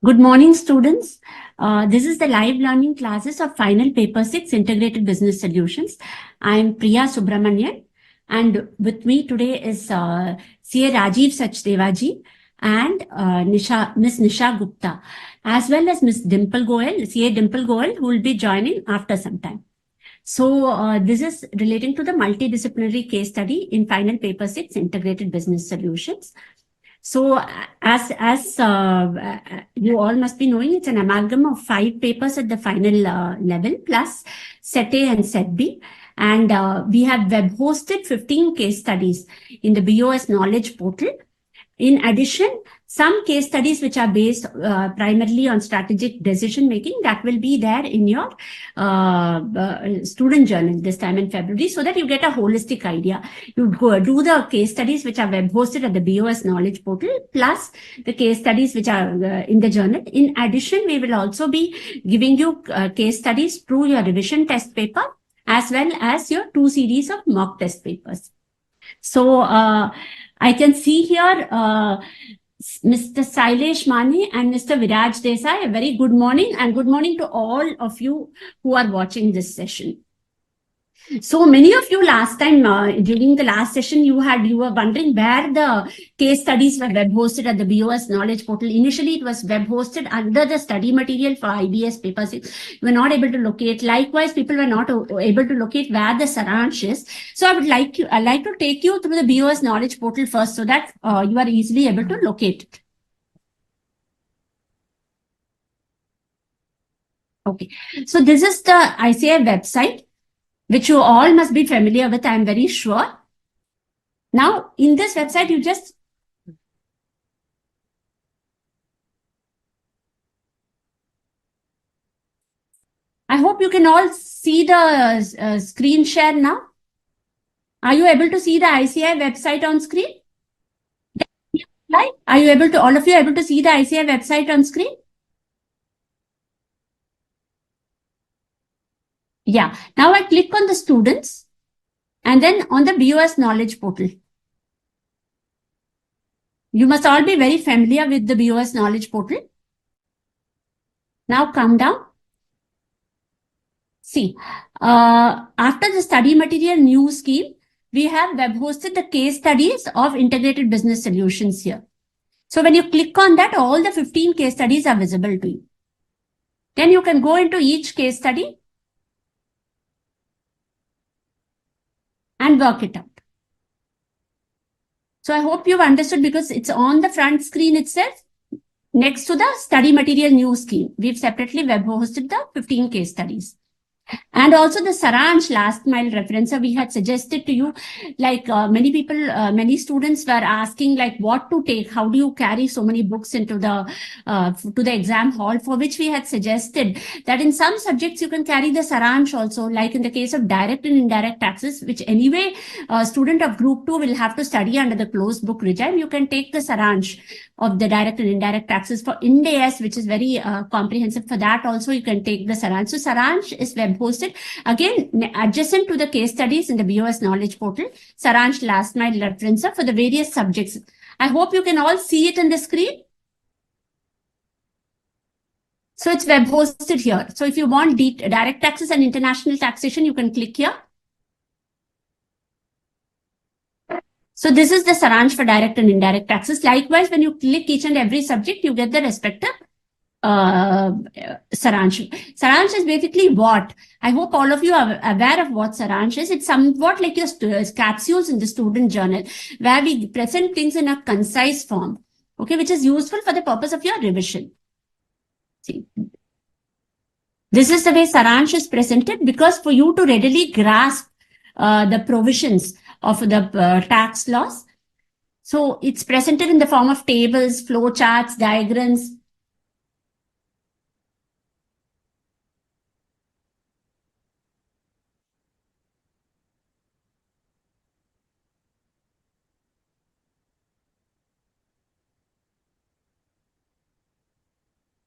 Good morning, students. This is the live learning classes of Final Paper 6 Integrated Business Solutions. I am Priya Subramanian, and with me today is CA Rajiv Sachdevaji and Miss Nisha Gupta, as well as Miss Dimple Goel, CA Dimple Goel, who will be joining after some time. So this is relating to the multidisciplinary case study in Final Paper 6 Integrated Business Solutions. So, as you all must be knowing, it's an amalgam of 5 papers at the final level, plus Set A and Set B. And we have web hosted 15 case studies in the BOS Knowledge Portal. In addition, some case studies which are based primarily on strategic decision making, that will be there in your student journal this time in February, so that you get a holistic idea. You go do the case studies which are web hosted at the BOS Knowledge Portal, plus the case studies which are in the journal. In addition, we will also be giving you case studies through your revision test paper, as well as your 2 series of mock test papers. So I can see here Mr. Sailesh Mani and Mr. Viraj Desai. A very good morning, and good morning to all of you who are watching this session. So many of you last time during the last session you were wondering where the case studies were web hosted at the BOS Knowledge Portal. Initially it was web hosted under the study material for IBS paper 6. You were not able to locate. Likewise, people were not able to locate where the Saransh is. So I'd like to take you through the BOS Knowledge Portal first, so that you are easily able to locate it. Okay, so this is the ICI website, which you all must be familiar with, I'm very sure. Now, in this website, you just I hope you can all see the screen share now. Are you able to see the ICI website on screen? Are you able to, all of you able to see the ICI website on screen? Yeah. Now I click on the students and then on the BOS Knowledge Portal. You must all be very familiar with the BOS Knowledge Portal. Now come down. See, after the study material new scheme, we have web hosted the case studies of integrated business solutions here. So when you click on that, all the 15 case studies are visible to you. Then you can go into each case study and work it out. So I hope you've understood, because it's on the front screen itself, next to the study material new scheme. We've separately web hosted the 15 case studies. And also the Saransh last mile referencer we had suggested to you, like many people, many students were asking like what to take, how do you carry so many books into the to the exam hall, for which we had suggested that in some subjects you can carry the Saransh also, like in the case of direct and indirect taxes, which anyway a student of group 2 will have to study under the closed book regime. You can take the Saransh of the direct and indirect taxes. For Ind AS, which is very comprehensive, for that also you can take the Saransh. So Saransh is web hosted again adjacent to the case studies in the BOS Knowledge Portal. Saransh last mile referencer for the various subjects. I hope you can all see it on the screen. So it's web hosted here. So if you want direct taxes and international taxation, you can click here. So this is the Saransh for direct and indirect taxes. Likewise, when you click each and every subject, you get the respective Saransh. Saransh is basically what? I hope all of you are aware of what Saransh is. It's somewhat like your capsules in the student journal, where we present things in a concise form, okay, which is useful for the purpose of your revision. See, this is the way Saransh is presented, because for you to readily grasp the provisions of the tax laws, so it's presented in the form of tables, flow charts, diagrams.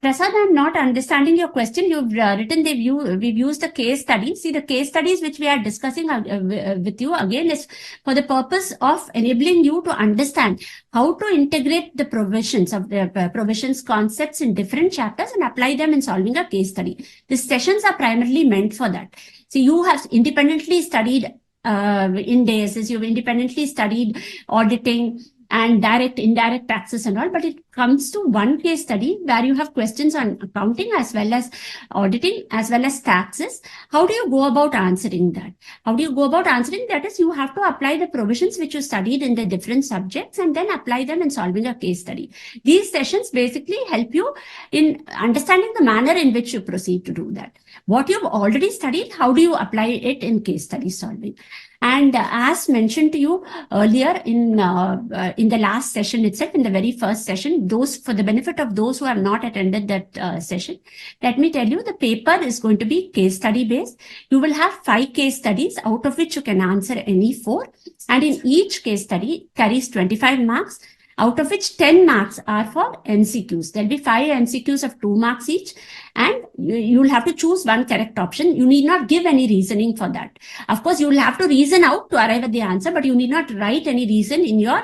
Prasad, I'm not understanding your question. You've written we've used the case study. See, the case studies which we are discussing with you again is for the purpose of enabling you to understand how to integrate the provisions of the provisions concepts in different chapters and apply them in solving a case study. These sessions are primarily meant for that. So you have independently studied in DSS, you've independently studied auditing and direct, indirect taxes and all, but it comes to one case study where you have questions on accounting as well as auditing as well as taxes. How do you go about answering that? How do you go about answering that is you have to apply the provisions which you studied in the different subjects and then apply them in solving a case study. These sessions basically help you in understanding the manner in which you proceed to do that. What you've already studied, how do you apply it in case study solving? And as mentioned to you earlier in the last session itself, in the very first session, those for the benefit of those who have not attended that session, let me tell you the paper is going to be case study based. You will have 5 case studies out of which you can answer any 4. And in each case study carries 25 marks. Out of which 10 marks are for MCQs. There'll be 5 MCQs of 2 marks each, and you'll have to choose one correct option. You need not give any reasoning for that. Of course, you will have to reason out to arrive at the answer, but you need not write any reason in your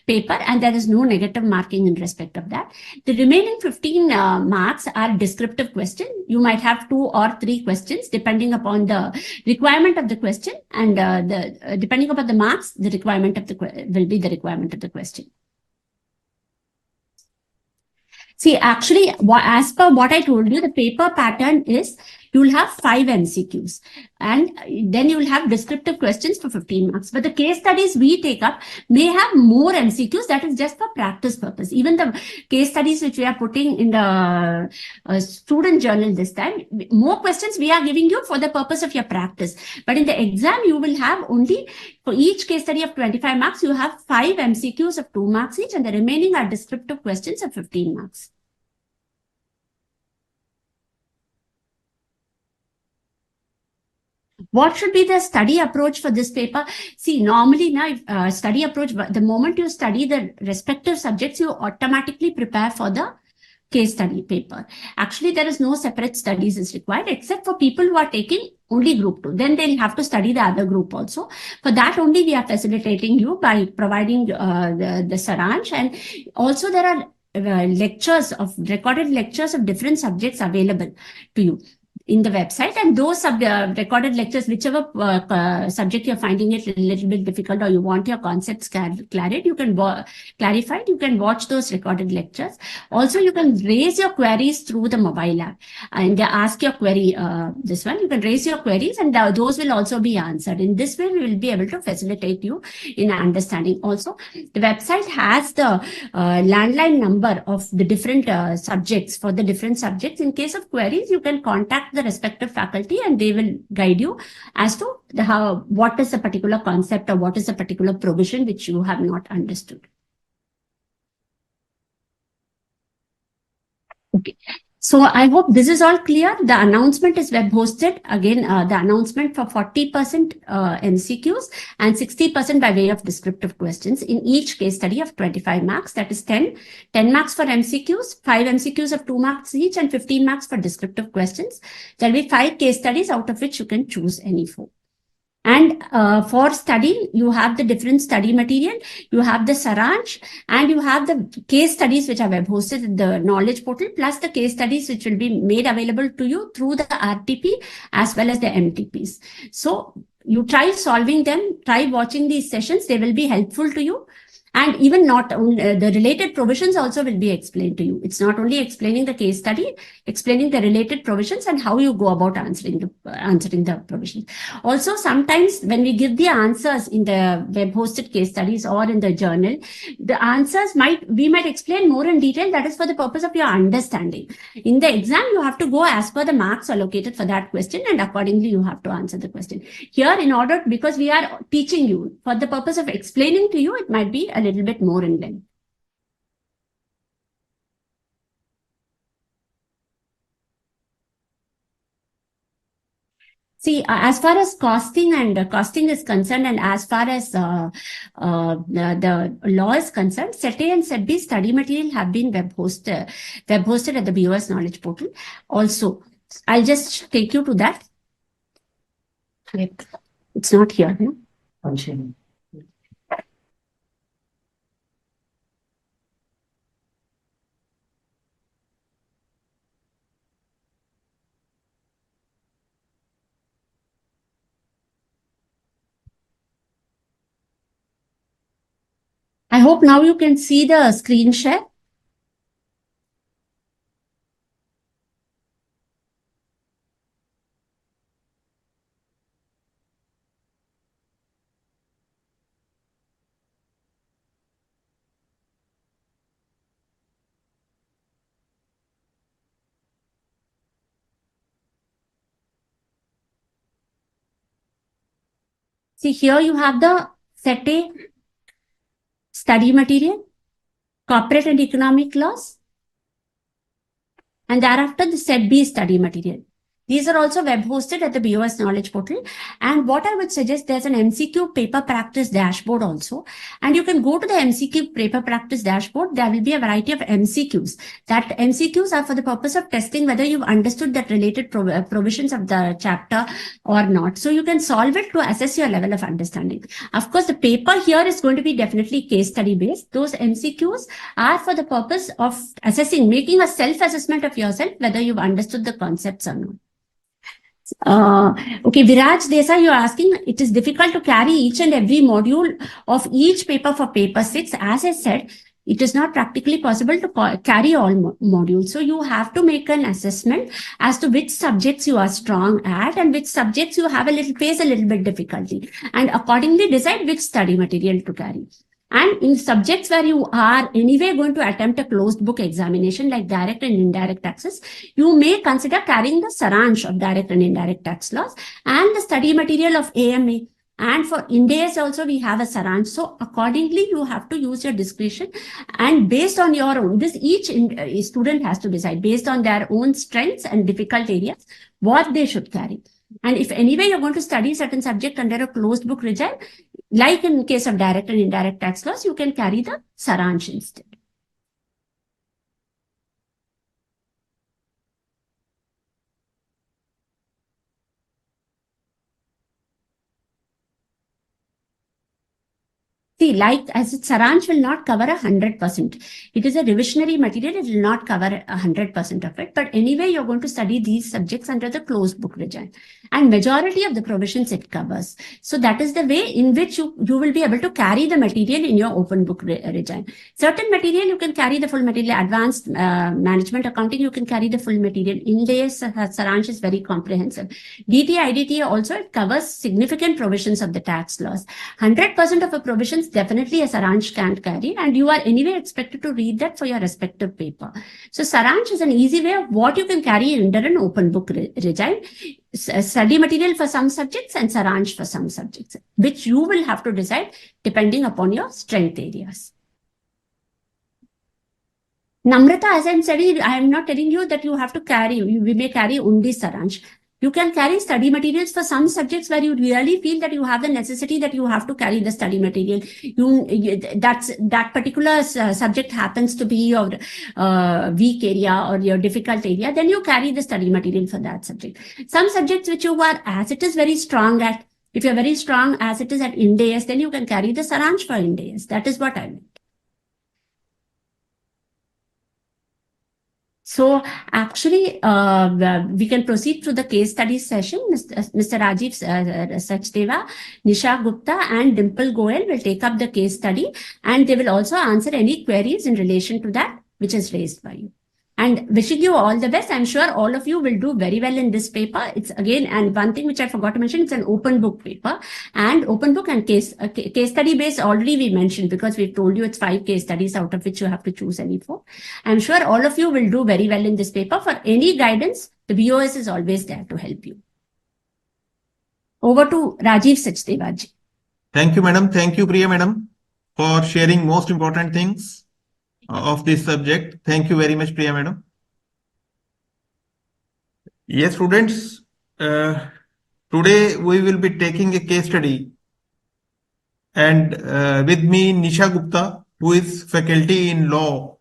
paper, and there is no negative marking in respect of that. The remaining 15 marks are descriptive question. You might have 2 or 3 questions depending upon the requirement of the question, and depending upon the marks, the requirement of the will be the requirement of the question. See, actually, as per what I told you, the paper pattern is you'll have 5 MCQs and then you'll have descriptive questions for 15 marks. But the case studies we take up may have more MCQs. That is just for practice purpose. Even the case studies which we are putting in the student journal this time, more questions we are giving you for the purpose of your practice. But in the exam, you will have only, for each case study of 25 marks, you have 5 MCQs of 2 marks each, and the remaining are descriptive questions of 15 marks. What should be the study approach for this paper? See, normally now, study approach, the moment you study the respective subjects, you automatically prepare for the case study paper. Actually, there is no separate studies is required except for people who are taking only group 2. Then they'll have to study the other group also. For that only, we are facilitating you by providing the saransh. And also there are recorded lectures of different subjects available to you in the website, and those recorded lectures, whichever subject you're finding it a little bit difficult or you want your concepts clarified, you can watch those recorded lectures. Also, you can raise your queries through the mobile app and ask your query. This one, you can raise your queries and those will also be answered. In this way, we will be able to facilitate you in understanding. Also, the website has the landline number of the different subjects for the different subjects. In case of queries, you can contact the respective faculty and they will guide you as to what is the particular concept or what is the particular provision which you have not understood. Okay. So I hope this is all clear. The announcement is web hosted. Again, the announcement for 40% MCQs and 60% by way of descriptive questions in each case study of 25 marks. That is 10 marks for MCQs, 5 MCQs of 2 marks each, and 15 marks for descriptive questions. There will be 5 case studies out of which you can choose any 4. And for studying, you have the different study material, you have the saransh, and you have the case studies which are web hosted in the knowledge portal, plus the case studies which will be made available to you through the RTP as well as the MTPs. So you try solving them, try watching these sessions, they will be helpful to you. And even not the related provisions also will be explained to you. It's not only explaining the case study, explaining the related provisions and how you go about answering the provisions. Also, sometimes when we give the answers in the web-hosted case studies or in the journal, the answers we might explain more in detail. That is for the purpose of your understanding. In the exam, you have to go as per the marks allocated for that question, and accordingly you have to answer the question. Here, because we are teaching you for the purpose of explaining to you, it might be a little bit more in length. See, as far as costing and costing is concerned, and as far as the law is concerned, Set A and Set B study material have been web hosted at the BOS Knowledge Portal. Also, I'll just take you to that. It's not here. No? I hope now you can see the screen share. See, here you have the Set A study material, corporate and economic laws, and thereafter the Set B study material. These are also web hosted at the BOS Knowledge Portal. And what I would suggest, there's an MCQ paper practice dashboard also. And you can go to the MCQ paper practice dashboard. There will be a variety of MCQs. That MCQs are for the purpose of testing whether you've understood that related provisions of the chapter or not. So you can solve it to assess your level of understanding. Of course, the paper here is going to be definitely case study based. Those MCQs are for the purpose of assessing, making a self-assessment of yourself, whether you've understood the concepts or not. Okay, Viraj Desai, you're asking, it is difficult to carry each and every module of each paper for paper 6. As I said, it is not practically possible to carry all modules. So you have to make an assessment as to which subjects you are strong at and which subjects you have face a little bit difficulty, and accordingly decide which study material to carry. And in subjects where you are anyway going to attempt a closed book examination like direct and indirect taxes, you may consider carrying the Saransh of direct and indirect tax laws and the study material of AMA. And for Indias also, we have a Saransh. So accordingly, you have to use your discretion, and based on your own, each student has to decide based on their own strengths and difficult areas, what they should carry. And if anyway you're going to study certain subject under a closed book regime, like in case of direct and indirect tax laws, you can carry the Saransh instead. See, like as Saransh will not cover 100%. It is a revisionary material. It will not cover 100% of it. But anyway, you're going to study these subjects under the closed book regime. And majority of the provisions it covers. So that is the way in which you will be able to carry the material in your open book regime. Certain material, you can carry the full material. Advanced management accounting, you can carry the full material. India's Saransh is very comprehensive. DT, IDT also, it covers significant provisions of the tax laws. 100% of a provisions definitely a Saransh can't carry, and you are anyway expected to read that for your respective paper. So Saransh is an easy way of what you can carry under an open book regime. Study material for some subjects and Saransh for some subjects, which you will have to decide depending upon your strength areas. Namrata, as I'm studying, I am not telling you that you have to carry, we may carry only Saransh. You can carry study materials for some subjects where you really feel that you have the necessity that you have to carry the study material. That particular subject happens to be your weak area or your difficult area, then you carry the study material for that subject. Some subjects which you are as it is very strong at, if you're very strong as it is at Indias, then you can carry the Saransh for Indias. That is what I meant. So actually, we can proceed to the case study session. Mr. Rajiv Sachdeva, Nisha Gupta and Dimple Goel will take up the case study, and they will also answer any queries in relation to that which is raised by you. And wishing you all the best. I'm sure all of you will do very well in this paper. It's again, and one thing which I forgot to mention, it's an open book paper, and open book and case study based already we mentioned, because we've told you it's 5 case studies out of which you have to choose any 4. I'm sure all of you will do very well in this paper. For any guidance, the BOS is always there to help you. Over to Rajiv Sachdeva ji. Thank you, madam. Thank you, Priya madam, for sharing most important things of this subject. Thank you very much, Priya madam. Yes, students, Today we will be taking a case study, and with me Nisha Gupta, who is faculty in law.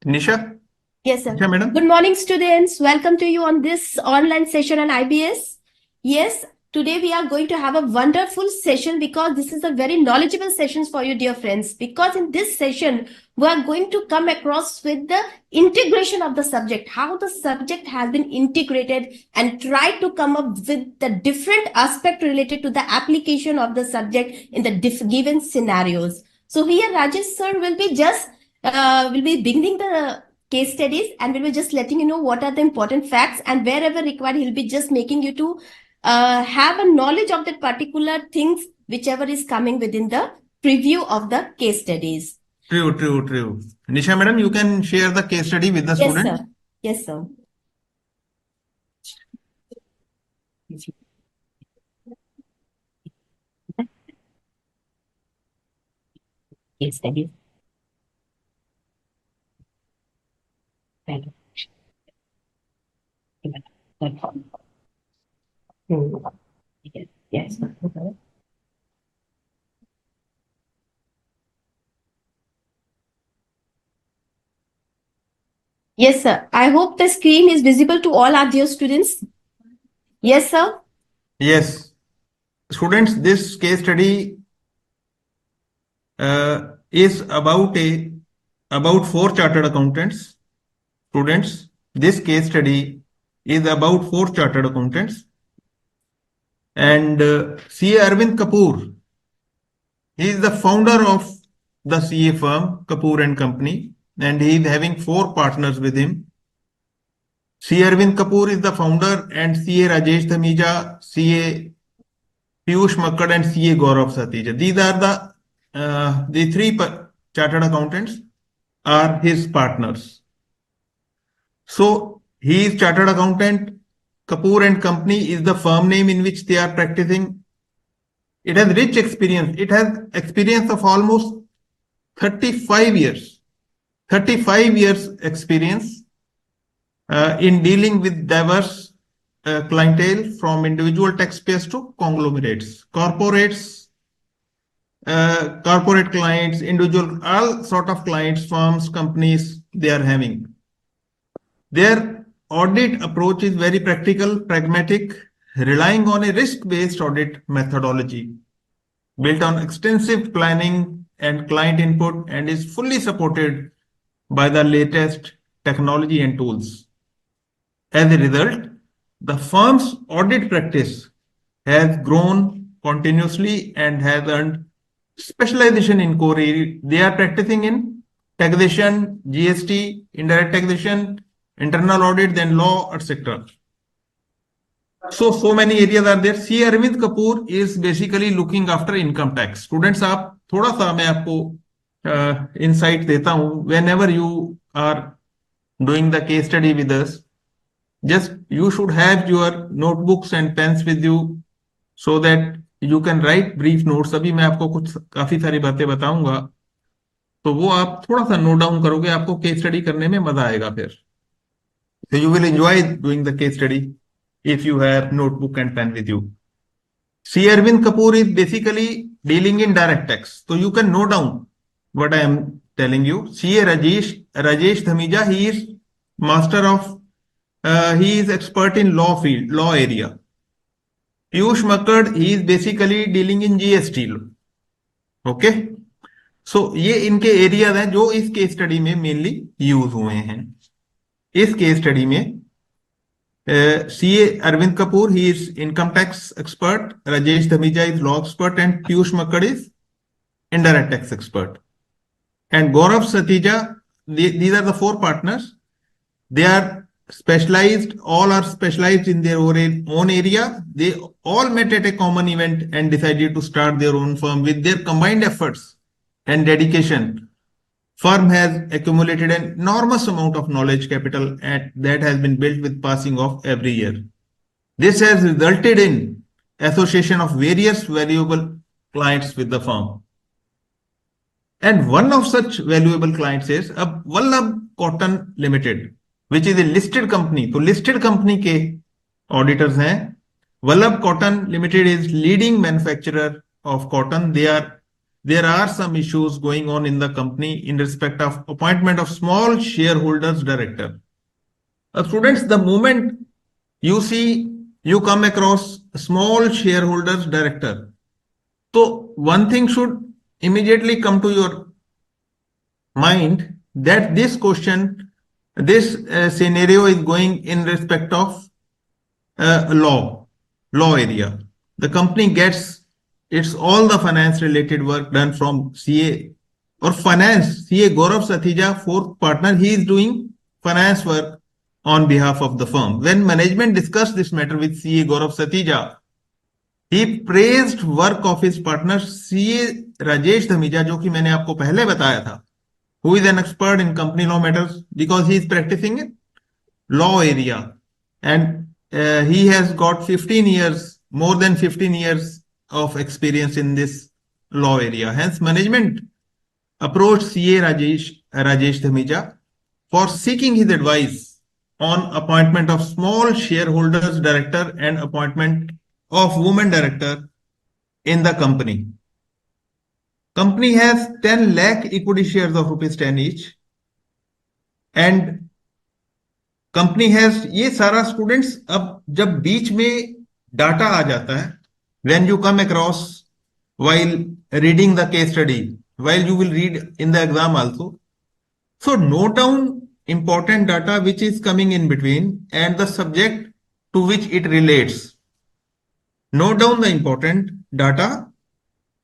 Nisha? Yes, sir. Nisha, madam? Good morning, students. Welcome to you on this online session on IBS. Yes, today we are going to have a wonderful session because this is a very knowledgeable session for you, dear friends. Because in this session, we are going to come across with the integration of the subject, how the subject has been integrated, and try to come up with the different aspect related to the application of the subject in the given scenarios. So here, Rajesh sir will be beginning the case studies, and we'll be just letting you know what are the important facts, and wherever required he'll be just making you to have a knowledge of that particular things whichever is coming within the preview of the case studies. True. Nisha, madam, you can share the case study with the Yes, students. sir. Yes, sir. Case studies. Yes. Yes, sir. I hope the screen is visible to all our dear students. Yes, sir. Yes. Students, this case study is about 4 chartered accountants. Students, this case study is about 4 chartered accountants. And CA Arvind Kapoor, he is the founder of the CA firm, Kapoor and Company, and he is having 4 partners with him. CA Arvind Kapoor is the founder, and CA Rajesh Dhamija, CA Piyush Makkad, and CA Gaurav Satija. These are the 3 chartered accountants are his partners. So he is chartered accountant. Kapoor and Company is the firm name in which they are practicing. It has rich experience. It has experience of almost 35 years. 35 years experience in dealing with diverse clientele, from individual taxpayers to conglomerates, corporates, corporate clients, individual, all sort of clients, firms, companies they are having. Their audit approach is very practical, pragmatic, relying on a risk-based audit methodology built on extensive planning and client input, and is fully supported by the latest technology and tools. As a result, the firm's audit practice has grown continuously and has earned specialization in core area. They are practicing in taxation, GST, indirect taxation, internal audit, then law, etc. So many areas are there. C. Arvind Kapoor is basically looking after income tax. Students, आप थोड़ा सा मैं आपको insight देता हूँ. Whenever you are doing the case study with us, just you should have your notebooks and pens with you so that you can write brief notes. अभी मैं आपको कुछ काफी सारी बातें बताऊंगा, तो वो आप थोड़ा सा नोट डाउन करोगे, आपको केस स्टडी करने में मजा आएगा फिर. So you will enjoy doing the case study if you have notebook and pen with you. C. Arvind Kapoor is basically dealing in direct tax. So you can note down what I am telling you. C. A. Rajesh Dhamija, he is master of, he is expert in law field, law area. Piyush Makkad, he is basically dealing in GST law. Okay. So ये इनके areas हैं जो इस case study में mainly use हुए हैं. इस case study में CA Arvind Kapoor, he is income tax expert, Rajesh Dhamija is law expert, and Piyush Makkad is indirect tax expert. And Gaurav Satija, these are the 4 partners. They are specialized, all are specialized in their own area. They all met at a common event and decided to start their own firm. With their combined efforts and dedication, firm has accumulated an enormous amount of knowledge capital, and that has been built with passing of every year. This has resulted in association of various valuable clients with the firm. And one of such valuable clients is Vallabh Cotton Limited, which is a listed company. तो listed company के auditors हैं. Vallabh Cotton Limited is leading manufacturer of cotton. There are some issues going on in the company in respect of appointment of small shareholders director. Students, the moment you come across small shareholders director, so one thing should immediately come to your mind that this scenario is going in respect of law area. The company gets it's all the finance related work done from CA or finance. CA Gaurav Sathija, fourth partner, he is doing finance work on behalf of the firm. When management discussed this matter with CA Gaurav Sathija, he praised work of his partner CA Rajesh Dhamija, जो कि मैंने आपको पहले बताया था, who is an expert in company law matters because he is practicing in law area and he has got 15 years, more than 15 years of experience in this law area. Hence, management approached CA Rajesh Dhamija for seeking his advice on appointment of small shareholders director and appointment of woman director in the company. Company has 10 lakh equity shares of rupees 10 each and company has ये सारा students. अब जब बीच में data आ जाता है, when you come across while reading the case study, while you will read in the exam also, so note down important data which is coming in between and the subject to which it relates. Note down the important data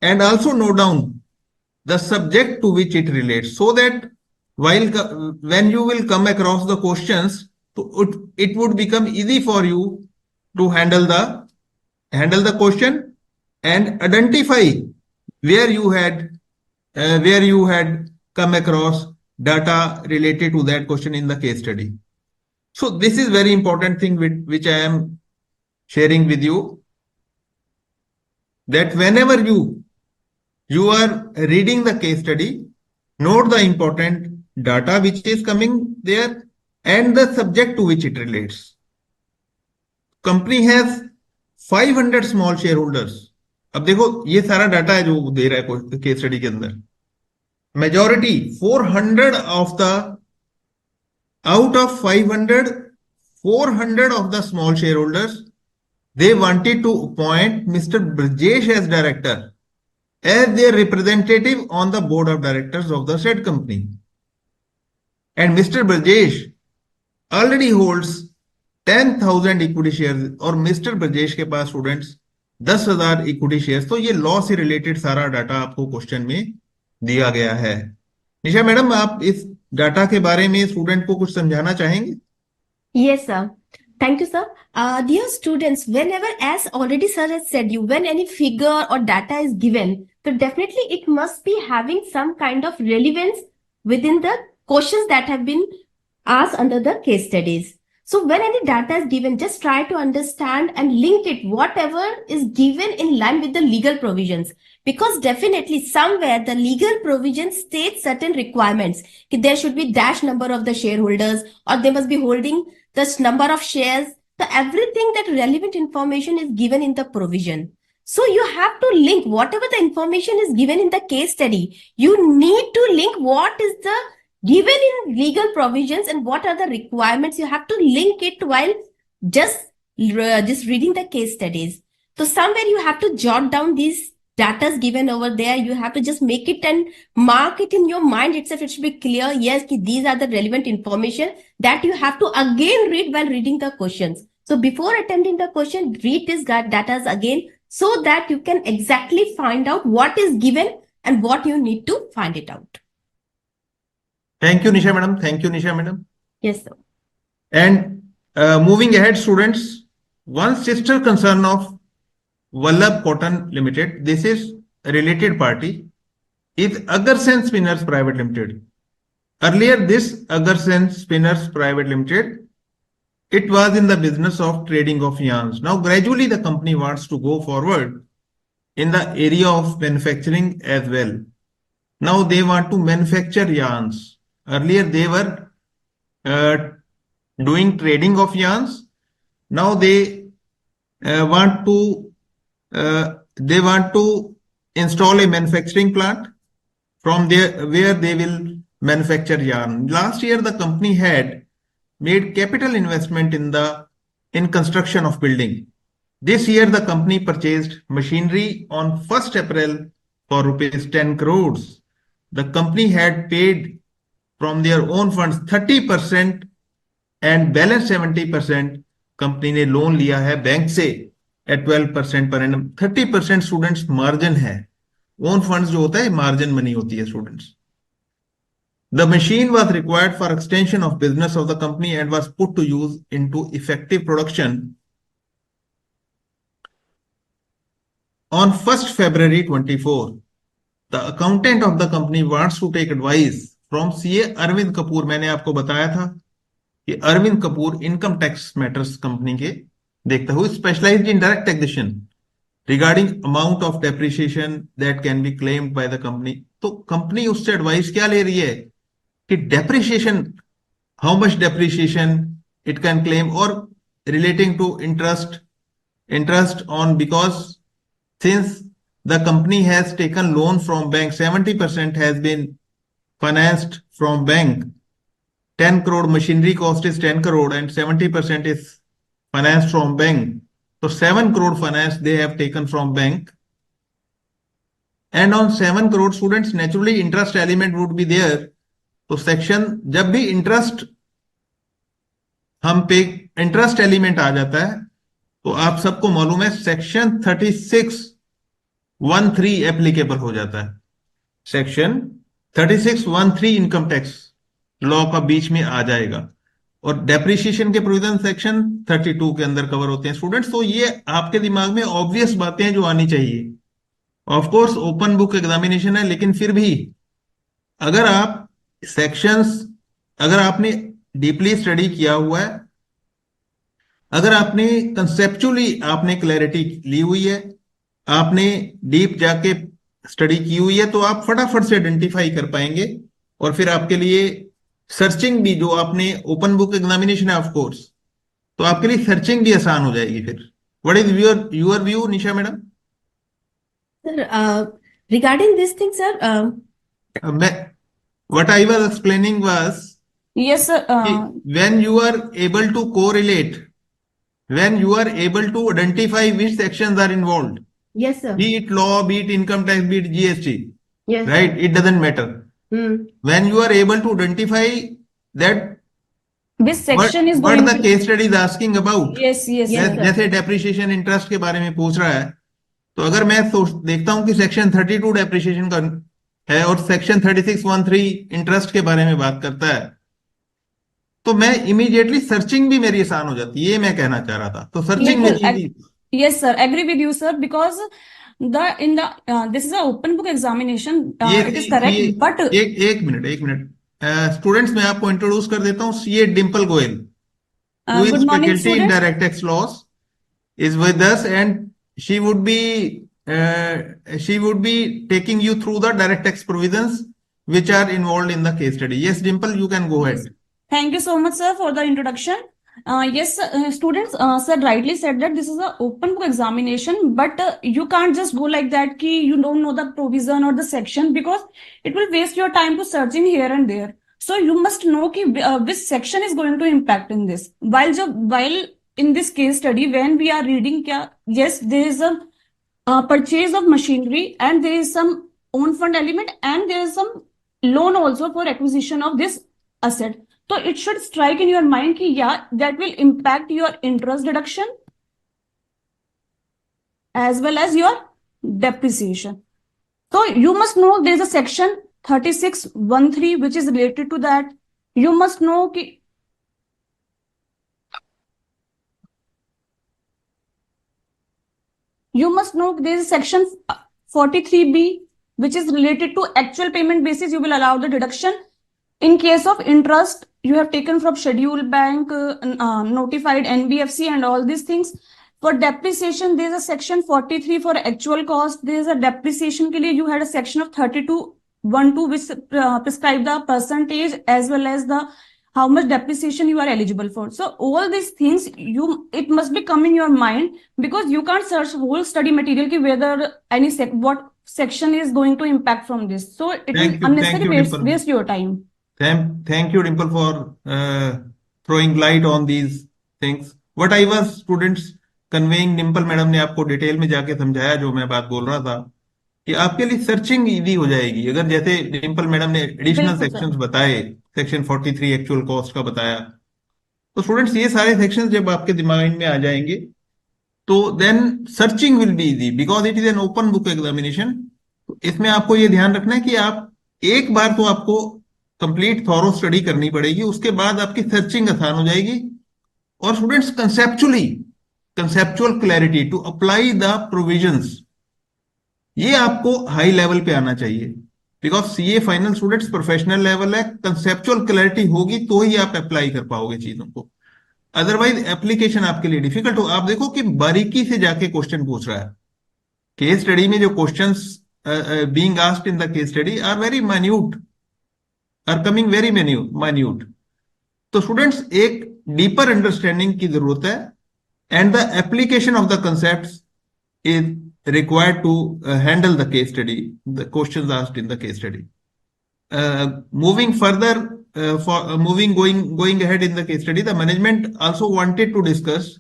and also note down the subject to which it relates, so that when you will come across the questions, so it would become easy for you to handle the question and identify where you had come across data related to that question in the case study. So this is very important thing which I am sharing with you, that whenever you are reading the case study, note the important data which is coming there and the subject to which it relates. Company has 500 small shareholders. अब देखो ये सारा data है जो दे रहा है case study के अंदर. Majority 400 of the out of 500, 400 of the small shareholders, they wanted to appoint Mr. Brajesh as director, as their representative on the board of directors of the said company. And Mr. Brajesh already holds 10,000 equity shares और mister Brajesh के पास students 10,000 equity shares. तो ये law से related सारा data आपको question में दिया गया है. निशा मैडम, आप इस डाटा के बारे में स्टूडेंट को कुछ समझाना चाहेंगे? Yes, sir. Thank you, sir. Dear students, whenever, as already sir has said you, when any figure or data is given, so definitely it must be having some kind of relevance within the questions that have been asked under the case studies. So when any data is given, just try to understand and link it, whatever is given in line with the legal provisions. Because definitely somewhere the legal provisions state certain requirements. There should be dash number of the shareholders, or they must be holding this number of shares. So everything that relevant information is given in the provision. So you have to link whatever the information is given in the case study. You need to link what is the given in legal provisions and what are the requirements. You have to link it while just reading the case studies. So somewhere you have to jot down these data given over there. You have to just make it and mark it in your mind itself. It should be clear. Yes, these are the relevant information that you have to again read while reading the questions. So before attempting the question, read this data again so that you can exactly find out what is given and what you need to find it out. Thank you, Nisha madam. Thank you, Nisha madam. Yes, sir. And moving ahead, students, one sister concern of Vallabh Cotton Limited, this is a related party, is Agarsen Spinners Private Limited. Earlier, this Agarsen Spinners Private Limited, it was in the business of trading of yarns. Now, gradually, the company wants to go forward in the area of manufacturing as well. Now, they want to manufacture yarns. Earlier, they were doing trading of yarns. Now they want to install a manufacturing plant from there where they will manufacture yarn. Last year, the company had made capital investment in construction of building. This year, the company purchased machinery on 1st April for rupees 10 crores. The company had paid from their own funds 30% and balance 70% company ने loan लिया है bank से at 12% पर annum. 30% students margin है. Own funds जो होता है margin money होती है students. The machine was required for extension of business of the company and was put to use into effective production on 1st February 24. The accountant of the company wants to take advice from CA Arvind Kapoor. मैंने आपको बताया था कि Arvind Kapoor income tax matters company के देखता हुए specialized in direct taxation regarding amount of depreciation that can be claimed by the company. तो company उससे एडवाइस क्या ले रही है कि depreciation, how much depreciation it can claim, और relating to interest on, because since the company has taken loan from bank, 70% has been financed from bank. 10 crore machinery cost is 10 crore and 70% is financed from bank. So 7 crore finance they have taken from bank. And on 7 crore students, naturally interest element would be there. तो section जब भी interest हम पे interest element आ जाता है तो आप सबको मालूम है सेक्शन 36(1)(3) एप्लीकेबल हो जाता है. सेक्शन 36(1)(3) इनकम टैक्स लॉ का बीच में आ जाएगा और डेप्रिसिएशन के प्रोविजन सेक्शन 32 के अंदर कवर होते हैं स्टूडेंट्स. तो ये आपके दिमाग में ऑब्वियस बातें हैं जो आनी चाहिए. Of course open book examination है, लेकिन फिर भी अगर आप सेक्शंस, अगर आपने डीपली स्टडी किया हुआ है, अगर आपने कंसेप्चुअली आपने क्लैरिटी ली हुई है, आपने डीप जाके स्टडी की हुई है, तो आप फटाफट से आइडेंटिफाई कर पाएंगे. और फिर आपके लिए सर्चिंग भी, जो आपने ओपन बुक एग्जामिनेशन है ऑफ कोर्स, तो आपके लिए सर्चिंग भी आसान हो जाएगी. फिर what is your view Nisha madam? Sir, regarding this thing, sir, what I was explaining was, Yes, sir. when you are able to correlate, when you are able to identify which sections are involved, yes, sir. be it law, be it income tax, be it GST, Yes. right? It doesn't matter. When you are able to identify that Which section is what going the to... case study is asking about, Yes, yes, Yes, sir. जैसे depreciation interest के बारे में पूछ रहा है, तो अगर मैं देखता हूं कि सेक्शन 32 डेप्रिसिएशन का है और सेक्शन 36(1)(3) इंटरेस्ट के बारे में बात करता है, तो मैं इमीडिएटली सर्चिंग भी मेरी आसान हो जाती है. ये मैं कहना चाह रहा था. तो सर्चिंग मेरी Yes, sir. Agree with you, sir. Because this is an open book examination. It is correct. But एक मिनट स्टूडेंट्स, मैं आपको इंट्रोड्यूस कर देता हूँ. CA Dimple Goyal, who is good morning, faculty in students. direct tax laws, is with us, and she would be taking you through the direct tax provisions which are involved in the case study. Yes, Dimple, you can go ahead. Thank you so much, sir, for the introduction. Yes, students, sir rightly said that this is an open book examination, but you can't just go like that ki you don't know the provision or the section, because it will waste your time to searching here and there. So you must know ki which section is going to impact in this. While in this case study, when we are reading, yes, there is a purchase of machinery and there is some own fund element and there is some loan also for acquisition of this asset. So it should strike in your mind ki yeah, that will impact your interest deduction as well as your depreciation. So you must know there is a section 36(1)(3) which is related to that. You must know ki there is a section 43B which is related to actual payment basis. You will allow the deduction. In case of interest, you have taken from scheduled bank, notified NBFC and all these things. For depreciation, there is a section 43 for actual cost. There is a depreciation के लिए you had a section of 32(1)(2) which prescribe the percentage as well as the how much depreciation you are eligible for. So all these things, it must be come in your mind, because you can't search whole study material ki whether what section is going to impact from this. So it will Thank you, unnecessarily Dimple. waste your time. Thank you, Dimple, for throwing light on these things. What I was, students, conveying, Dimple madam ने आपको detail में जाके समझाया जो मैं बात बोल रहा था, कि आपके लिए सर्चिंग इजी हो जाएगी अगर जैसे डिम्पल मैडम ने एडिशनल बिल्कुल सर। सेक्शंस बताए, सेक्शन 43 एक्चुअल कॉस्ट का बताया, तो स्टूडेंट्स ये सारे सेक्शंस जब आपके दिमाग में आ जाएंगे तो then searching will be easy, because it is an open book examination. तो इसमें आपको ये ध्यान रखना है कि आप एक बार तो आपको कंप्लीट थॉरो स्टडी करनी पड़ेगी, उसके बाद आपकी सर्चिंग आसान हो जाएगी। और students conceptual clarity to apply the provisions, ये आपको हाई लेवल पे आना चाहिए, because CA final students professional level है। कंसेप्चुअल क्लैरिटी होगी तो ही आप अप्लाई कर पाओगे चीजों को, अदरवाइज एप्लीकेशन आपके लिए डिफिकल्ट हो। आप देखो कि बारीकी से जाके क्वेश्चन पूछ रहा है। केस स्टडी में जो questions being asked in the case study are very minute, are coming very minute. तो स्टूडेंट्स एक डीपर अंडरस्टैंडिंग की जरूरत है, and the application of the concepts is required to handle the case study, the questions asked in the case study. Moving further, going ahead in the case study, the management also wanted to discuss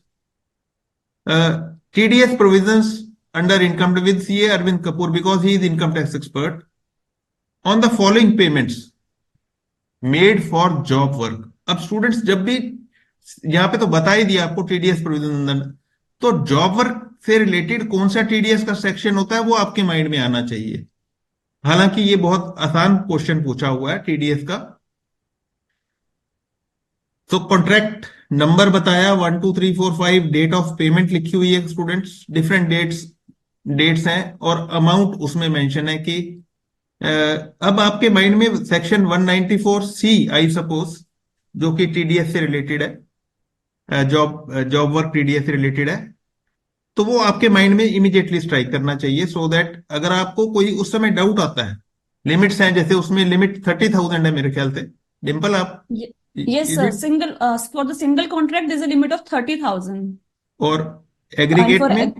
TDS provisions under income with CA Arvind Kapoor, because he is income tax expert, on the following payments made for job work. अब students जब भी यहाँ पे तो बता ही दिया आपको TDS provision, तो जॉब वर्क से रिलेटेड कौन सा टीडीएस का सेक्शन होता है वो आपके माइंड में आना चाहिए। हालांकि ये बहुत आसान क्वेश्चन पूछा हुआ है टीडीएस का। तो कॉन्ट्रैक्ट नंबर बताया 1 2 3 4 5, डेट ऑफ पेमेंट लिखी हुई है स्टूडेंट्स, डिफरेंट डेट्स हैं, और अमाउंट उसमें मेंशन है कि अब आपके माइंड में सेक्शन 194C आई सपोज, जो कि टीडीएस से रिलेटेड है, जॉब वर्क टीडीएस से रिलेटेड है, तो वो आपके माइंड में इमीडिएटली स्ट्राइक करना चाहिए, सो दैट अगर आपको कोई उस समय डाउट आता है, लिमिट्स हैं, जैसे उसमें लिमिट 30,000 है मेरे ख्याल से। डिम्पल आप Yes, sir. For the single contract, there's a limit of 30,000. और एग्रीगेट में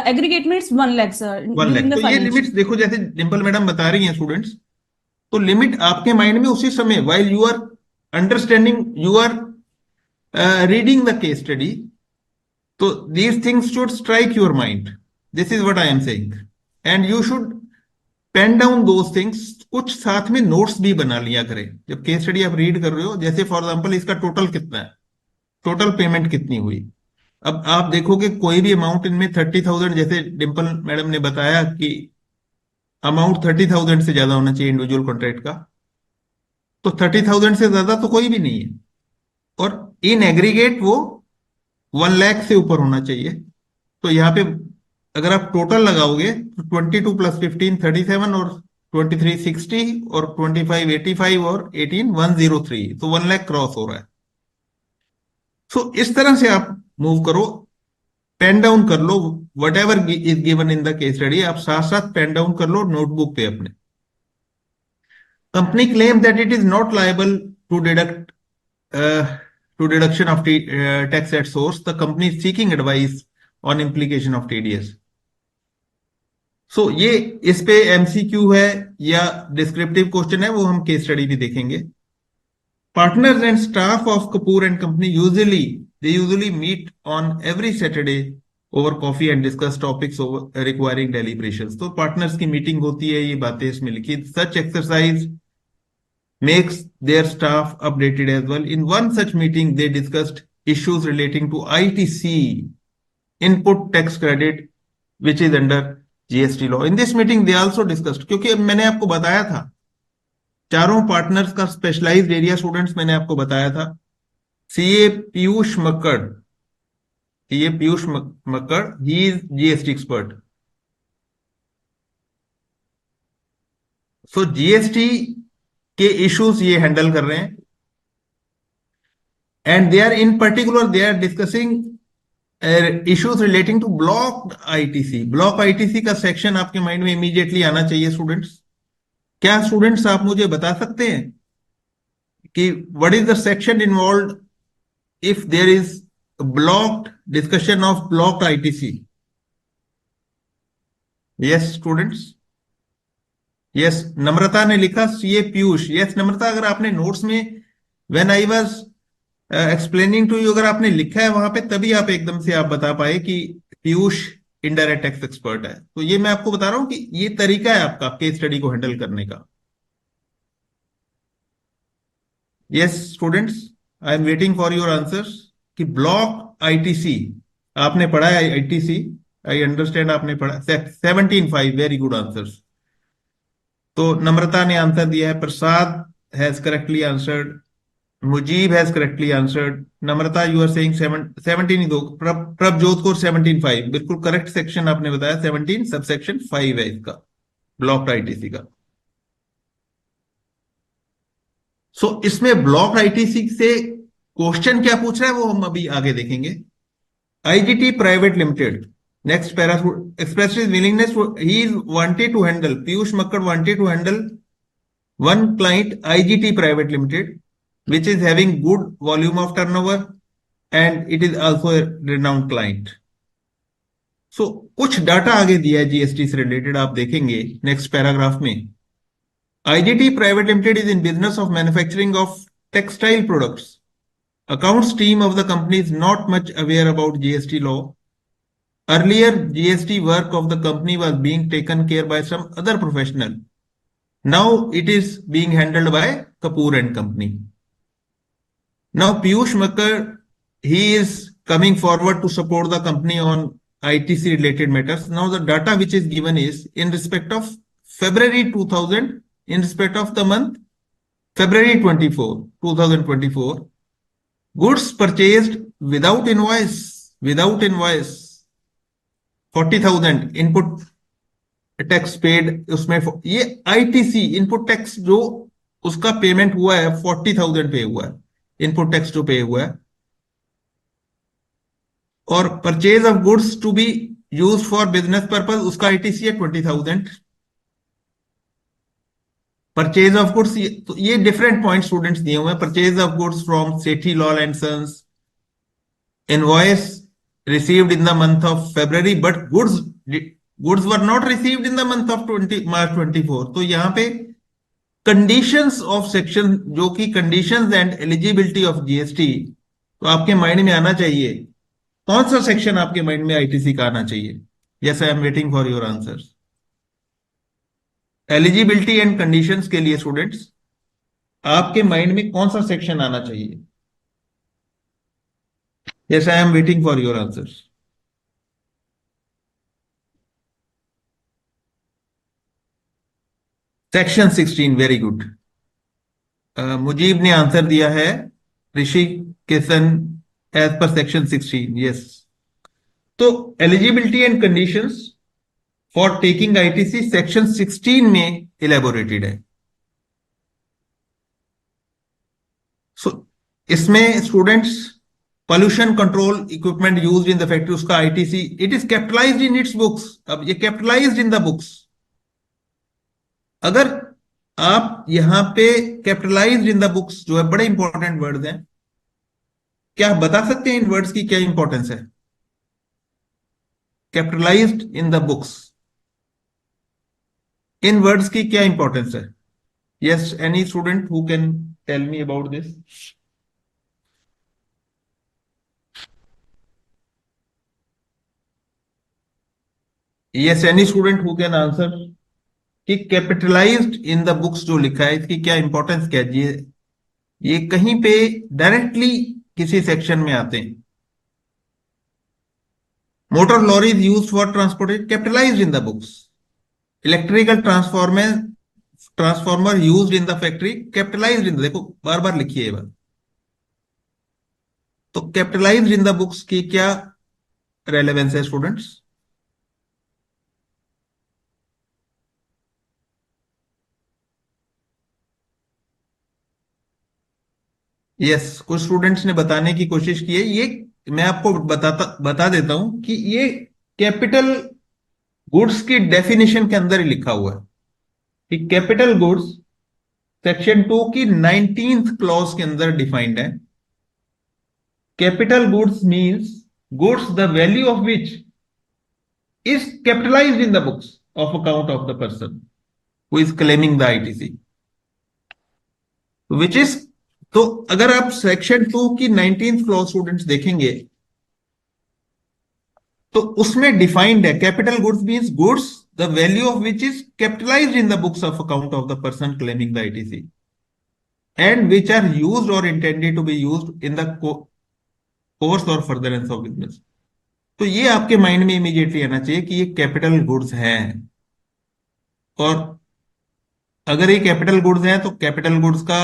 aggregate means 1 lakh, sir. 1 lakh. तो ये लिमिट्स देखो, जैसे डिम्पल मैडम बता रही हैं स्टूडेंट्स, तो लिमिट आपके माइंड में उसी समय while you are understanding, you are reading the case study, so these things should strike your mind. This is what I am saying, and you should pen down those things. कुछ साथ में notes भी बना लिया करें जब case study आप read कर रहे हो, जैसे फॉर एग्जांपल इसका टोटल कितना है, टोटल पेमेंट कितनी हुई। अब आप देखोगे कोई भी अमाउंट इनमें 30,000, जैसे डिम्पल मैडम ने बताया कि अमाउंट 30,000 से ज्यादा होना चाहिए इंडिविजुअल कॉन्ट्रैक्ट का, तो 30,000 से ज्यादा तो कोई भी नहीं है, और इन एग्रीगेट वो 1 लाख से ऊपर होना चाहिए। तो यहाँ पे अगर आप टोटल लगाओगे तो 22 + 15 37, और 23 60, और 25 85, और 18 103, तो 1 लाख क्रॉस हो रहा है। सो इस तरह से आप मूव करो, पेन डाउन कर लो, whatever is given in the case study, आप साथ साथ पेन डाउन कर लो नोटबुक पे अपने। Company claim that it is not liable to deduction of tax at source. The company is seeking advice on implication of TDS. So ये इस पे MCQ है या डिस्क्रिप्टिव क्वेश्चन है, वो हम केस स्टडी भी देखेंगे। Partners and staff of Kapoor and Company usually meet on every Saturday over coffee and discuss topics requiring deliberations. तो पार्टनर्स की मीटिंग होती है, ये बातें इसमें लिखी। Such exercise makes their staff updated as well. In one such meeting, they discussed issues relating to ITC, input tax credit, which is under GST law. In this meeting, they also discussed, क्योंकि मैंने आपको बताया था चारों partners का specialised area, students मैंने आपको बताया था। CA Piyush Makkar, he is GST expert. So GST के इश्यूज ये हैंडल कर रहे हैं, and they are in particular they are discussing issues relating to block ITC. Block ITC का सेक्शन आपके माइंड में इमीडिएटली आना चाहिए स्टूडेंट्स। क्या स्टूडेंट्स आप मुझे बता सकते हैं कि what is the section involve if there is blocked discussion of blocked ITC. Yes students. Yes Namrata ने लिखा सीए पीयूष. यस नम्रता, अगर आपने नोट्स में when I was explaining to you अगर आपने लिखा है वहां पे तभी आप एकदम से आप बता पाए कि पीयूष इनडायरेक्ट टैक्स एक्सपर्ट है. तो ये मैं आपको बता रहा हूं कि ये तरीका है आपका केस स्टडी को हैंडल करने का. Yes students, I am waiting for your answers. कि ब्लॉक आईटीसी आपने पढ़ा है. आईटीसी आई अंडरस्टैंड आपने पढ़ा. 17.5 वेरी गुड आंसर्स. तो नम्रता ने आंसर दिया है. Prasad has correctly answered. Mujeeb has correctly answered. Namrata you are saying 17 ही दो. प्रभजोत कौर 17.5 बिल्कुल करेक्ट सेक्शन आपने बताया. 17 सबसेक्शन 5 है इसका ब्लॉक आईटीसी का. सो इसमें ब्लॉक आईटीसी से क्वेश्चन क्या पूछ रहा है वो हम अभी आगे देखेंगे. IGT private limited next para express his willingness he wanted to handle. Piyush Makkar wanted to handle one client IGT Private Limited which is having good volume of turnover and it is also a renowned client. So कुछ data आगे दिया है GST से related आप देखेंगे next paragraph में. IGT Private Limited is in business of manufacturing of textile products. Accounts team of the company is not much aware about GST law. Earlier GST work of the company was being taken care by some other professional. Now it is being handled by Kapoor and Company. Now Piyush Makkar, he is coming forward to support the company on ITC related matters. Now the data which is given is in respect of February 2000, in respect of the month February 2024, goods purchased without invoice 40,000 input tax paid. उसमें ये ITC input tax जो उसका payment हुआ है 40,000 पे हुआ है. Input tax जो पे हुआ है. और purchase of goods to be use for business purpose उसका आईटीसी है 20,000. परचेज ऑफ गुड्स तो ये डिफरेंट पॉइंट स्टूडेंट्स दिए हुए हैं. Purchase of goods from Sethi Lal and sons. Invoice received in the month of February but goods were not received in the month of March 24. तो यहां पे कंडीशंस ऑफ सेक्शन जो कि conditions and eligibility of GST तो आपके mind में आना चाहिए. कौन सा सेक्शन आपके माइंड में आईटीसी का आना चाहिए? Yes I am waiting for your answers. Eligibility and conditions के लिए स्टूडेंट्स आपके माइंड में कौन सा सेक्शन आना चाहिए? Yes I am waiting for your answers. Section 16 very good. Mujeeb ने आंसर दिया है. Rishi Kishan as per section 16. Yes. तो eligibility and conditions for taking ITC section 16 में इलेबोरेटेड है. सो इसमें students pollution control equipment used in the factory उसका ITC it is capitalized in its books. अब ये कैपिटलाइज्ड इन द बुक्स. अगर आप यहां पे कैपिटलाइज्ड इन द बुक्स जो है बड़े इंपॉर्टेंट वर्ड्स हैं. क्या आप बता सकते हैं इन वर्ड्स की क्या इंपॉर्टेंस है? Capitalized in the books in words की क्या इंपॉर्टेंस है? Yes any student who can tell me about this? Yes any student who can answer कि कैपिटलाइज्ड इन द बुक्स जो लिखा है इसकी क्या इंपॉर्टेंस क्या है? ये कहीं पे डायरेक्टली किसी सेक्शन में आते हैं. Motor lorries use for transportation capitalized in the books. Electrical transformer used in the factory capitalized in. देखो बार बार लिखिए ये बात. तो कैपिटलाइज्ड इन द बुक्स की क्या रेलेवेंस है स्टूडेंट्स? यस कुछ स्टूडेंट्स ने बताने की कोशिश की है. ये मैं आपको बता देता हूं कि ये कैपिटल गुड्स की डेफिनेशन के अंदर ही लिखा हुआ है कि कैपिटल गुड्स सेक्शन 2 की 19th क्लॉज के अंदर डिफाइंड है, capital goods means goods the value of which is capitalized in the books of account of the person who is claiming the ITC, which is, तो अगर आप section 2 की 19th clause students देखेंगे तो उसमें डिफाइंड है, capital goods means goods the value of which is capitalized in the books of account of the person claiming the ITC and which are used or intended to be used in the course or furtherance of business. तो ये आपके mind में immediately आना चाहिए कि ये capital goods हैं, और अगर ये कैपिटल गुड्स हैं तो कैपिटल गुड्स का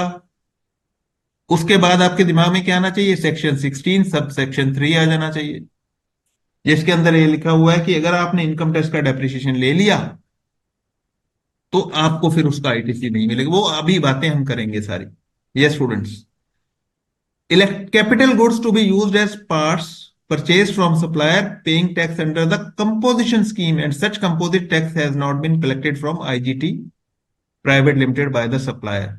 उसके बाद आपके दिमाग में क्या आना चाहिए, सेक्शन 16 सब सेक्शन 3 आ जाना चाहिए, जिसके अंदर ये लिखा हुआ है कि अगर आपने इनकम टैक्स का डेप्रिसिएशन ले लिया तो आपको फिर उसका आईटीसी नहीं मिलेगा। वो अभी बातें हम करेंगे सारी। Yes students, capital goods to be used as parts purchased from supplier paying tax under the composition scheme and such composite tax has not been collected from IGT private limited by the supplier.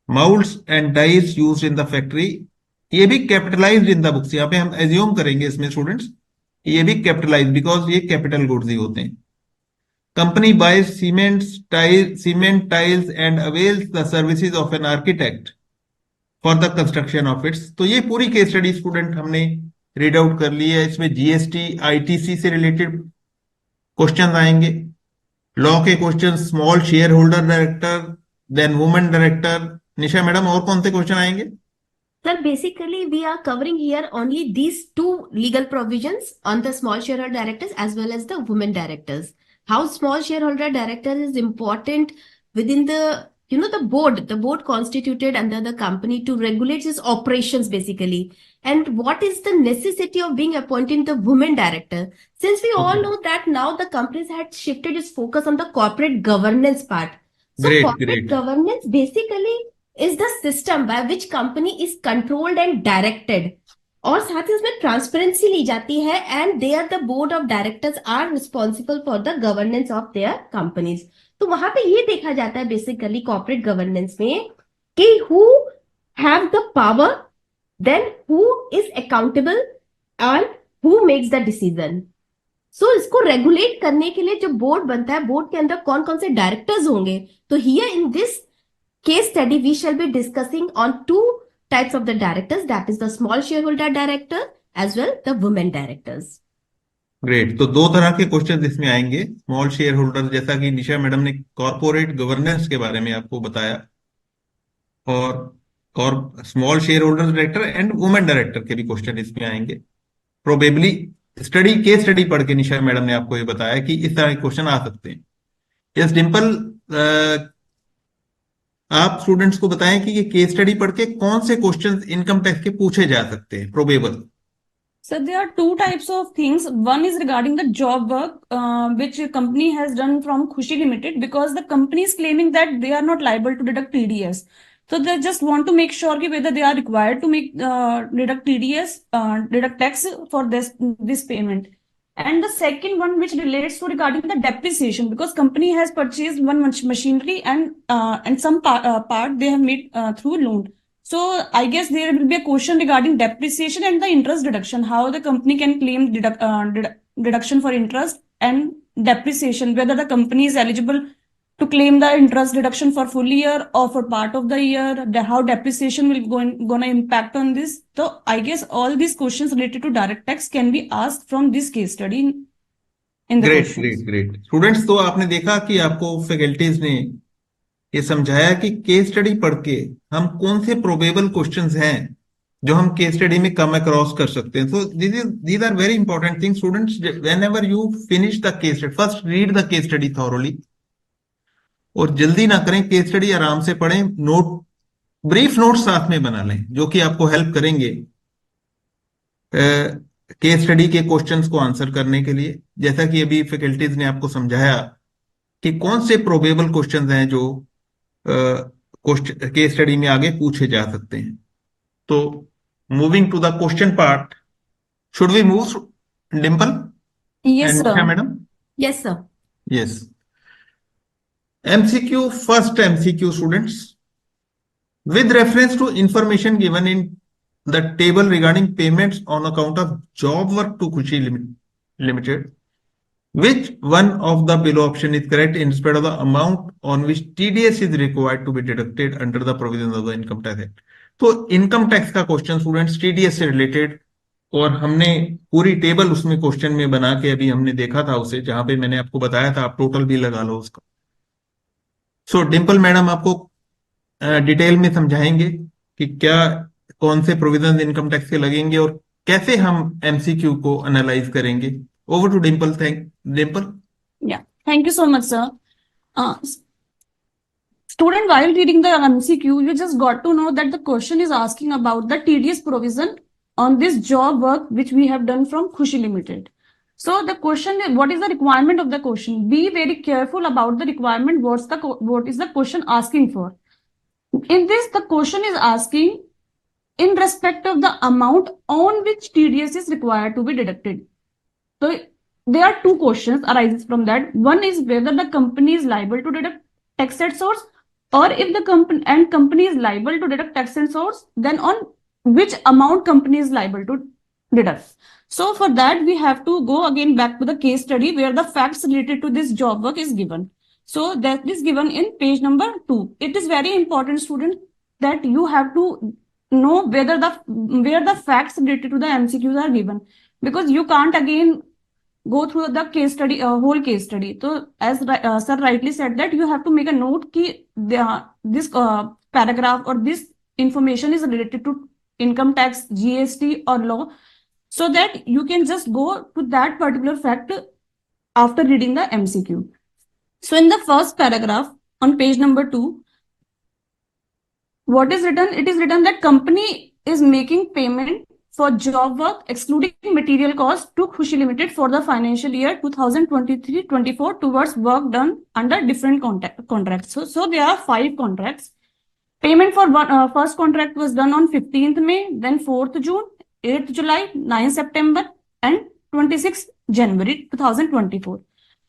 Molds and dies used in the factory, ये भी capitalized in the books, यहाँ पे हम assume करेंगे इसमें students ये भी capitalized because ये capital goods ही होते हैं। Company buys cement tiles and avails the services of an architect for the construction of its, तो ये पूरी केस स्टडी स्टूडेंट हमने रीड आउट कर ली है। इसमें जीएसटी आईटीसी से रिलेटेड क्वेश्चन आएंगे, लॉ के question, small share holder director, then women director. Nisha madam और कौन से क्वेश्चन आएंगे? Sir, basically, we are covering here only these two legal provisions on the small shareholder directors as well as the women directors. How small shareholder director is important within the, the board constituted under the company to regulate its operations basically. And what is the necessity of being appointed the women director? Since we all know that now the companies had shifted its focus on the corporate governance part. So corporate governance basically is the system by which company is controlled and directed. और साथ ही उसमें transparency ली जाती है and there the board of directors are responsible for the governance of their companies. तो वहां पे ये देखा जाता है बेसिकली कॉर्पोरेट गवर्नेंस में कि who have the power, then who is accountable and who makes the decision. So इसको रेगुलेट करने के लिए जो बोर्ड बनता है, बोर्ड के अंदर कौन कौन से डायरेक्टर्स होंगे, तो here in this case study we shall be discussing on two types of the directors, that is the small shareholder director as well the women directors. Great, तो दो तरह के क्वेश्चन इसमें आएंगे। स्मॉल शेयर होल्डर, जैसा कि निशा madam ने corporate governance के बारे में आपको बताया, और small share holder director and women director के भी क्वेश्चन इसमें आएंगे। प्रोबेबली केस स्टडी पढ़ के निशा मैडम ने आपको ये बताया कि इस तरह के क्वेश्चन आ सकते हैं। यस डिंपल, आप स्टूडेंट्स को बताएं कि ये केस स्टडी पढ़ के कौन से क्वेश्चंस इनकम टैक्स के पूछे जा सकते हैं probable. So there are two types of things. One is regarding the job work, which a company has done from Khushi Limited, because the company is claiming that they are not liable to deduct TDS. So they just want to make sure whether they are required to make deduct TDS, deduct tax for this payment. And the second one, which relates to regarding the depreciation, because company has purchased one machinery and some part they have made through loan. So I guess there will be a question regarding depreciation and the interest deduction, how the company can claim deduction for interest and depreciation, whether the company is eligible to claim the interest deduction for full year or for part of the year, how depreciation will gonna impact on this. So I guess all these questions related to direct tax can be asked from this case study in the questions. Great students, तो आपने देखा कि आपको faculties ने ये समझाया कि case study पढ़ के हम कौन से प्रोबेबल क्वेश्चंस हैं जो हम केस स्टडी में कम अक्रॉस कर सकते हैं। So these are very important things students. Whenever you finish the case study, first read the case study thoroughly, और जल्दी ना करें, केस स्टडी आराम से पढ़ें, ब्रीफ नोट साथ में बना लें जो कि आपको हेल्प करेंगे केस स्टडी के क्वेश्चंस को आंसर करने के लिए। जैसा कि अभी फैकल्टीज ने आपको समझाया कि कौन से प्रोबेबल क्वेश्चंस हैं जो केस स्टडी में आगे पूछे जा सकते हैं। तो moving to the question part, should we move Dimple? Yes sir. Madam? Yes sir. Yes. MCQ, first MCQ students, with reference to information given in the table regarding payments on account of job work to Khushi Limited, which one of the below option is correct in respect of the amount on which TDS is required to be deducted under the provisions of the Income Tax Act? तो income tax का question students TDS से related, और हमने पूरी table उसमें question में बना के अभी हमने देखा था उसे, जहां पे मैंने आपको बताया था आप टोटल भी लगा लो उसका. सो डिम्पल मैडम आपको डिटेल में समझाएंगे कि क्या कौन से प्रोविजन इनकम टैक्स के लगेंगे और कैसे हम एमसीक्यू को एनालाइज करेंगे. Over to Dimple. Dimple. Yeah, thank you so much, sir. Student, while reading the MCQ, you just got to know that the question is asking about the TDS provision on this job work which we have done from Khushi Limited. So the question is, what is the requirement of the question? Be very careful about the requirement. What is the question asking for? In this, the question is asking in respect of the amount on which TDS is required to be deducted. So there are two questions arises from that. One is whether the company is liable to deduct tax at source, or if the company is liable to deduct tax at source, then on which amount company is liable to deduct. So for that, we have to go again back to the case study where the facts related to this job work is given. So that is given in page number 2. It is very important, student, that you have to know where the facts related to the MCQs are given, because you can't again go through the case study, whole case study. So as sir rightly said that you have to make a note ki this paragraph or this information is related to income tax, GST or law, so that you can just go to that particular fact after reading the MCQ. So in the first paragraph on page number 2, what is written? It is written that company is making payment for job work excluding material cost to Khushi Limited for the financial year 2023-24 towards work done under different contracts. So there are 5 contracts. Payment for first contract was done on 15th May, then 4th June, 8th July, 9th September, and 26th January 2024.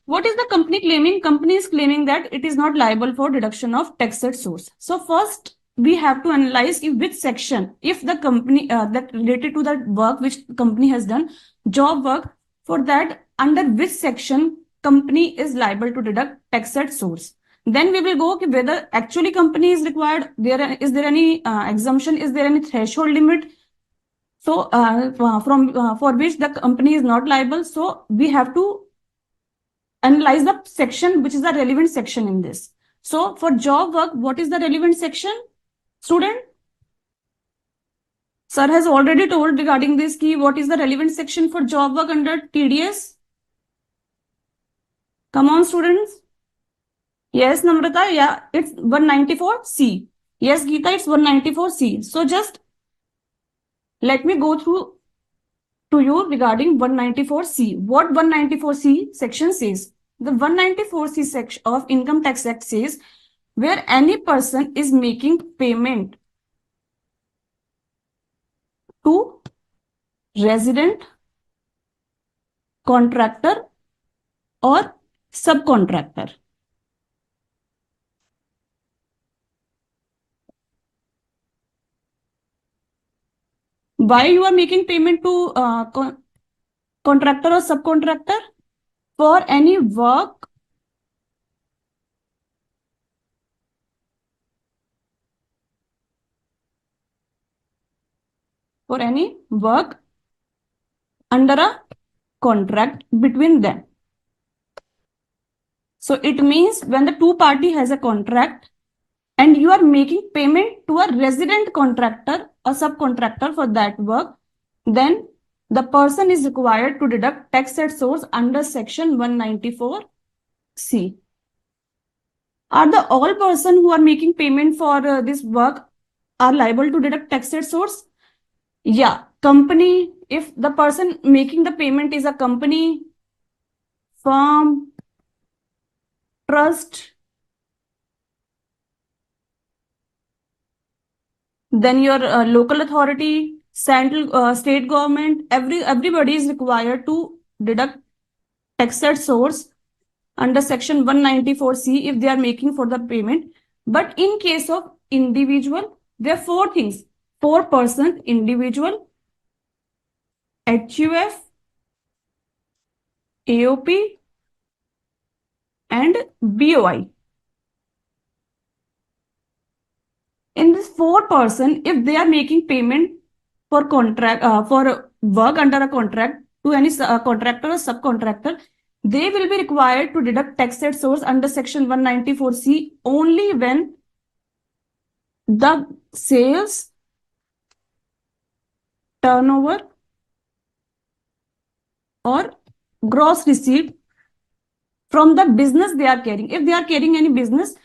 What is the company claiming? Company is claiming that it is not liable for deduction of tax at source. So first, we have to analyze which section, if the company that related to that work which company has done, job work, for that under which section company is liable to deduct tax at source. Then we will go whether actually company is required. Is there any exemption? Is there any threshold limit? So for which the company is not liable. So we have to analyze the section which is the relevant section in this. So for job work, what is the relevant section? Student, sir has already told regarding this key what is the relevant section for job work under TDS. Come on, students. Yes, Namrata, yeah, it's 194C. Yes, Geeta, it's 194C. So just let me go through to you regarding 194C. What 194C section says? The 194C section of Income Tax Act says, where any person is making payment to resident, contractor or subcontractor. Why you are making payment to contractor or subcontractor? For any work under a contract between them. So it means when the two party has a contract and you are making payment to a resident contractor or subcontractor for that work, then the person is required to deduct tax at source under section 194C. Are the all person who are making payment for this work are liable to deduct tax at source? Yeah, company, if the person making the payment is a company, firm, trust, then your local authority, central state government, everybody is required to deduct tax at source under section 194C if they are making for the payment. But in case of individual There are four things: 4% individual, HUF, AOP, and BOI. In this 4%, if they are making payment for contract for work under a contract to any contractor or subcontractor, they will be required to deduct tax at source under section 194C only when the sales, turnover, or gross receipt from the business they are carrying. If they are carrying any business,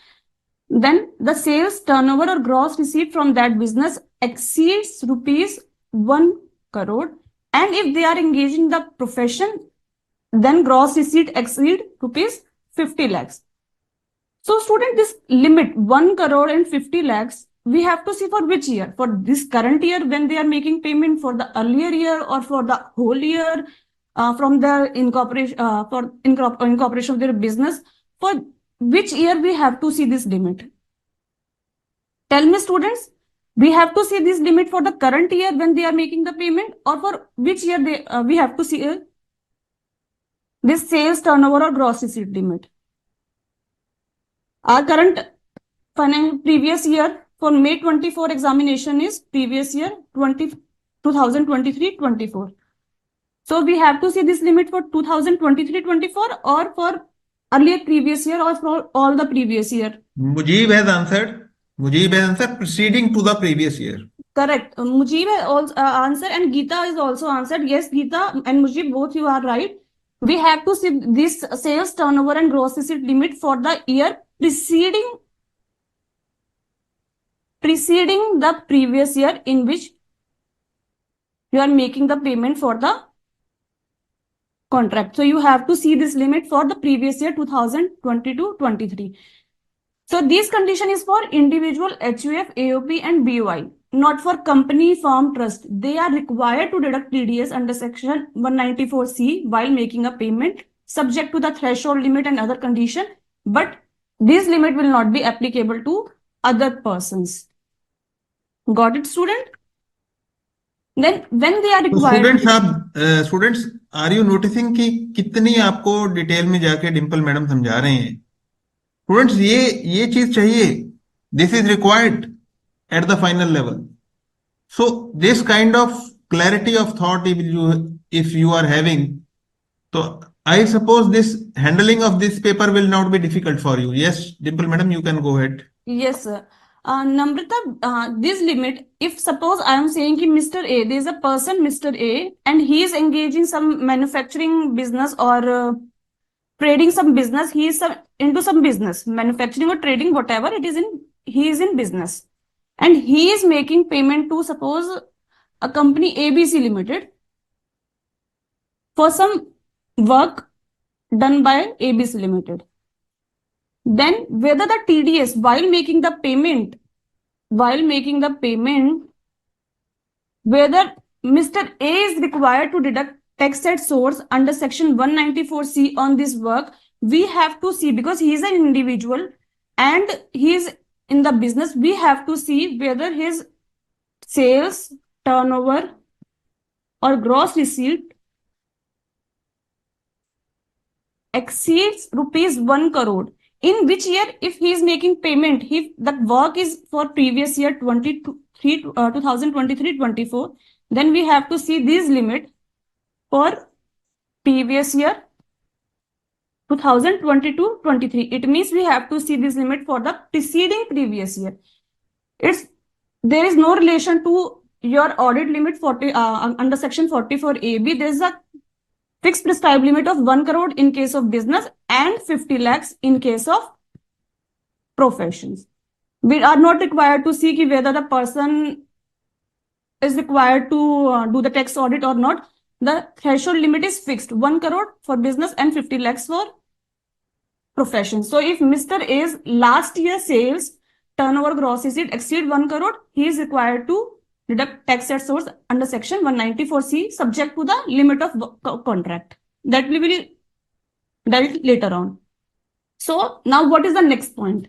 then the sales, turnover, or gross receipt from that business exceeds rupees 1 crore. And if they are engaged in the profession, then gross receipt exceed rupees 50 lakhs. So student, this limit 1 crore and 50 lakhs, we have to see for which year? For this current year when they are making payment, for the earlier year, or for the whole year from the incorporation of their business. For which year we have to see this limit? Tell me students, we have to see this limit for the current year when they are making the payment, or for which year we have to see this sales, turnover, or gross receipt limit? Our current previous year for May 24 examination is previous year 2023-24. So we have to see this limit for 2023-24 or for earlier previous year or for all the previous year. Mujib has answered preceding to the previous year. Correct. Mujib has also answered, and Geeta is also answered. Yes, Geeta and Mujib, both you are right. We have to see this sales, turnover, and gross receipt limit for the year preceding the previous year in which you are making the payment for the contract. So you have to see this limit for the previous year 2022-23. So this condition is for individual, HUF, AOP, and BOI, not for company, firm, trust. They are required to deduct TDS under section 194C while making a payment, subject to the threshold limit and other condition, but this limit will not be applicable to other persons. Got it, student? Then when they are required, students, are you noticing कि कितनी आपको detail में जाके Dimple madam समझा रहे हैं? Students, ये चीज चाहिए. This is required at the final level. So this kind of clarity of thought, if you are having, so I suppose this handling of this paper will not be difficult for you. Yes, Dimple madam, you can go ahead. yes, sir. Namrata, this limit, if suppose I am saying ki Mr. A, there is a person, Mr. A, and he is engaged in some manufacturing business or trading some business, he is into some business, manufacturing or trading, whatever it is he is in business. And he is making payment to, suppose, a company ABC Limited for some work done by ABC Limited. Then whether the TDS while making the payment, whether Mr. A is required to deduct tax at source under section 194C on this work, we have to see, because he is an individual and he is in the business, we have to see whether his sales, turnover, or gross receipt exceeds rupees 1 crore. In which year, if he is making payment, the work is for previous year 2023-24, then we have to see this limit for previous year 2022-23. It means we have to see this limit for the preceding previous year. There is no relation to your audit limit under section 44AB. There is a fixed prescribed limit of 1 crore in case of business and 50 lakhs in case of professions. We are not required to see whether the person is required to do the tax audit or not. The threshold limit is fixed, 1 crore for business and 50 lakhs for profession. So if Mr. A's last year sales, turnover, gross receipt exceed 1 crore, he is required to deduct tax at source under section 194C subject to the limit of contract. That will be dealt later on. So now what is the next point?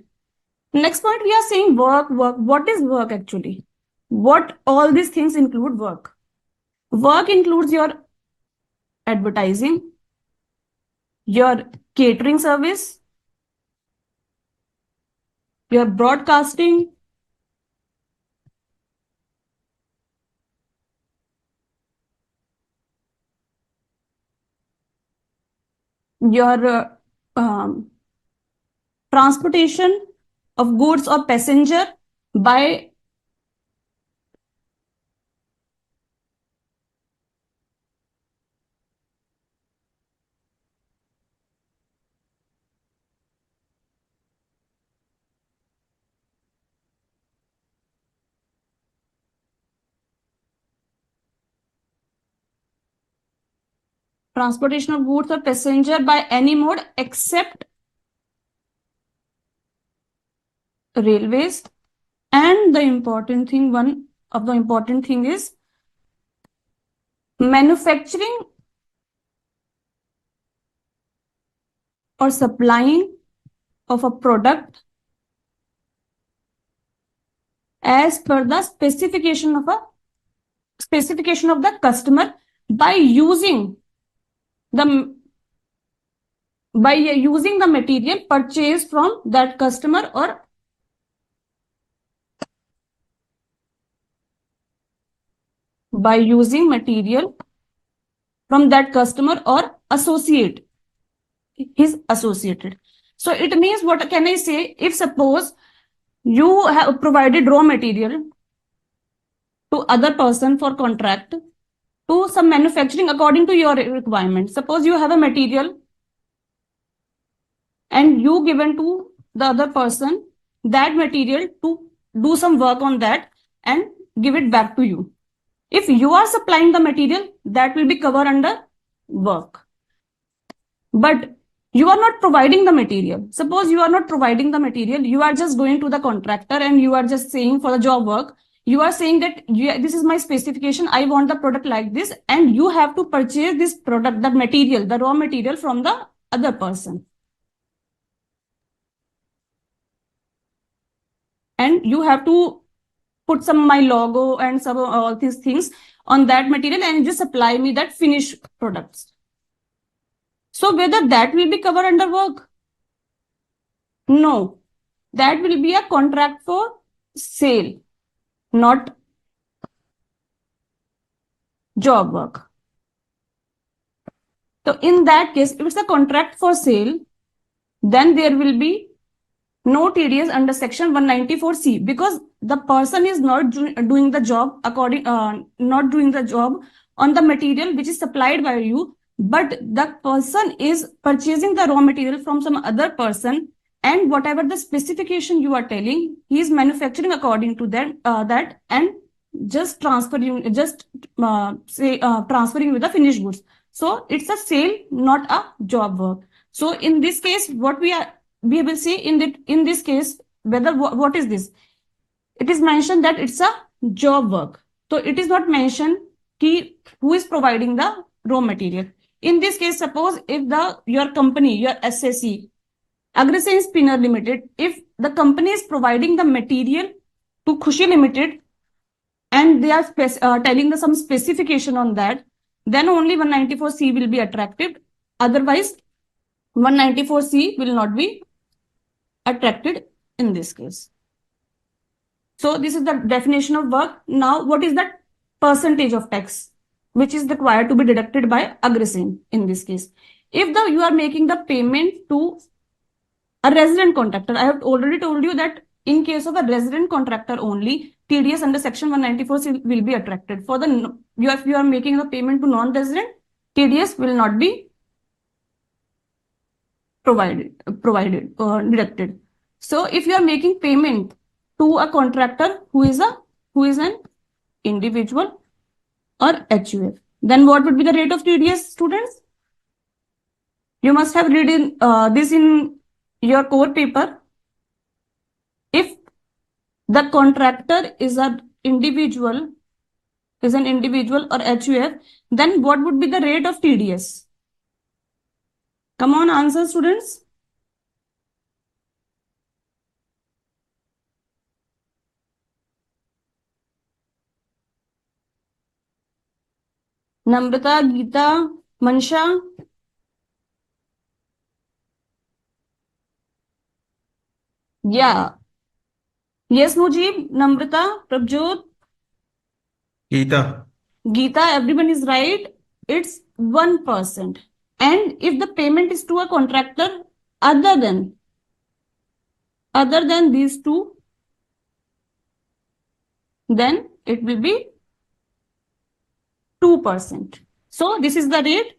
Next point, we are saying work. What is work actually? What all these things include work? Work includes your advertising, your catering service, your broadcasting, your transportation of goods or passenger by transportation of goods or passenger by any mode except railways. And the important thing, one of the important thing is manufacturing or supplying of a product as per the specification of the customer by using the material purchased from that customer or by using material from that customer or associate is associated. So it means, what can I say? If suppose you have provided raw material to other person for contract to some manufacturing according to your requirement. Suppose you have a material and you given to the other person that material to do some work on that and give it back to you. If you are supplying the material, that will be covered under work. But you are not providing the material. Suppose you are not providing the material, you are just going to the contractor and you are just saying for the job work, you are saying that this is my specification, I want the product like this, and you have to purchase this product, the material, the raw material from the other person. And you have to put some my logo and some all these things on that material and just supply me that finished products. So whether that will be covered under work? No, that will be a contract for sale, not job work. So in that case, if it's a contract for sale, then there will be no TDS under section 194C because the person is not doing the job not doing the job on the material which is supplied by you, but the person is purchasing the raw material from some other person, and whatever the specification you are telling, he is manufacturing according to that and just transferring with the finished goods. So it's a sale, not a job work. So in this case, what we will see in this case, whether what is this? It is mentioned that it's a job work. So it is not mentioned who is providing the raw material. In this case, suppose if your company, your SSC, Agresen Spinner Limited, if the company is providing the material to Khushi Limited and they are telling some specification on that, then only 194C will be attractive. Otherwise, 194C will not be attracted in this case. So this is the definition of work. Now, what is the percentage of tax which is required to be deducted by Agresen in this case? If you are making the payment to a resident contractor, I have already told you that in case of a resident contractor only, TDS under section 194 will be attracted. For if you are making a payment to non-resident, TDS will not be deducted. So if you are making payment to a contractor who is an individual or HUF, then what would be the rate of TDS, students? You must have read this in your core paper. If the contractor is an individual or HUF, then what would be the rate of TDS? Come on, answer, students. Namrata, Geeta, Mansha. Yeah. Yes, Mujib, Namrata, Prabjot, Geeta. Geeta, everyone is right. It's 1%. And if the payment is to a contractor other than these two, then it will be 2%. So this is the rate.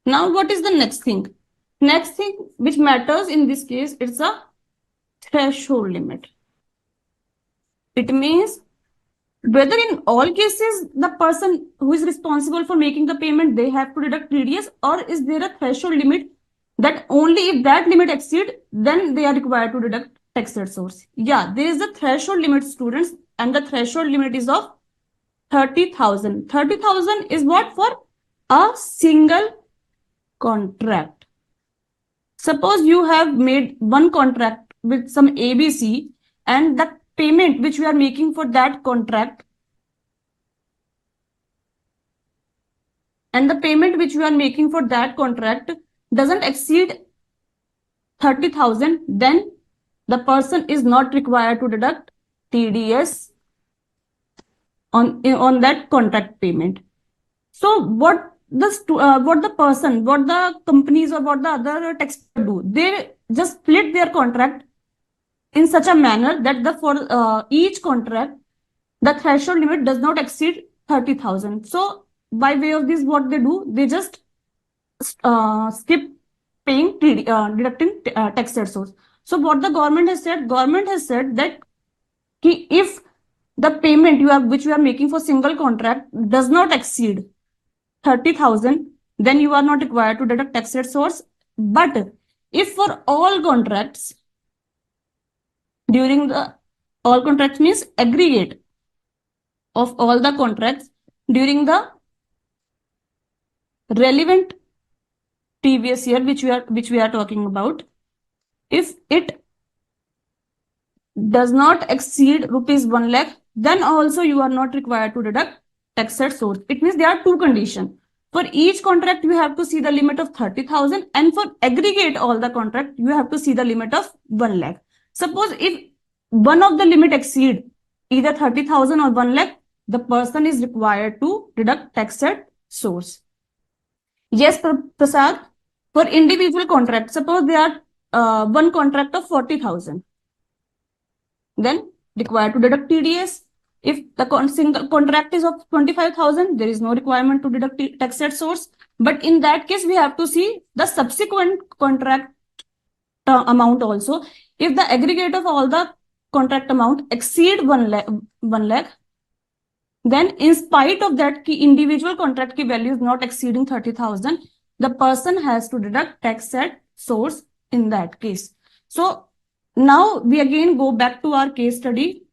Now what is the next thing? Next thing which matters in this case, it's a threshold limit. It means whether in all cases the person who is responsible for making the payment, they have to deduct TDS, or is there a threshold limit that only if that limit exceed, then they are required to deduct tax at source? Yeah, there is a threshold limit, students, and the threshold limit is of 30,000. 30,000 is what? For a single contract. Suppose you have made one contract with some ABC, and the payment which we are making for that contract doesn't exceed 30,000, then the person is not required to deduct TDS on that contract payment. So what the companies or what the other taxpayers do, they just split their contract in such a manner that for each contract, the threshold limit does not exceed 30,000. So by way of this, what they do, they just skip paying deducting tax at source. So what the government has said that if the payment which you are making for single contract does not exceed 30,000, then you are not required to deduct tax at source. But if for all contracts, all contracts means aggregate of all the contracts during the relevant previous year which we are talking about, if it does not exceed rupees 1 lakh, then also you are not required to deduct tax at source. It means there are two conditions. For each contract, you have to see the limit of 30,000, and for aggregate all the contract, you have to see the limit of 1 lakh. Suppose if one of the limit exceed either 30,000 or 1 lakh, the person is required to deduct tax at source. Yes, Prasad, for individual contract, suppose there are one contract of 40,000, then required to deduct TDS. If the single contract is of 25,000, there is no requirement to deduct tax at source. But in that case, we have to see the subsequent contract amount also. If the aggregate of all the contract amount exceed 1 lakh, then in spite of that individual contract ki value is not exceeding 30,000, the person has to deduct tax at source in that case. So now we again go back to our case study.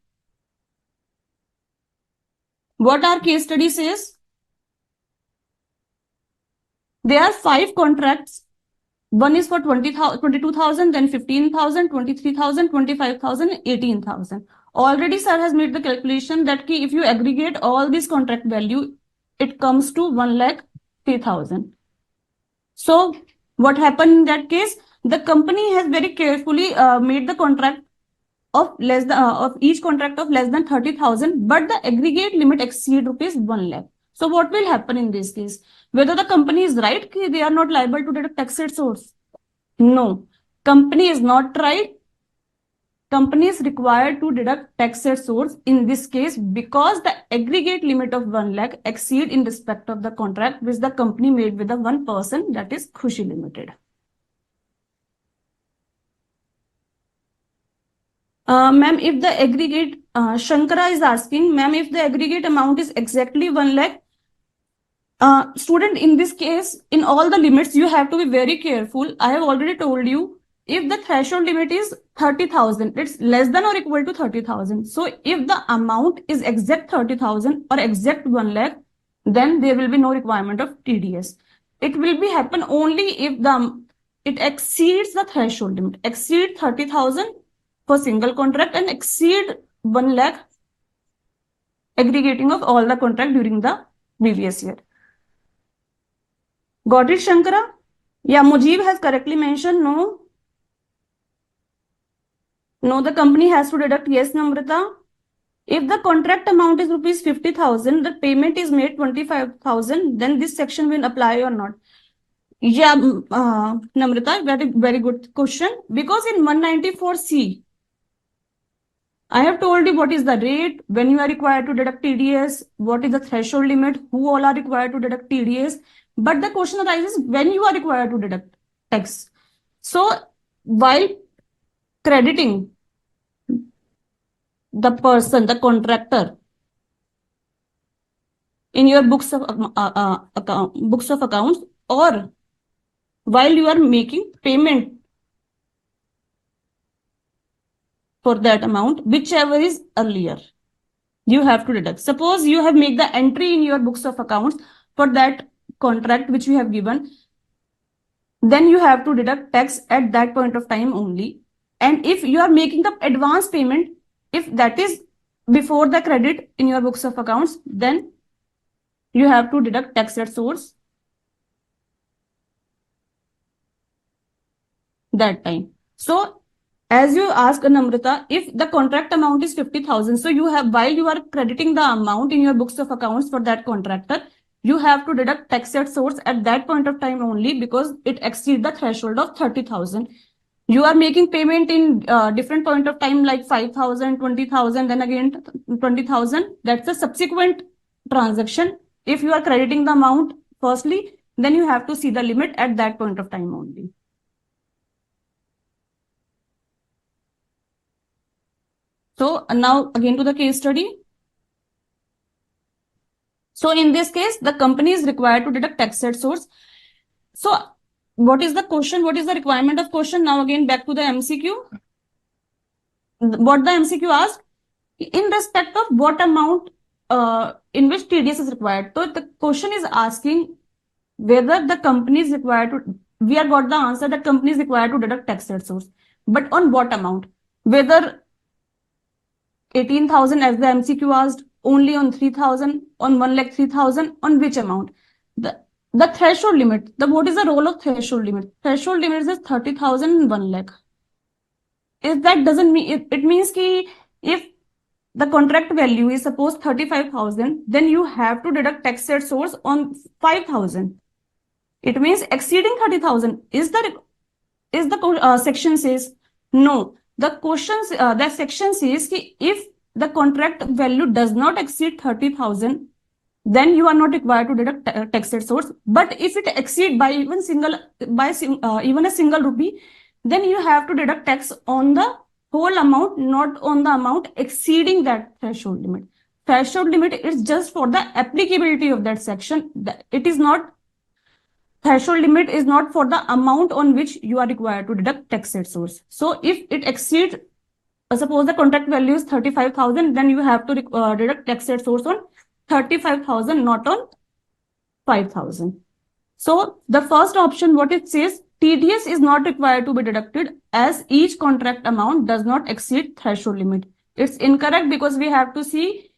What our case study says? There are 5 contracts. One is for 22,000, then 15,000, 23,000, 25,000, 18,000. Already sir has made the calculation that if you aggregate all this contract value, it comes to 1,03,000. So what happened in that case? The company has very carefully made the contract of each contract of less than 30,000, but the aggregate limit exceed rupees 1 lakh. So what will happen in this case? Whether the company is right, they are not liable to deduct tax at source. No, company is not right. Company is required to deduct tax at source in this case because the aggregate limit of 1 lakh exceed in respect of the contract which the company made with the one person, that is Khushi Limited. Ma'am, if the aggregate, Shankara is asking, ma'am, if the aggregate amount is exactly 1 lakh, student, in this case, in all the limits, you have to be very careful. I have already told you, if the threshold limit is 30,000, it's less than or equal to 30,000. So if the amount is exact 30,000 or exact 1 lakh, then there will be no requirement of TDS. It will be happen only if it exceeds the threshold limit, exceed 30,000 for single contract and exceed 1 lakh aggregating of all the contract during the previous year. Got it, Shankara? Yeah, Mujib has correctly mentioned no. No, the company has to deduct. Yes, Namrata. If the contract amount is rupees 50,000, the payment is made 25,000, then this section will apply or not? Yeah, Namrata, very good question. Because in 194C, I have told you what is the rate, when you are required to deduct TDS, what is the threshold limit, who all are required to deduct TDS. But the question arises when you are required to deduct tax. So while crediting the person, the contractor, in your books of accounts, or while you are making payment for that amount, whichever is earlier, you have to deduct. Suppose you have made the entry in your books of accounts for that contract which you have given, then you have to deduct tax at that point of time only. And if you are making the advance payment, if that is before the credit in your books of accounts, then you have to deduct tax at source that time. So as you ask, Namrata, if the contract amount is 50,000, so you have, while you are crediting the amount in your books of accounts for that contractor, you have to deduct tax at source at that point of time only, because it exceeds the threshold of 30,000. You are making payment in different point of time, like 5,000, 20,000, then again 20,000. That's a subsequent transaction. If you are crediting the amount firstly, then you have to see the limit at that point of time only. So now again to the case study. So in this case, the company is required to deduct tax at source. So what is the question? What is the requirement of question? Now again back to the MCQ. What the MCQ asked, in respect of what amount in which TDS is required. So the question is asking whether the company is required to, we have got the answer that company is required to deduct tax at source. But on what amount? Whether 18,000 as the MCQ asked, only on 3,000, on 1,03,000, on which amount? The threshold limit, what is the role of threshold limit? Threshold limit is 30,000 and 1 lakh. If that doesn't mean, it means ki if the contract value is suppose 35,000, then you have to deduct tax at source on 5,000. It means exceeding 30,000. Is the section says no. The questions, that section says ki if the contract value does not exceed 30,000, then you are not required to deduct tax at source. But if it exceed by even a single rupee, then you have to deduct tax on the whole amount, not on the amount exceeding that threshold limit. Threshold limit is just for the applicability of that section. It is not, threshold limit is not for the amount on which you are required to deduct tax at source. So if it exceeds, suppose the contract value is 35,000, then you have to deduct tax at source on 35,000, not on 5,000. So the first option, what it says, TDS is not required to be deducted as each contract amount does not exceed threshold limit. It's incorrect because we have to see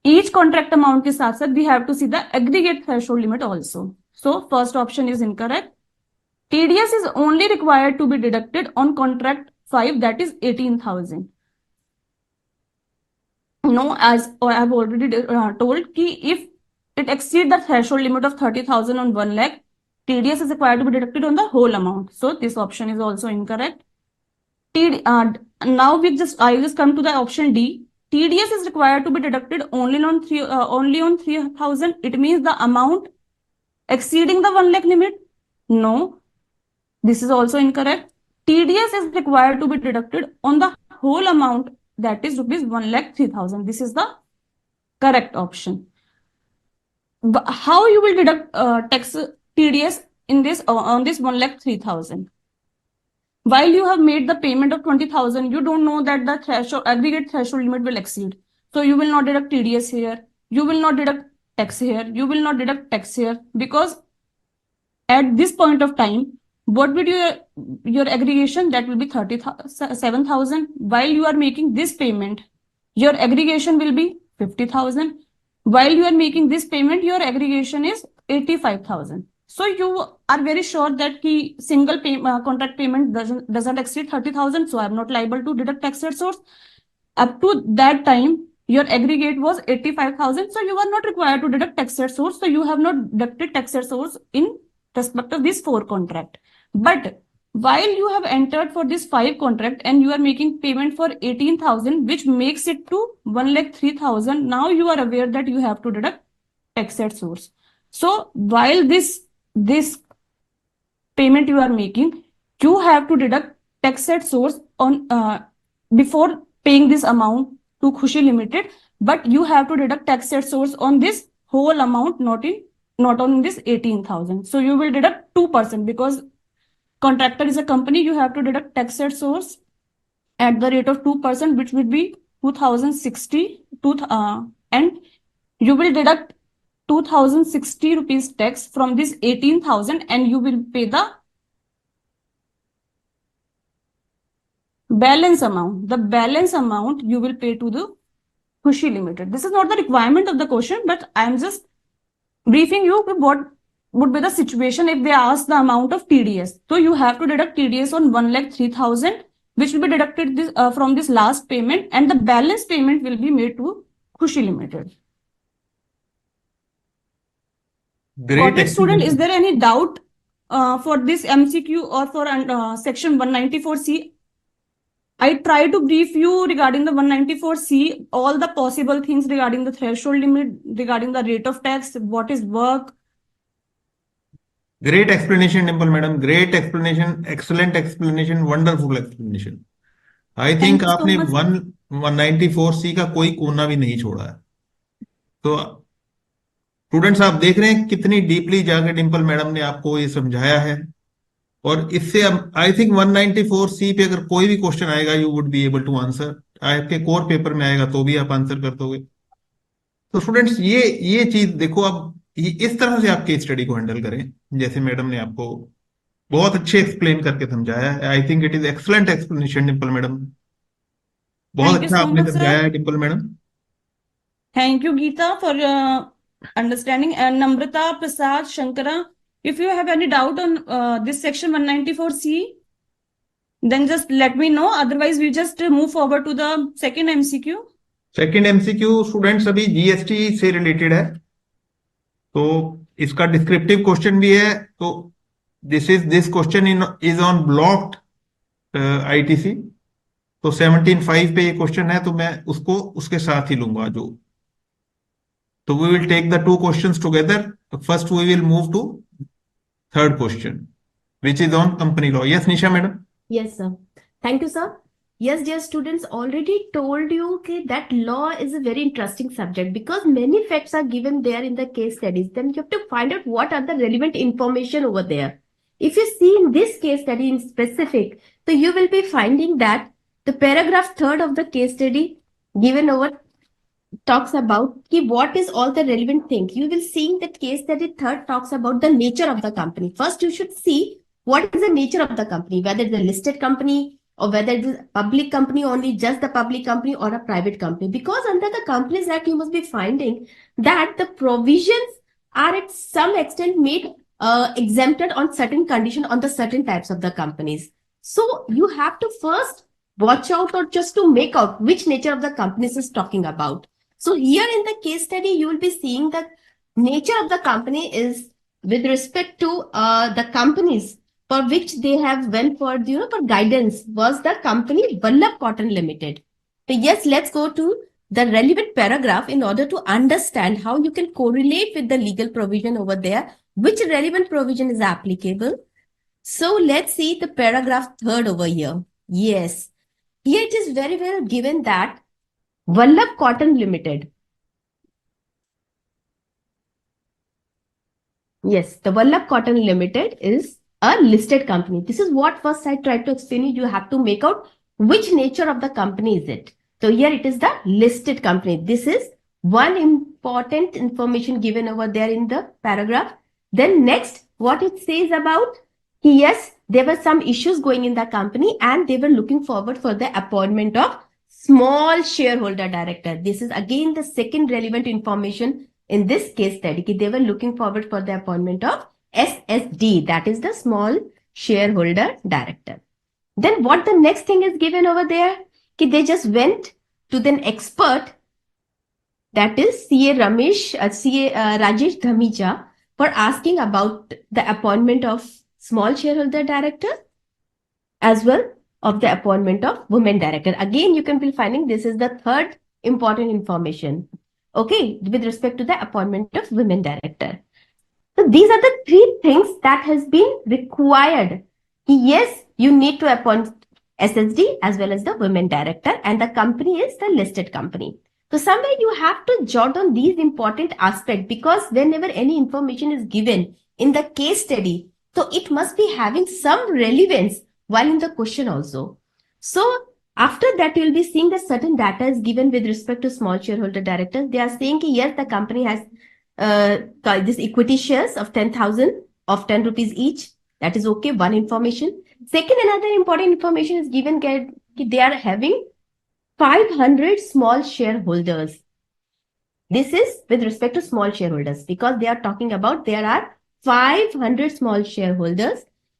each contract amount ke saath saath we have to see the aggregate threshold limit also. So first option is incorrect. TDS is only required to be deducted on contract 5, that is 18,000. No, as I have already told, ki if it exceeds the threshold limit of 30,000 on 1 lakh, TDS is required to be deducted on the whole amount. So this option is also incorrect. Now I just come to the option D. TDS is required to be deducted only on 3,000. It means the amount exceeding the 1 lakh limit. No, this is also incorrect. TDS is required to be deducted on the whole amount, that is rupees 1,03,000. This is the correct option. But how you will deduct tax TDS in this on this 1,03,000? While you have made the payment of 20,000, you don't know that the aggregate threshold limit will exceed. So you will not deduct TDS here. You will not deduct tax here. You will not deduct tax here, because at this point of time, what will your aggregation? That will be 37,000. While you are making this payment, your aggregation will be 50,000. While you are making this payment, your aggregation is 85,000. So you are very sure that the single contract payment doesn't exceed 30,000. So I'm not liable to deduct tax at source. Up to that time, your aggregate was 85,000. So you are not required to deduct tax at source. So you have not deducted tax at source in respect of these 4 contract. But while you have entered for this 5 contract and you are making payment for 18,000, which makes it to 1,03,000, now you are aware that you have to deduct tax at source. So while this payment you are making, you have to deduct tax at source on before paying this amount to Khushi Limited, but you have to deduct tax at source on this whole amount, not on this 18,000. So you will deduct 2% because contractor is a company. You have to deduct tax at source at the rate of 2%, which would be 2,060, and you will deduct 2,060 rupees tax from this 18,000, and you will pay the balance amount. The balance amount you will pay to the Khushi Limited. This is not the requirement of the question, but I am just briefing you what would be the situation if they ask the amount of TDS. So you have to deduct TDS on 1,03,000, which will be deducted from this last payment, and the balance payment will be made to Khushi Limited. Great Got it, student? Is there any doubt for this MCQ or for section 194C? I try to brief you regarding the 194C, all the possible things regarding the threshold limit, regarding the rate of tax, what is work. Great explanation, Dimple madam. Great explanation, excellent explanation, wonderful explanation. I think आपने 194C का कोई कोना भी नहीं छोड़ा है. तो students आप देख रहे हैं कितनी डीपली जाकर डिम्पल मैडम ने आपको ये समझाया है, और इससे अब आई थिंक 194C पे अगर कोई भी क्वेश्चन आएगा you would be able to answer. आपके कोर पेपर में आएगा तो भी आप आंसर कर दोगे. तो स्टूडेंट्स ये चीज देखो, अब इस तरह से आप केस स्टडी को हैंडल करें जैसे मैडम ने आपको बहुत अच्छे एक्सप्लेन करके समझाया है. I think it is excellent explanation Dimple madam. बहुत अच्छा आपने समझाया है Dimple madam. Thank you, Geeta, for understanding. And Namrata, Prasad, Shankara, if you have any doubt on this section 194C, then just let me know. Otherwise, we just move forward to the second MCQ. Second MCQ students अभी GST से related है, तो इसका descriptive question भी है. तो this question is on blocked ITC. तो 17.5 पे ये क्वेश्चन है, तो मैं उसको उसके साथ ही लूंगा जो. तो we will take the 2 questions together. First we will move to third question which is on company law. Yes, Nisha madam. Yes, sir. Thank you, sir. Yes, dear students, already told you that law is a very interesting subject because many facts are given there in the case studies. Then you have to find out what are the relevant information over there. If you see in this case study in specific, so you will be finding that the paragraph 3rd of the case study given over talks about what is all the relevant thing. You will see that case study 3rd talks about the nature of the company. First, you should see what is the nature of the company, whether it's a listed company or whether it is a public company, only just the public company or a private company. Because under the Companies Act, you must be finding that the provisions are at some extent made exempted on certain condition on the certain types of the companies. So you have to first watch out or just to make out which nature of the companies is talking about. So here in the case study, you will be seeing that nature of the company is with respect to the companies for which they have went for, for guidance was the company Vallabh Cotton Limited. So yes, let's go to the relevant paragraph in order to understand how you can correlate with the legal provision over there, which relevant provision is applicable. So let's see the paragraph 3rd over here. Yes, here it is very well given that Vallabh Cotton Limited. Yes, the Vallabh Cotton Limited is a listed company. This is what first I tried to explain you. You have to make out which nature of the company is it. So here it is the listed company. This is one important information given over there in the paragraph. Then next, what it says about, yes, there were some issues going in the company and they were looking forward for the appointment of small shareholder director. This is again the second relevant information in this case study. They were looking forward for the appointment of SSD, that is the small shareholder director. Then what the next thing is given over there? They just went to the expert, that is Rajesh Dhamija, for asking about the appointment of small shareholder director as well of the appointment of women director. Again, you can be finding this is the third important information, okay, with respect to the appointment of women director. So these are the three things that has been required. Yes, you need to appoint SSD as well as the women director, and the company is the listed company. So somewhere you have to jot on these important aspects, because whenever any information is given in the case study, so it must be having some relevance while in the question also. So after that, you'll be seeing that certain data is given with respect to small shareholder directors. They are saying yes, the company has this equity shares of 10,000 of 10 rupees each. That is okay, one information. Second, another important information is given that they are having 500 small shareholders. This is with respect to small shareholders, because they are talking about there are 500 small shareholders.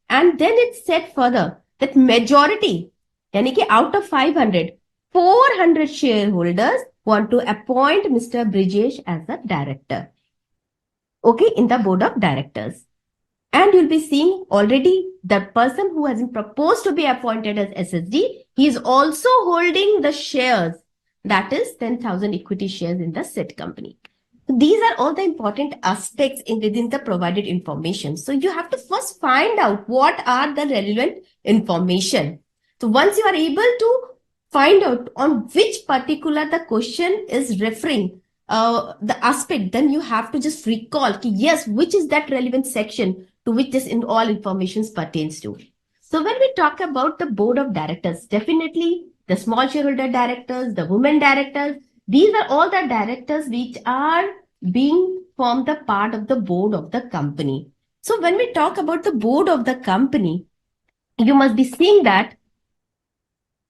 And then it's said further that majority, yani ki out of 500, 400 shareholders want to appoint Mr. Brijesh as a director, okay, in the board of directors. And you'll be seeing already the person who has been proposed to be appointed as SSD, he is also holding the shares, that is 10,000 equity shares in the said company. So these are all the important aspects within the provided information. So you have to first find out what are the relevant information. So once you are able to find out on which particular the question is referring, the aspect, then you have to just recall, yes, which is that relevant section to which this in all information pertains to. So when we talk about the board of directors, definitely the small shareholder directors, the women directors, these are all the directors which are being formed the part of the board of the company. So when we talk about the board of the company, you must be seeing that,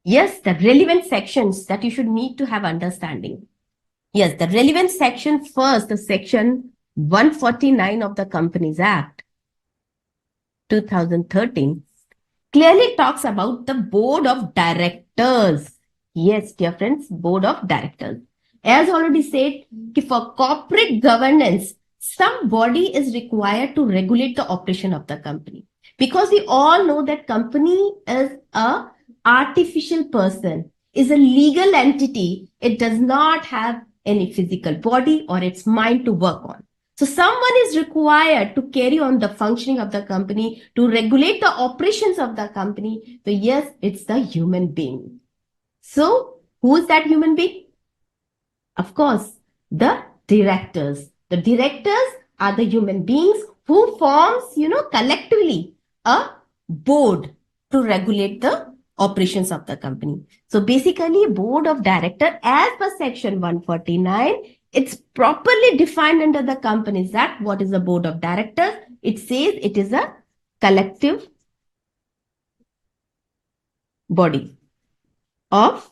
yes, the relevant sections that you should need to have understanding. Yes, the relevant section first, the section 149 of the Companies Act 2013 clearly talks about the board of directors. Yes, dear friends, board of directors. As already said, for corporate governance, some body is required to regulate the operation of the company. Because we all know that company is a artificial person, is a legal entity. It does not have any physical body or its mind to work on. So someone is required to carry on the functioning of the company, to regulate the operations of the company. So yes, it's the human being. So who is that human being? Of course, the directors. The directors are the human beings who forms, collectively a board to regulate the operations of the company. So basically, board of director as per section 149, it's properly defined under the Companies Act. What is the board of directors? It says it is a collective body of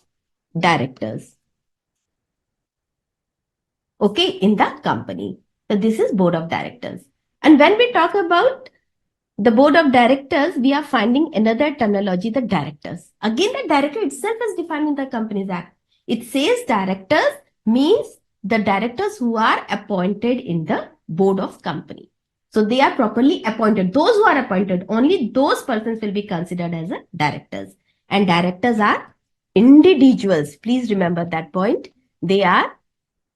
directors, okay, in the company. So this is board of directors. And when we talk about the board of directors, we are finding another terminology, the directors. Again, the director itself is defined in the Companies Act. It says directors means the directors who are appointed in the board of company. So they are properly appointed. Those who are appointed, only those persons will be considered as directors. And directors are individuals. Please remember that point. They are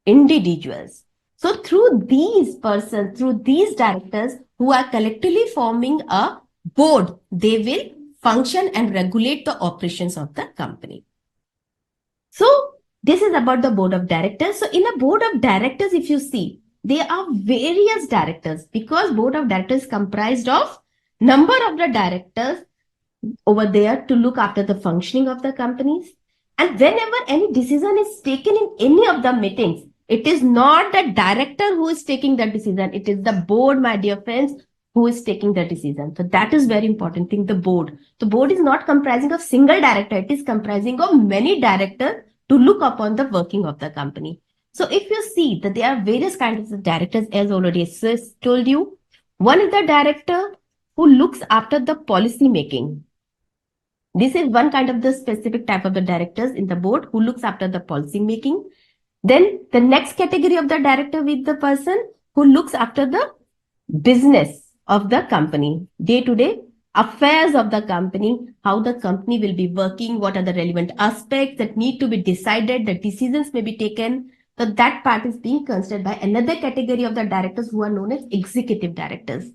individuals. So through these persons, through these directors who are collectively forming a board, they will function and regulate the operations of the company. So this is about the board of directors. So in a board of directors, if you see, there are various directors, because board of directors is comprised of number of the directors over there to look after the functioning of the companies. And whenever any decision is taken in any of the meetings, it is not the director who is taking the decision. It is the board, my dear friends, who is taking the decision. So that is very important thing, the board. The board is not comprising of single director. It is comprising of many directors to look upon the working of the company. So if you see that there are various kinds of directors, as already told you, one is the director who looks after the policy making. This is one kind of the specific type of the directors in the board who looks after the policy making. Then the next category of the director with the person who looks after the business of the company, day-to-day affairs of the company, how the company will be working, what are the relevant aspects that need to be decided, the decisions may be taken. So that part is being considered by another category of the directors who are known as executive directors,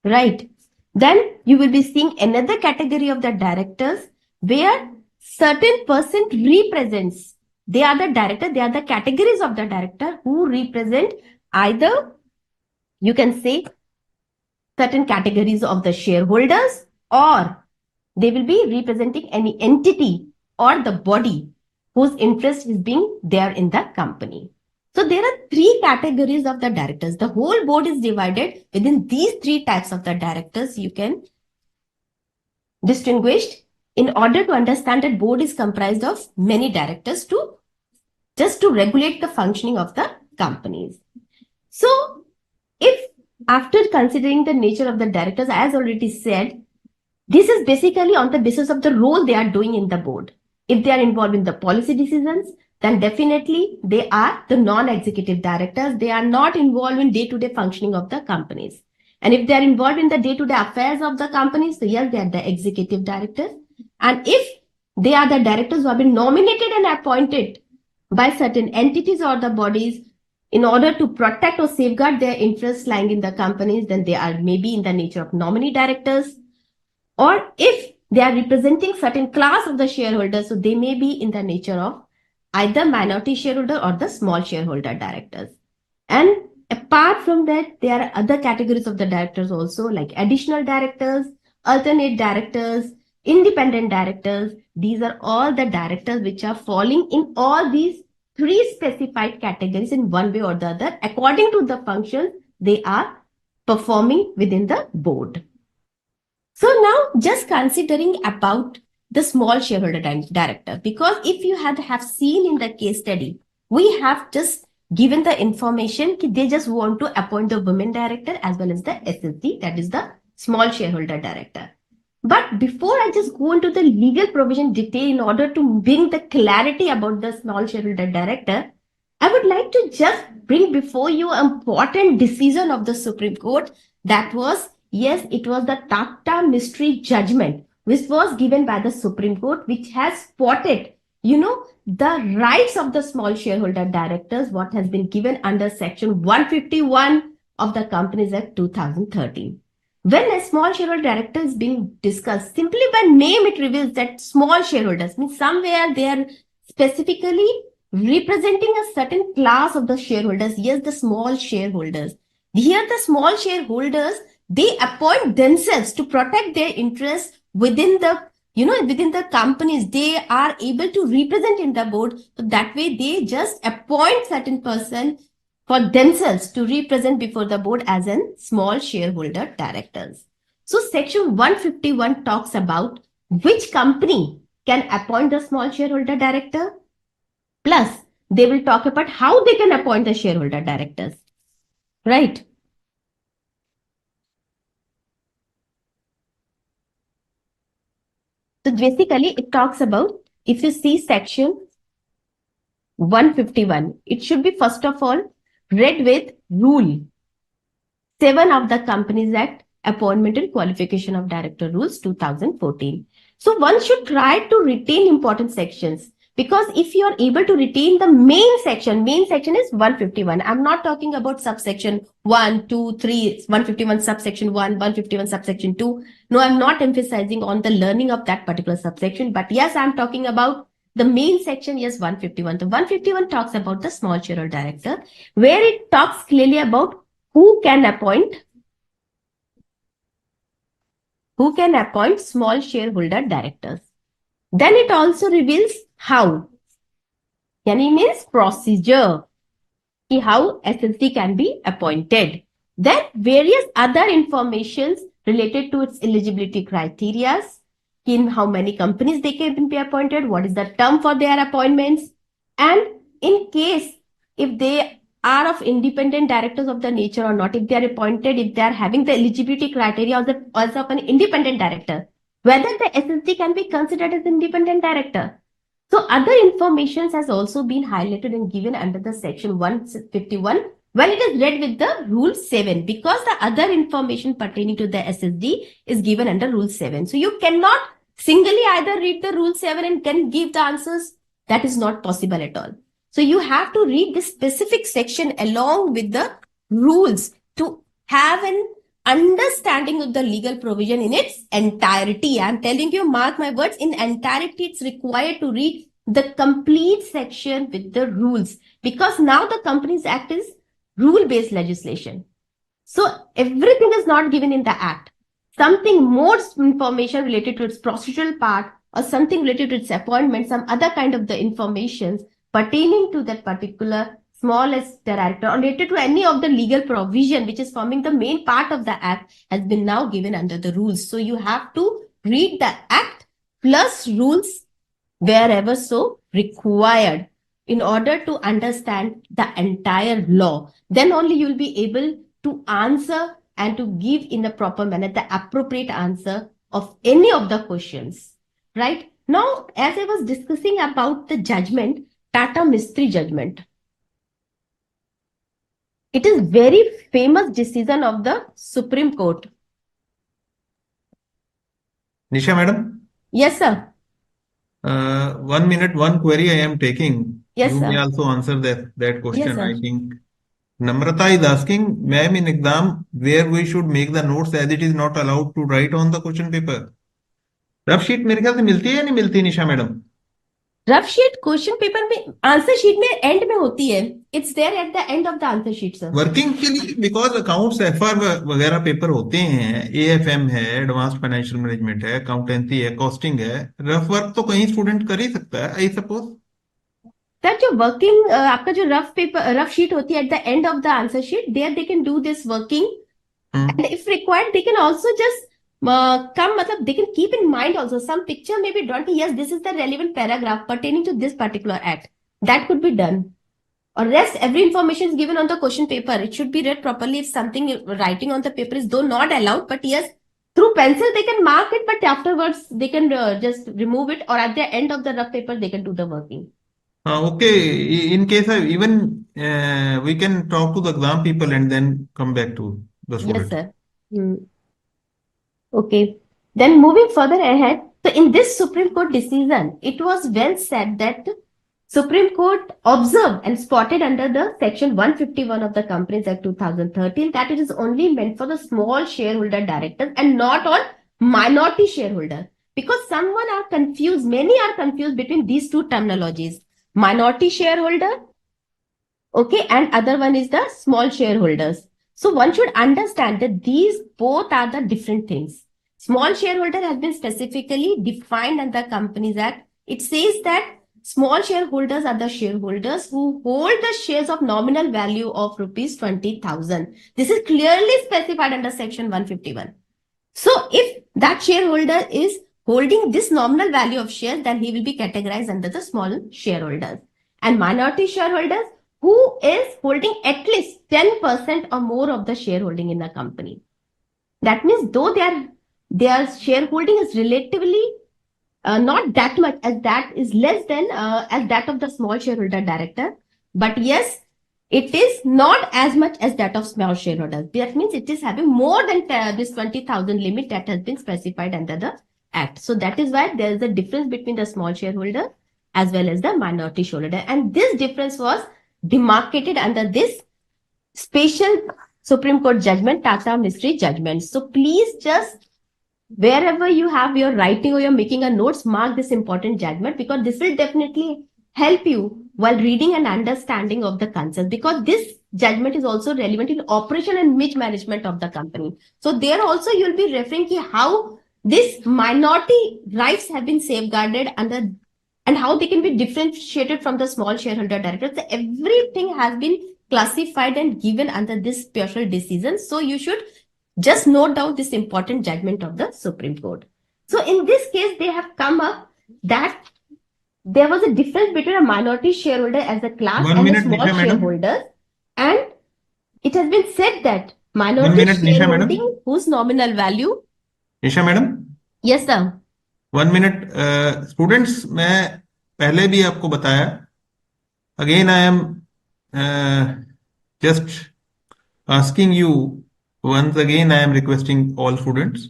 right? Then you will be seeing another category of the directors where certain person represents. They are the director, they are the categories of the director who represent either, you can say, certain categories of the shareholders, or they will be representing any entity or the body whose interest is being there in the company. So there are three categories of the directors. The whole board is divided within these three types of the directors. You can distinguish in order to understand that board is comprised of many directors to just to regulate the functioning of the companies. So if after considering the nature of the directors, as already said, this is basically on the basis of the role they are doing in the board. If they are involved in the policy decisions, then definitely they are the non-executive directors. They are not involved in day-to-day functioning of the companies. And if they are involved in the day-to-day affairs of the companies, so yes, they are the executive directors. And if they are the directors who have been nominated and appointed by certain entities or the bodies in order to protect or safeguard their interests lying in the companies, then they are maybe in the nature of nominee directors. Or if they are representing certain class of the shareholders, so they may be in the nature of either minority shareholder or the small shareholder directors. And apart from that, there are other categories of the directors also, like additional directors, alternate directors, independent directors. These are all the directors which are falling in all these three specified categories in one way or the other, according to the functions they are performing within the board. So now just considering about the small shareholder director, because if you have seen in the case study, we have just given the information that they just want to appoint the women director as well as the SSD, that is the small shareholder director. But before I just go into the legal provision detail in order to bring the clarity about the small shareholder director, I would like to just bring before you an important decision of the Supreme Court. That was, yes, it was the Tata Mystery judgment, which was given by the Supreme Court, which has spotted, the rights of the small shareholder directors, what has been given under Section 151 of the Companies Act 2013. When a small shareholder director is being discussed, simply by name it reveals that small shareholders means somewhere they are specifically representing a certain class of the shareholders. Yes, the small shareholders. Here the small shareholders, they appoint themselves to protect their interests within the, within the companies. They are able to represent in the board. So that way they just appoint certain person for themselves to represent before the board as in small shareholder directors. So Section 151 talks about which company can appoint the small shareholder director. Plus, they will talk about how they can appoint the shareholder directors. Right? So basically, it talks about, if you see Section 151, it should be first of all read with Rule 7 of the Companies Act, Appointment and Qualification of Director Rules 2014. So one should try to retain important sections, because if you are able to retain the main section is 151. I'm not talking about subsection 1, 2, 3, 151 subsection 1, 151 subsection 2. No, I'm not emphasizing on the learning of that particular subsection, but yes, I'm talking about the main section, yes, 151. The 151 talks about the small shareholder director, where it talks clearly about who can appoint small shareholder directors. Then it also reveals how. Yani means procedure. How SLC can be appointed. Then various other informations related to its eligibility criteria, in how many companies they can be appointed, what is the term for their appointments, and in case if they are of independent directors of the nature or not, if they are appointed, if they are having the eligibility criteria also of an independent director, whether the SSD can be considered as independent director. So other informations has also been highlighted and given under the section 151 when it is read with the rule 7, because the other information pertaining to the SSD is given under rule 7. So you cannot singly either read the rule 7 and can give the answers. That is not possible at all. So you have to read this specific section along with the rules to have an understanding of the legal provision in its entirety. I'm telling you, mark my words, in entirety, it's required to read the complete section with the rules, because now the Companies Act is rule-based legislation. So everything is not given in the Act. Something more information related to its procedural part or something related to its appointment, some other kind of the information pertaining to that particular smallest director or related to any of the legal provision which is forming the main part of the Act has been now given under the rules. So you have to read the Act plus rules wherever so required in order to understand the entire law. Then only you will be able to answer and to give in a proper manner the appropriate answer of any of the questions. Right? Now, as I was discussing about the judgment, Tata Mystery judgment. It is very famous decision of the Supreme Court. Nisha madam? Yes, sir. 1 minute, one query I am taking. Yes, You may sir. also answer that question, Yes, sir. I think. Namrata is asking, ma'am, in exam where we should make the notes as it is not allowed to write on the question paper. Rough sheet मेरे ख्याल से मिलती है या नहीं मिलती Nisha madam? Rough sheet question paper में answer sheet में एंड में होती है. It's there at the end of the answer sheet sir. Working के लिए बिकॉज अकाउंट्स एफआर वगैरह पेपर होते हैं, एएफएम है, एडवांस्ड फाइनेंशियल मैनेजमेंट है, अकाउंटेंसी है, कॉस्टिंग है, रफ वर्क तो कहीं स्टूडेंट कर ही सकता है आई सपोज. सर जो वर्किंग आपका जो रफ शीट होती है at the end of the answer sheet, there they can do this working and if required they can also just come matlab they can keep in mind also some picture may be drawn. Yes, this is the relevant paragraph pertaining to this particular act. That could be done. Or rest every information is given on the question paper. It should be read properly. If something writing on the paper is though not allowed, but yes, through pencil they can mark it, but afterwards they can just remove it, or at the end of the rough paper they can do the working. Okay, in case of even we can talk to the exam people and then come back to the student. Yes, sir. Okay, then moving further ahead, so in this Supreme Court decision, it was well said that Supreme Court observed and spotted under the section 151 of the Companies Act 2013 that it is only meant for the small shareholder directors and not on minority shareholder. Because someone are confused, many are confused between these two terminologies, minority shareholder, okay, and other one is the small shareholders. So one should understand that these both are the different things. Small shareholder has been specifically defined under the Companies Act. It says that small shareholders are the shareholders who hold the shares of nominal value of rupees 20,000. This is clearly specified under section 151. So if that shareholder is holding this nominal value of shares, then he will be categorized under the small shareholders. And minority shareholders, who is holding at least 10% or more of the shareholding in a company. That means though their shareholding is relatively not that much, as that is less than as that of the small shareholder director, but yes, it is not as much as that of small shareholders. That means it is having more than this 20,000 limit that has been specified under the Act. So that is why there is a difference between the small shareholder as well as the minority shareholder, and this difference was demarcated under this special Supreme Court judgment, Tata Mystery judgment. So please just wherever you have your writing or you're making a notes, mark this important judgment, because this will definitely help you while reading and understanding of the concerns, because this judgment is also relevant in operation and mismanagement of the company. So there also you'll be referring to how this minority rights have been safeguarded and how they can be differentiated from the small shareholder directors. So everything has been classified and given under this special decision. So you should just note down this important judgment of the Supreme Court. So in this case, they have come up that there was a difference between a minority shareholder as a class 1 and a minute, small Nisha madam. shareholders. And it has been said that 1 minority minute, Nisha madam. shareholding whose nominal value. Nisha madam, Yes, sir. 1 minute. Students, मैं पहले भी आपको बताया, again I am just asking you, once again I am requesting all students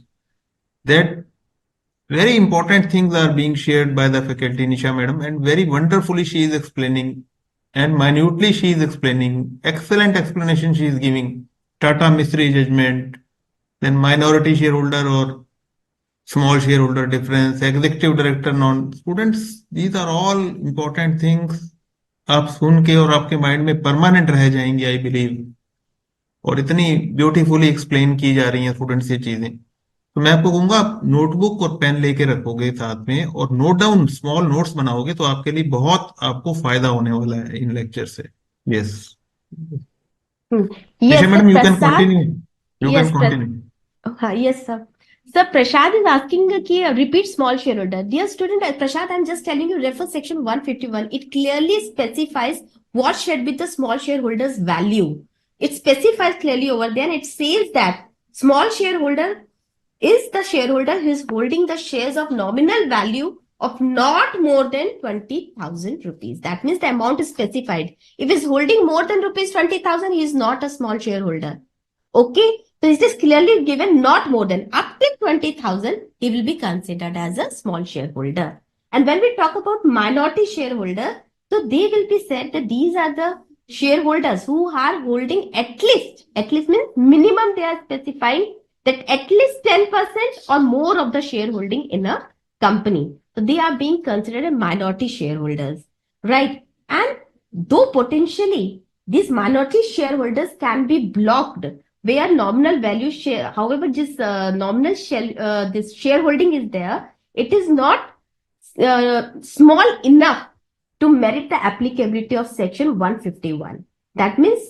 that very important things are being shared by the faculty, Nisha madam, and very wonderfully she is explaining, and minutely she is explaining, excellent explanation she is giving. Tata mystery judgment, then minority shareholder or small shareholder difference, executive director non. Students, these are all important things. आप सुन के और आपके mind में permanent रह जाएंगे, I believe. और इतनी beautifully explain की जा रही हैं स्टूडेंट्स ये चीजें. तो मैं आपको कहूंगा, आप नोटबुक और पेन लेके रखोगे साथ में और नोट डाउन स्मॉल नोट्स बनाओगे तो आपके लिए बहुत आपको फायदा होने वाला है इन लेक्चर से. Yes Yes, madam, you can Prasad. Continue. You Yes, can continue. Yes, sir. Sir, Prashad is asking ki repeat small shareholder. Dear student, Prashad, I'm just telling you, refer section 151. It clearly specifies what should be the small shareholder's value. It specifies clearly over there, and it says that small shareholder is the shareholder who is holding the shares of nominal value of not more than 20,000 rupees. That means the amount is specified. If he's holding more than rupees 20,000, he is not a small shareholder. Okay. So it is clearly given not more than up to 20,000, he will be considered as a small shareholder. And when we talk about minority shareholder, so they will be said that these are the shareholders who are holding at least means minimum they are specifying that at least 10% or more of the shareholding in a company. So they are being considered as minority shareholders, right? And though potentially these minority shareholders can be blocked where nominal value share, however, this nominal share, this shareholding is there, it is not small enough to merit the applicability of section 151. That means,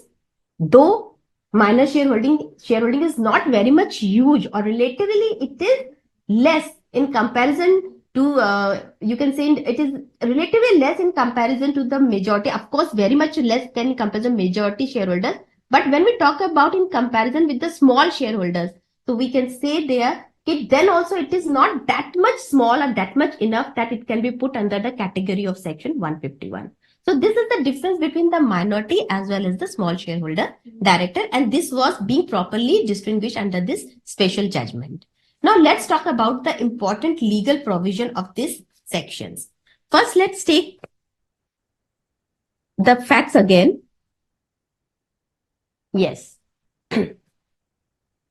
though minor shareholding is not very much huge or relatively it is less in comparison to, you can say it is relatively less in comparison to the majority, of course, very much less than in comparison majority shareholders. But when we talk about in comparison with the small shareholders, so we can say there, then also it is not that much small or that much enough that it can be put under the category of section 151. So this is the difference between the minority as well as the small shareholder director, and this was being properly distinguished under this special judgment. Now let's talk about the important legal provision of these sections. First, let's take the facts again. Yes. So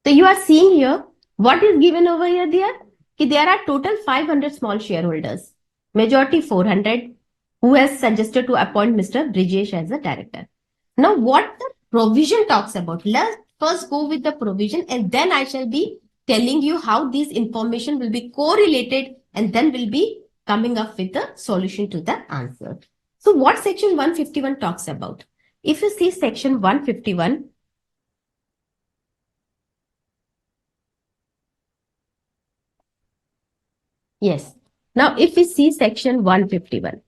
you are seeing here, what is given over here there? There are total 500 small shareholders, majority 400, who has suggested to appoint Mr. Brijesh as a director. Now what the provision talks about? Let's first go with the provision and then I shall be telling you how these information will be correlated and then will be coming up with the solution to the answer. So what section 151 talks about? If you see section 151, yes. Now, if we see section 151,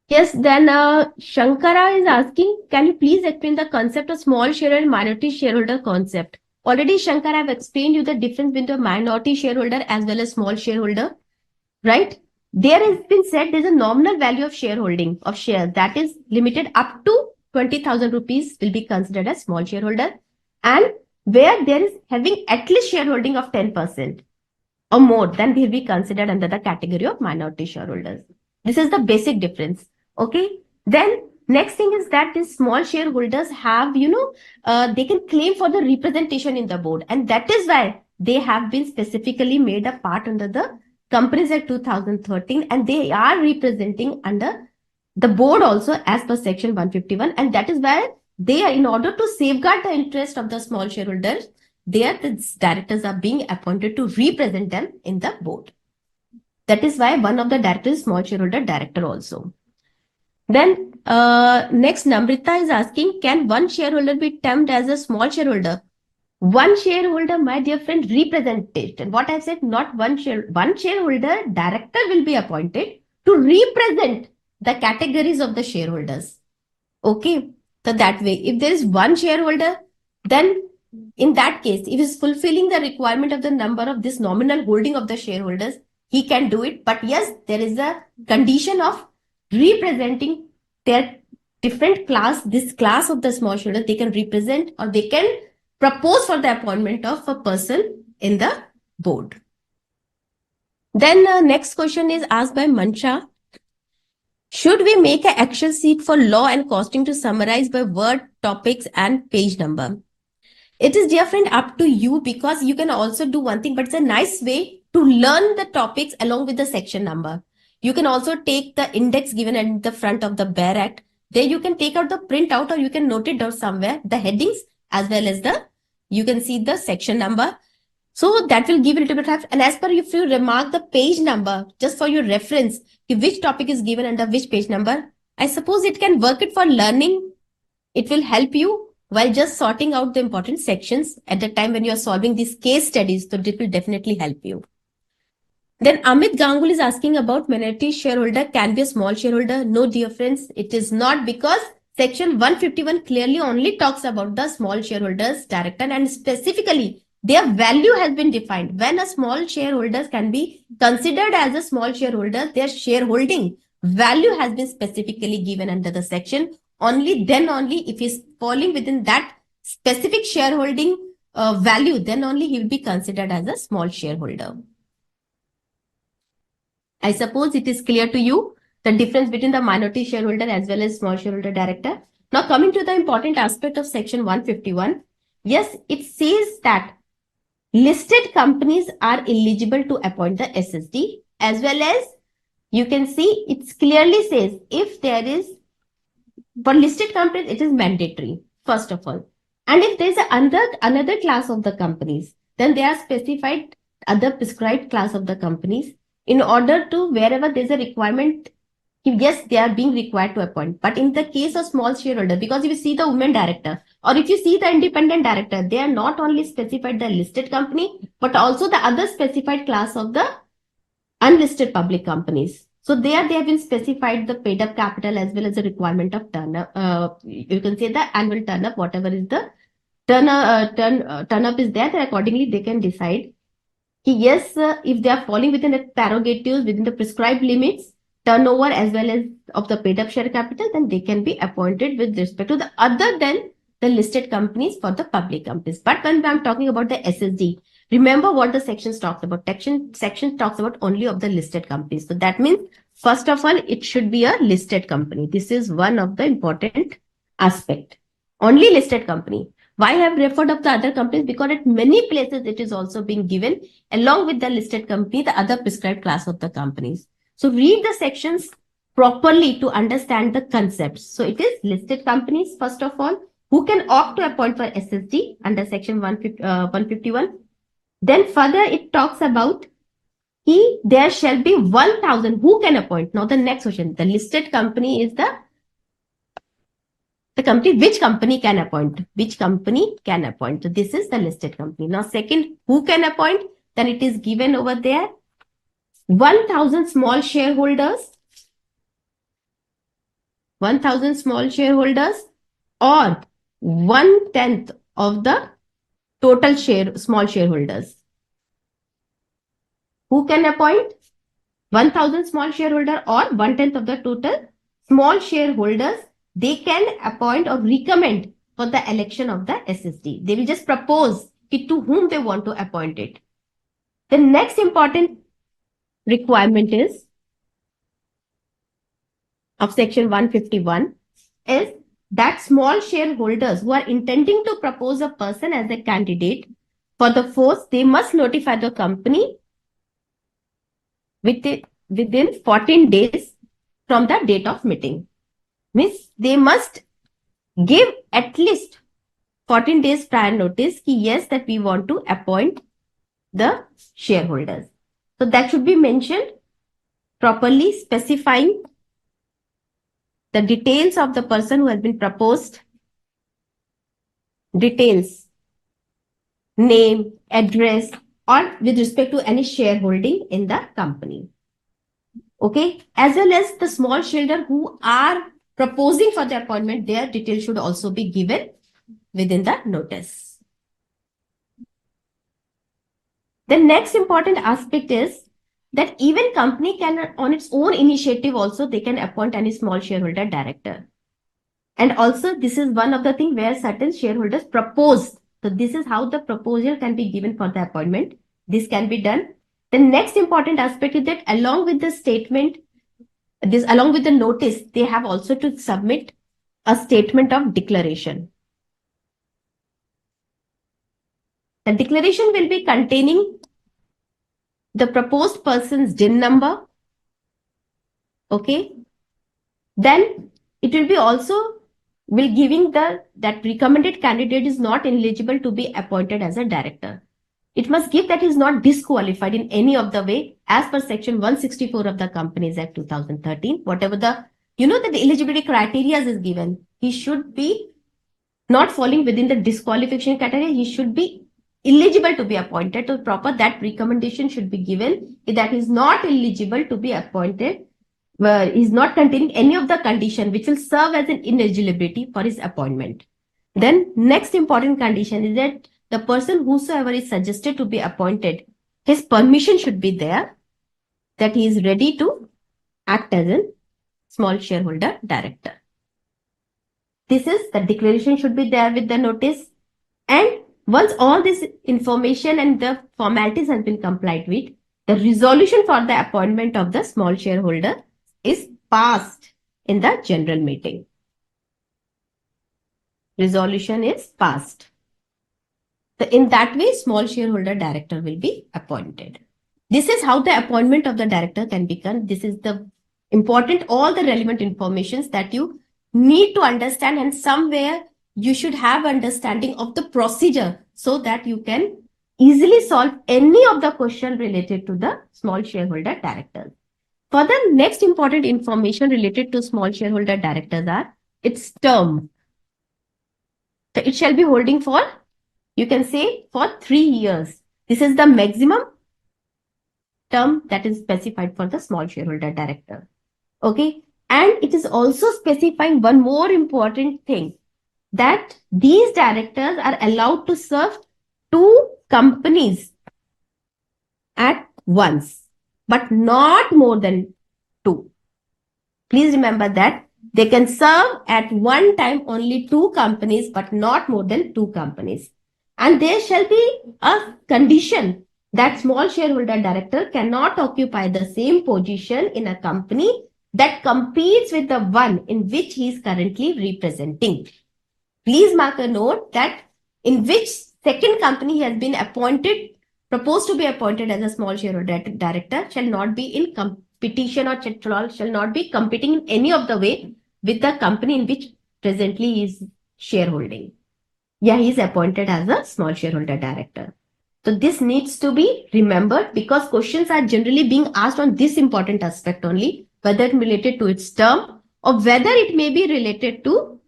yes, then Shankara is asking, can you please explain the concept of small shareholder and minority shareholder concept? Already, Shankara, I've explained you the difference between a minority shareholder as well as small shareholder, right? There has been said there's a nominal value of shareholding of shares that is limited up to 20,000 rupees will be considered as small shareholder, and where there is having at least shareholding of 10% or more, then they'll be considered under the category of minority shareholders. This is the basic difference. Okay. Then next thing is that these small shareholders have, they can claim for the representation in the board, and that is why they have been specifically made a part under the Companies Act 2013, and they are representing under the board also as per section 151, and that is why they are, in order to safeguard the interest of the small shareholders, the directors are being appointed to represent them in the board. That is why one of the directors is small shareholder director also. Then next, Namrita is asking, can one shareholder be termed as a small shareholder? One shareholder, my dear friend, representation. What I said, not one shareholder director will be appointed to represent the categories of the shareholders. Okay, so that way, if there is one shareholder, then in that case, if he is fulfilling the requirement of the number of this nominal holding of the shareholders, he can do it. But yes, there is a condition of representing their different class, this class of the small shareholder, they can represent or they can propose for the appointment of a person in the board. Then next question is asked by Mancha. Should we make an Excel sheet for law and costing to summarize by word, topics and page number? It is, dear friend, up to you, because you can also do one thing, but it's a nice way to learn the topics along with the section number. You can also take the index given at the front of the Bare Act. There you can take out the printout or you can note it down somewhere, the headings as well as you can see the section number. So that will give a little bit of, and as per if you remark the page number, just for your reference, which topic is given under which page number, I suppose it can work it for learning. It will help you while just sorting out the important sections at the time when you are solving these case studies. So it will definitely help you. Then Amit Ganguly is asking about minority shareholder can be a small shareholder. No, dear friends, it is not, because section 151 clearly only talks about the small shareholders director, and specifically their value has been defined. When a small shareholder can be considered as a small shareholder, their shareholding value has been specifically given under the section. Only then only if he is falling within that specific shareholding value, then only he will be considered as a small shareholder. I suppose it is clear to you the difference between the minority shareholder as well as small shareholder director. Now coming to the important aspect of section 151. Yes, it says that listed companies are eligible to appoint the SSD, as well as you can see it clearly says if there is, for listed companies it is mandatory first of all, and if there is another class of the companies, then they are specified other prescribed class of the companies, in order to wherever there is a requirement, yes, they are being required to appoint. But in the case of small shareholder, because if you see the women director or if you see the independent director, they are not only specified the listed company, but also the other specified class of the unlisted public companies. So there they have been specified the paid up capital as well as the requirement of turn up. You can say the annual turn up, whatever is the turn up is there, then accordingly they can decide. Yes, if they are falling within the prerogatives, within the prescribed limits, turnover as well as of the paid up share capital, then they can be appointed with respect to the other than the listed companies for the public companies. But when I'm talking about the SSD, remember what the sections talks about. Section talks about only of the listed companies. So that means, first of all, it should be a listed company. This is one of the important aspect. Only listed company. Why I have referred of the other companies? Because at many places it is also being given along with the listed company, the other prescribed class of the companies. So read the sections properly to understand the concepts. So it is listed companies, first of all, who can opt to appoint for SSD under section 151. Then further it talks about there shall be 1,000 who can appoint. Now the next question, the listed company is the company, which company can appoint? Which company can appoint? So this is the listed company. Now second, who can appoint? Then it is given over there. 1,000 small shareholders. 1,000 small shareholders or 1/10 of the total small shareholders. Who can appoint? 1,000 small shareholder or 1/10 of the total small shareholders. They can appoint or recommend for the election of the SSD. They will just propose it to whom they want to appoint it. The next important requirement is of section 151 is that small shareholders who are intending to propose a person as a candidate for the post, they must notify the company within 14 days from the date of meeting. Means they must give at least 14 days prior notice ki yes, that we want to appoint the shareholders. So that should be mentioned properly specifying the details of the person who has been proposed, details, name, address, or with respect to any shareholding in the company. Okay, as well as the small shareholder who are proposing for the appointment, their details should also be given within the notice. The next important aspect is that even company can, on its own initiative also, they can appoint any small shareholder director. And also this is one of the things where certain shareholders propose. So this is how the proposal can be given for the appointment. This can be done. The next important aspect is that along with the statement, along with the notice, they have also to submit a statement of declaration. The declaration will be containing the proposed person's DIN number. Okay. Then it will be also giving that recommended candidate is not eligible to be appointed as a director. It must give that he is not disqualified in any of the way as per section 164 of the Companies Act 2013. Whatever the, that the eligibility criteria is given, he should be not falling within the disqualification criteria. He should be eligible to be appointed. To proper that recommendation should be given that he is not eligible to be appointed, is not containing any of the condition which will serve as an ineligibility for his appointment. Then next important condition is that the person whosoever is suggested to be appointed, his permission should be there that he is ready to act as a small shareholder director. This is the declaration should be there with the notice. And once all this information and the formalities has been complied with, the resolution for the appointment of the small shareholder is passed in the general meeting. Resolution is passed. So in that way, small shareholder director will be appointed. This is how the appointment of the director can be done. This is the important, all the relevant informations that you need to understand, and somewhere you should have understanding of the procedure so that you can easily solve any of the question related to the small shareholder directors. For the next important information related to small shareholder directors are its term. So it shall be holding for, you can say, for 3 years. This is the maximum term that is specified for the small shareholder director. Okay. And it is also specifying one more important thing, that these directors are allowed to serve 2 companies at once, but not more than 2. Please remember that they can serve at one time only 2 companies, but not more than 2 companies. And there shall be a condition that small shareholder director cannot occupy the same position in a company that competes with the one in which he is currently representing. Please mark a note that in which second company he has been appointed, proposed to be appointed as a small shareholder director, shall not be in competition or shall not be competing in any of the way with the company in which presently he is shareholding. Yeah, he is appointed as a small shareholder director. So this needs to be remembered because questions are generally being asked on this important aspect only, whether it related to its term or whether it may be related to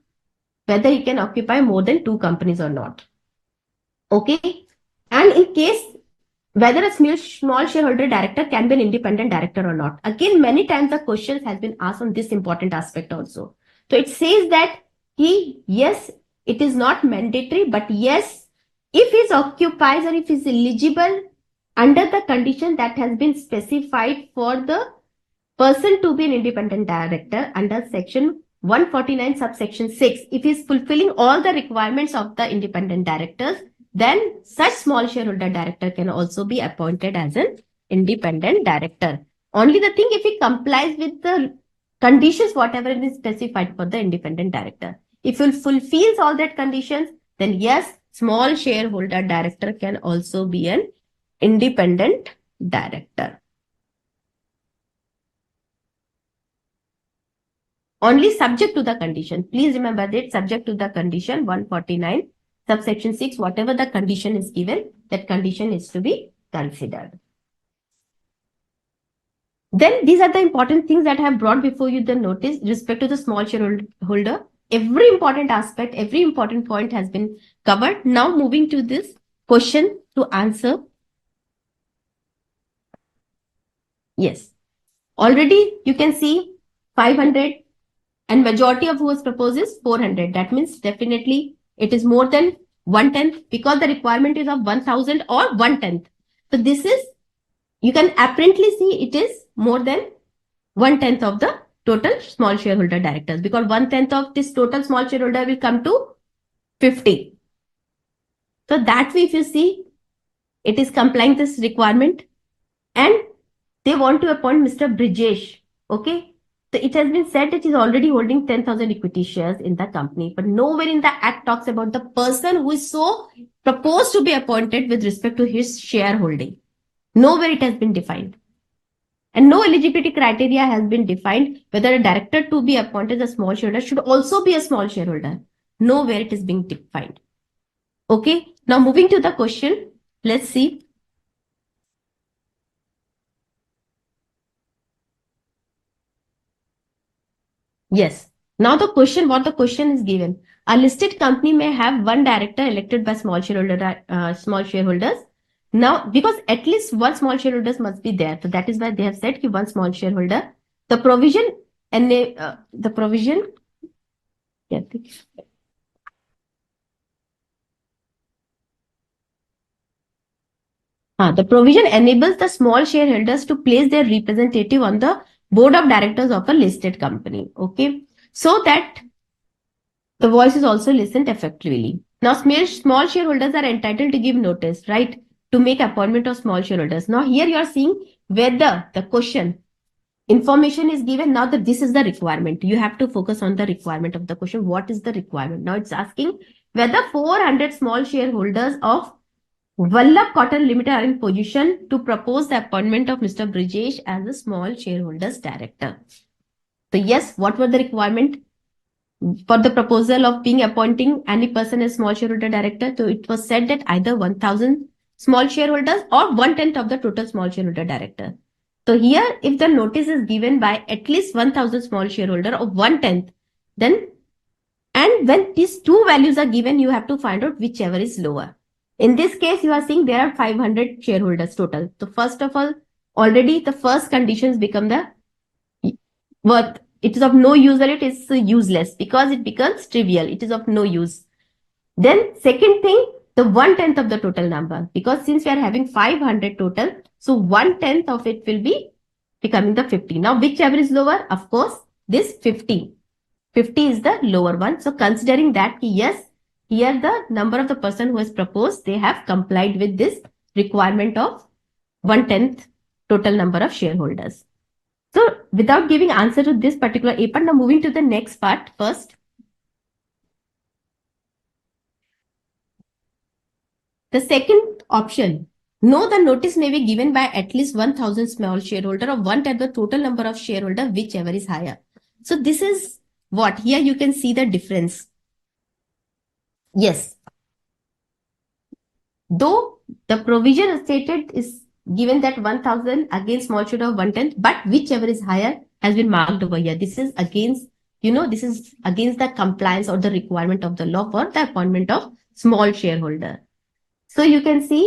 whether he can occupy more than 2 companies or not. Okay. And in case whether a small shareholder director can be an independent director or not. Again, many times the questions has been asked on this important aspect also. So it says that yes, it is not mandatory, but yes, if he occupies or if he is eligible under the condition that has been specified for the person to be an independent director under section 149 subsection 6, if he is fulfilling all the requirements of the independent directors, then such small shareholder director can also be appointed as an independent director. Only the thing, if he complies with the conditions, whatever it is specified for the independent director. If he fulfills all that conditions, then yes, small shareholder director can also be an independent director. Only subject to the condition. Please remember that subject to the condition 149 subsection 6, whatever the condition is given, that condition is to be considered. Then these are the important things that I have brought before you the notice respect to the small shareholder. Every important aspect, every important point has been covered. Now moving to this question to answer. Yes. Already you can see 500 and majority of who was proposed is 400. That means definitely it is more than 1/10 because the requirement is of 1000 or 1/10. So this is, you can apparently see it is more than 1/10 of the total small shareholder directors, because 1/10 of this total small shareholder will come to 50. So that way, if you see, it is complying this requirement, and they want to appoint Mr. Brijesh. Okay. So it has been said that he's already holding 10,000 equity shares in the company, but nowhere in the act talks about the person who is so proposed to be appointed with respect to his shareholding. Nowhere it has been defined. And no eligibility criteria has been defined whether a director to be appointed as a small shareholder should also be a small shareholder. Nowhere it is being defined. Okay. Now moving to the question, let's see. Yes. Now the question, what the question is given. A listed company may have one director elected by small shareholders. Now, because at least one small shareholder must be there. So that is why they have said one small shareholder. The provision and the provision. Yes. The provision enables the small shareholders to place their representative on the board of directors of a listed company. Okay. So that the voice is also listened effectively. Now, small shareholders are entitled to give notice, right, to make appointment of small shareholders. Now, here you are seeing whether the question information is given. Now that this is the requirement, you have to focus on the requirement of the question. What is the requirement? Now it's asking whether 400 small shareholders of Vallabh Cotton Limited are in position to propose the appointment of Mr. Brijesh as a small shareholders director. So yes, what were the requirement for the proposal of being appointing any person as small shareholder director? So it was said that either 1000 small shareholders or 1/10 of the total small shareholder director. So here, if the notice is given by at least 1000 small shareholder or 1/10, then, and when these two values are given, you have to find out whichever is lower. In this case, you are seeing there are 500 shareholders total. So first of all, already the first conditions become the worth. It is of no use or it is useless because it becomes trivial. It is of no use. Then second thing, the 1/10 of the total number, because since we are having 500 total, so 1/10 of it will be becoming the 50. Now, whichever is lower, of course, this 50. 50 is the lower one. So considering that, yes, here the number of the person who has proposed, they have complied with this requirement of 1/10 total number of shareholders. So without giving answer to this particular A part, now moving to the next part first. The second option, no, the notice may be given by at least 1000 small shareholder or 1/10 the total number of shareholder, whichever is higher. So this is what, here you can see the difference. Yes. Though the provision stated is given that 1000 against small shareholder of 1/10, but whichever is higher has been marked over here. This is against, this is against the compliance or the requirement of the law for the appointment of small shareholder. So you can see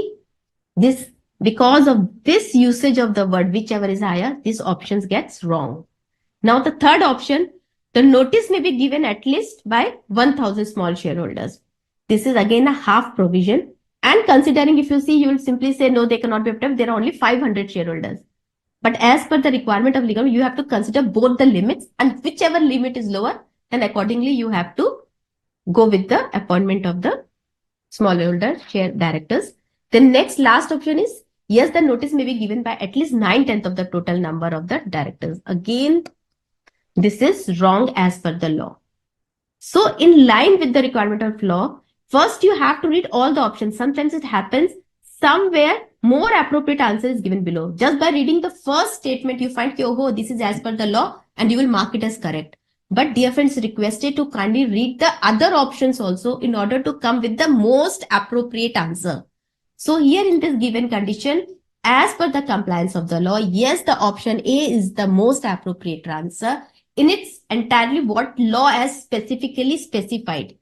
this, because of this usage of the word whichever is higher, this option gets wrong. Now the third option, the notice may be given at least by 1000 small shareholders. This is again a half provision. And considering, if you see, you will simply say, no, they cannot be obtained. There are only 500 shareholders. But as per the requirement of legal, you have to consider both the limits, and whichever limit is lower, then accordingly you have to go with the appointment of the smallholder share directors. The next last option is, yes, the notice may be given by at least 9/10 of the total number of the directors. Again, this is wrong as per the law. So in line with the requirement of law, first you have to read all the options. Sometimes it happens somewhere more appropriate answer is given below. Just by reading the first statement, you find, oh, this is as per the law, and you will mark it as correct. But dear friends, requested to kindly read the other options also in order to come with the most appropriate answer. So here in this given condition, as per the compliance of the law, yes, the option A is the most appropriate answer. In its entirely what law has specifically specified.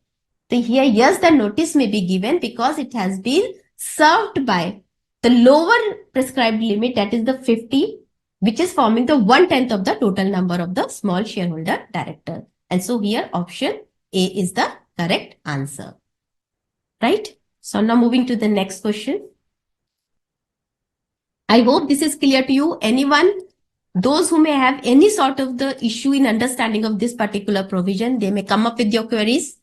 So here, yes, the notice may be given because it has been served by the lower prescribed limit, that is the 50, which is forming the 1/10 of the total number of the small shareholder director. And so here option A is the correct answer. Right? So now moving to the next question. I hope this is clear to you. Anyone, those who may have any sort of the issue in understanding of this particular provision, they may come up with your queries.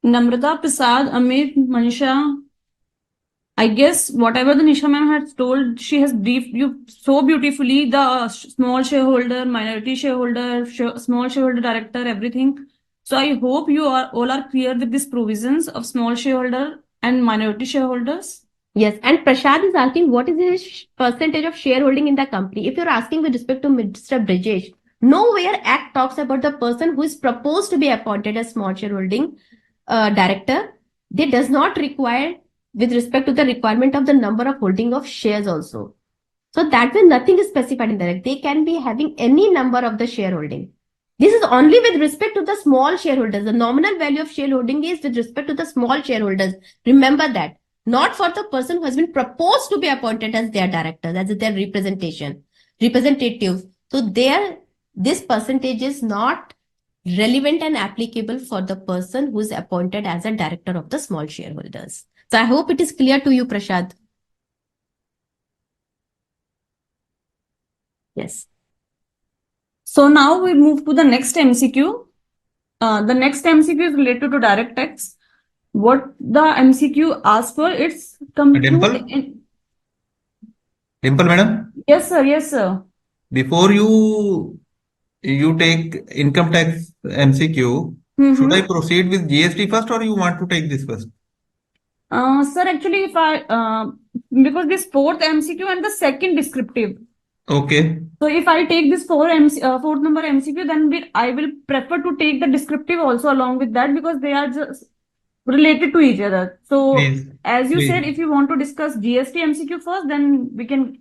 Namrata, Prasad, Amit, Manisha. I guess whatever the Nisha ma'am has told, she has briefed you so beautifully. The small shareholder, minority shareholder, small shareholder director, everything. So I hope you all are clear with these provisions of small shareholder and minority shareholders. Yes, and Prashad is asking what is his percentage of shareholding in the company. If you're asking with respect to Mr. Brijesh, nowhere Act talks about the person who is proposed to be appointed as small shareholding director. They does not require with respect to the requirement of the number of holding of shares also. So that way nothing is specified in there. They can be having any number of the shareholding. This is only with respect to the small shareholders. The nominal value of shareholding is with respect to the small shareholders. Remember that. Not for the person who has been proposed to be appointed as their director, as their representative. So this percentage is not relevant and applicable for the person who is appointed as a director of the small shareholders. So I hope it is clear to you, Prashad. Yes. So now we move to the next MCQ. The next MCQ is related to direct tax. What the MCQ asks for, it's Dimple? Dimple, madam? Yes, sir. Yes, sir. Before you take income tax MCQ, should I proceed with GST first or you want to take this first? Sir, actually, if I because this fourth MCQ and the second descriptive. Okay. So if I take this fourth number MCQ, then I will prefer to take the descriptive also along with that because they are just related to each other. So as you said, if you want to discuss GST MCQ first, then we can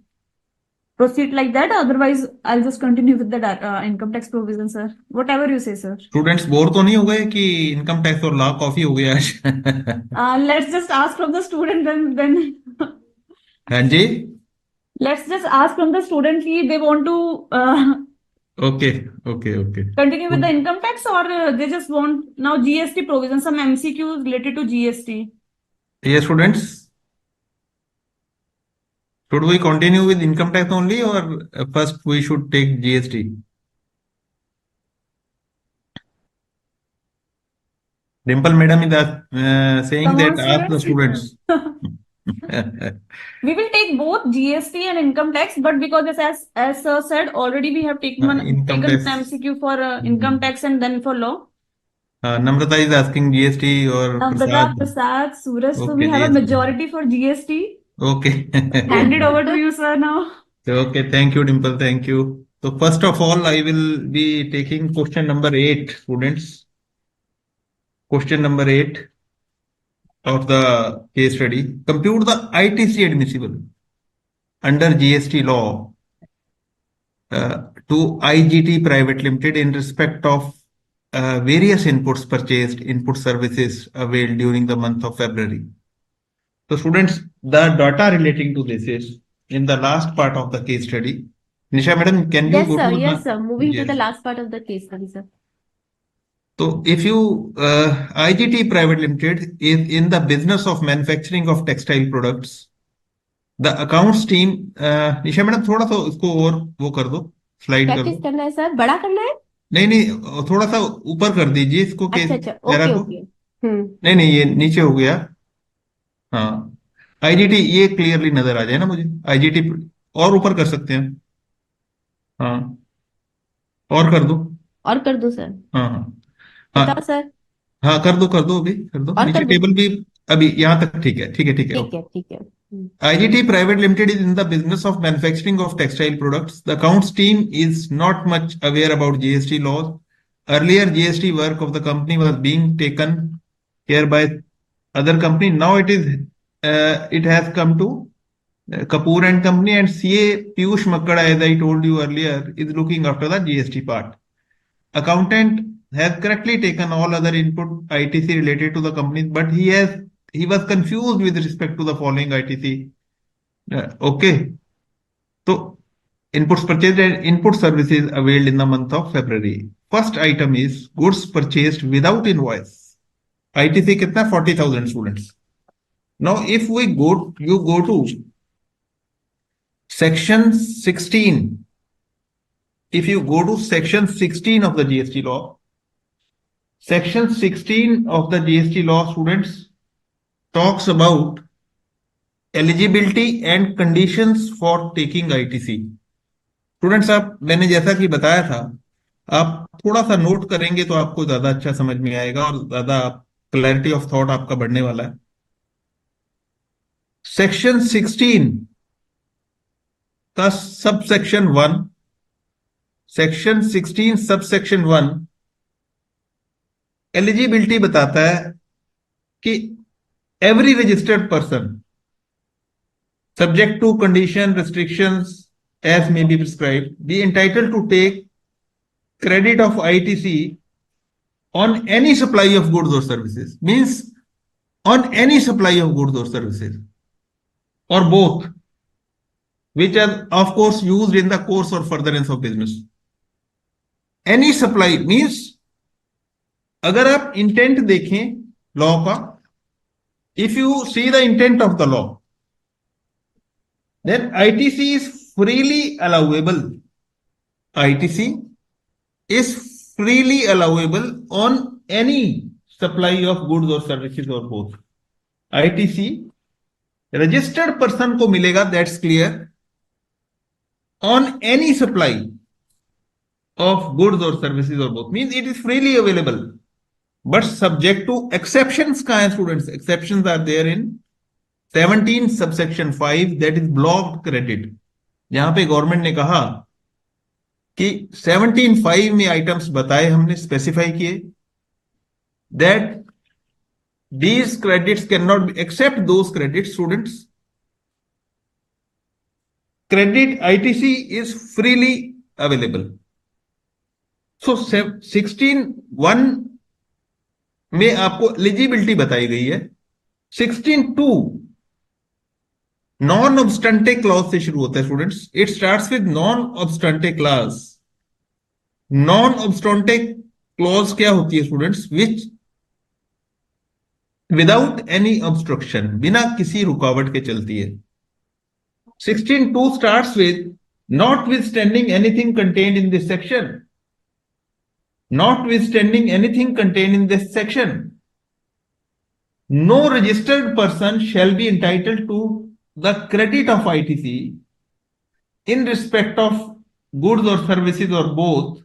proceed like that. Otherwise, I'll just continue with the income tax provision, sir. Whatever you say, sir. Students bore तो नहीं हो गए कि income tax और law coffee हो गया आज? Let's just ask from the student then. हाँ जी. Let's just ask from the student if they want to Okay. continue with the income tax or they just want now GST provision, some MCQs related to GST. Yes, students. Should we continue with income tax only or first we should take GST? Dimple madam is saying that ask the students. We will take both GST and income tax, but because as sir said, already we have taken an MCQ for income tax and then for law. Namrata is asking GST or Prasad, Suraj. So we have a majority for GST. Okay. Hand it over to you, sir, now. Okay, thank you, Dimple. Thank you. So first of all, I will be taking question number 8, students. Question number 8 of the case study. Compute the ITC admissible under GST law to IGT Private Limited in respect of various inputs purchased, input services availed during the month of February. So students, the data relating to this is in the last part of the case study. Nisha madam, can you go to the... Yes, sir. Moving to the last part of the case study, sir. So if you, IGT Private Limited is in the business of manufacturing of textile products, the accounts team, Nisha madam थोड़ा सा इसको और वो कर दो, slide कर दो. क्या करना है सर? बड़ा करना है? नहीं थोड़ा सा ऊपर कर दीजिए इसको. अच्छा, ओके. नहीं ये नीचे हो गया. हाँ, आईजीटी ये क्लियरली नजर आ जाए ना मुझे. आईजीटी और ऊपर कर सकते हैं. हाँ, और कर दो सर. हाँ सर. हाँ, कर दो अभी कर दो. नीचे टेबल भी अभी यहाँ तक ठीक है. IGT Private Limited is in the business of manufacturing of textile products. The accounts team is not much aware about GST laws. Earlier, GST work of the company was being taken here by other company. Now it has come to Kapoor and Company, and CA Piyush Makkad, as I told you earlier, is looking after the GST part. Accountant has correctly taken all other input ITC related to the company, but he was confused with respect to the following ITC. Okay. So inputs purchased and input services availed in the month of February. First item is goods purchased without invoice. ITC कितना 40,000 students. Now if you go to section 16. If you go to section 16 of the GST law, section 16 of the GST law, students, talks about eligibility and conditions for taking ITC. Students आप मैंने जैसा कि बताया था, आप थोड़ा सा note करेंगे तो आपको ज्यादा अच्छा समझ में आएगा और ज्यादा क्लैरिटी ऑफ थॉट आपका बढ़ने वाला है. सेक्शन 16 का sub section 1, section 16 sub section 1 eligibility बताता है कि every registered person subject to condition restrictions as may be prescribed be entitled to take credit of ITC on any supply of goods or services. Means on any supply of goods or services, or both, which are of course used in the course or furtherance of business. Any supply means अगर आप intent देखें law का, if you see the intent of the law, then ITC is freely allowable. ITC is freely allowable on any supply of goods or services or both. ITC registered person को मिलेगा, that's clear, on any supply of goods or services or both. Means it is freely available, but subject to exceptions. कहाँ है students? Exceptions are there in 17 subsection 5, that is blocked credit. यहां पे government ने कहा कि 17(5) में items बताए, हमने स्पेसिफाई किए that these credits cannot be except those credits, students. Credit ITC is freely available. So 16(1) में आपको एलिजिबिलिटी बताई गई है. 16(2) नॉन ऑब्स्टेंटे क्लॉज से शुरू होता है students. It starts with non obstante clause. Non obstante clause क्या होती है students? Which without any obstruction, बिना किसी रुकावट के चलती है. 16(2) starts with notwithstanding anything contained in this section. Notwithstanding anything contained in this section, no registered person shall be entitled to the credit of ITC in respect of goods or services or both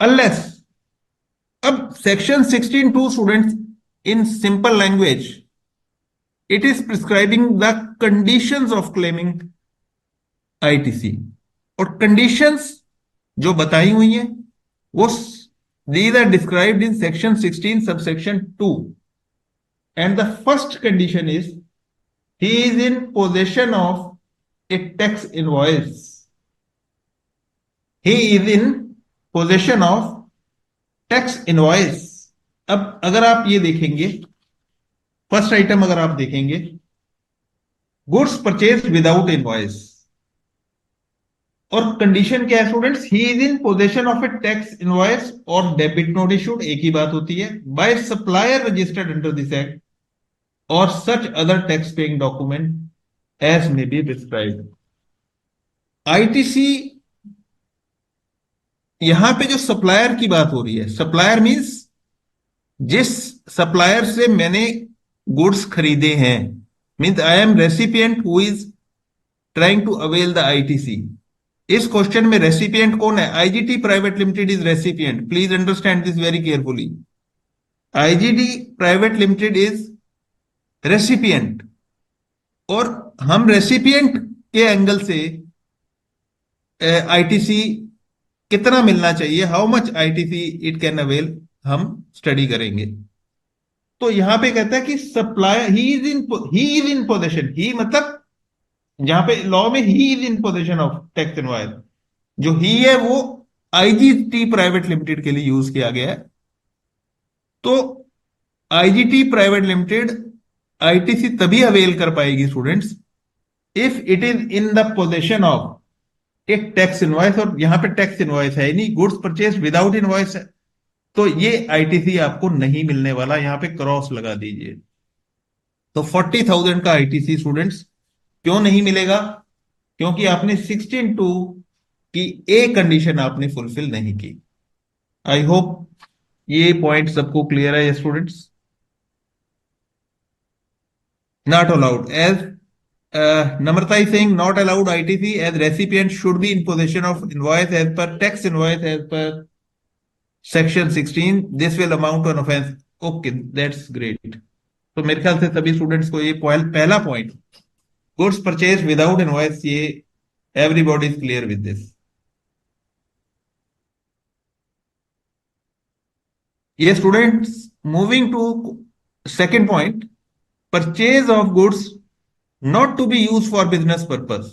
unless. अब section 16(2) students, in simple language, it is prescribing the conditions of claiming ITC. और conditions जो बताई हुई हैं वो these are described in section 16 subsection 2, and the first condition is he is in possession of a tax invoice. He is in possession of tax invoice. अब अगर आप ये देखेंगे, फर्स्ट आइटम अगर आप देखेंगे, गुड्स परचेज विदाउट इनवॉइस, और condition क्या है students? He is in possession of a tax invoice or debit note issued, एक ही बात होती है, by supplier registered under this act or such other tax paying document as may be prescribed. ITC, यहां पे जो सप्लायर की बात हो रही है, सप्लायर मींस जिस सप्लायर से मैंने गुड्स खरीदे हैं, means I am recipient who is trying to avail the ITC. इस क्वेश्चन में रेसिपिएंट कौन है? IGT private limited is recipient. Please understand this very carefully. IGT private limited is recipient, और हम रेसिपिएंट के एंगल से आईटीसी कितना मिलना चाहिए, how much ITC it can avail, हम स्टडी करेंगे. तो यहां पे कहता है कि supplier he is in possession, he मतलब जहां पे लॉ में he is in possession of tax invoice, जो ही है वो आईजीटी प्राइवेट लिमिटेड के लिए यूज किया गया है। तो आईजीटी प्राइवेट लिमिटेड आईटीसी तभी अवेल कर पाएगी students if it is in the possession of एक टैक्स इनवॉइस, और यहां पे टैक्स इनवॉइस है नहीं, गुड्स परचेज विदाउट इनवॉइस है, तो ये आईटीसी आपको नहीं मिलने वाला, यहां पे क्रॉस लगा दीजिए। तो 40,000 का आईटीसी स्टूडेंट्स क्यों नहीं मिलेगा? क्योंकि आपने 16(2) की ए कंडीशन आपने फुलफिल नहीं की। आई होप ये पॉइंट सबको क्लियर है students. Not allowed as Namrata is saying not allowed ITC as recipient should be in possession of invoice as per tax invoice as per section 16. This will amount to an offense. Okay, that's great. तो मेरे ख्याल से सभी students को ये पहला point, goods purchase without invoice, ये everybody is clear with this. ये students moving to second point, purchase of goods not to be used for business purpose,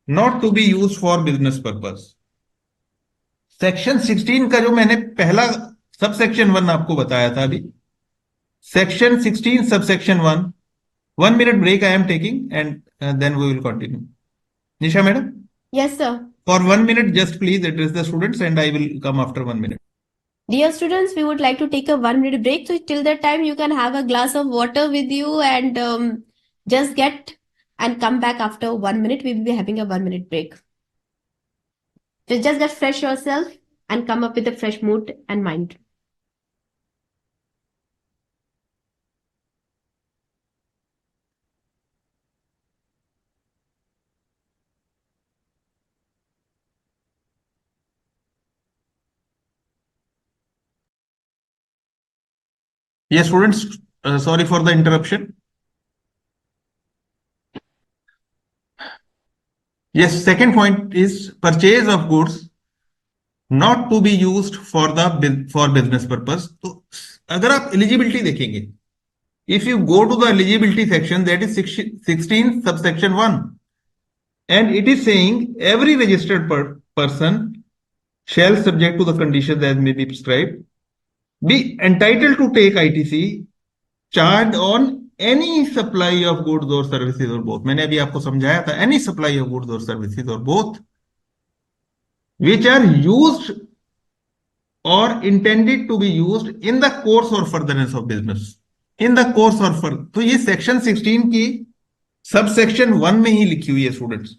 not to be used for business purpose। Section 16 का जो मैंने पहला sub section 1 आपको बताया था अभी, section 16 sub section 1, 1 minute break I am taking and then we will continue। Nisha madam, Yes, sir. for 1 minute just please address the students and I will come after 1 minute। Dear students, we would like to take a 1 minute break. So till that time, you can have a glass of water with you and just get and come back after 1 minute. We will be having a 1 minute break. So just get fresh yourself and come up with a fresh mood and mind. Yes students, sorry for the interruption। Yes, second point is purchase of goods not to be used for business purpose। तो अगर आप eligibility देखेंगे, if you go to the eligibility section, that is 16 subsection 1, and it is saying every registered person shall, subject to the conditions as may be prescribed, be entitled to take ITC charged on any supply of goods or services or both। मैंने अभी आपको समझाया था, any supply of goods or services or both which are used or intended to be used in the course or furtherance of business। in the course or further, तो ये section 16 की sub section 1 में ही लिखी हुई है students.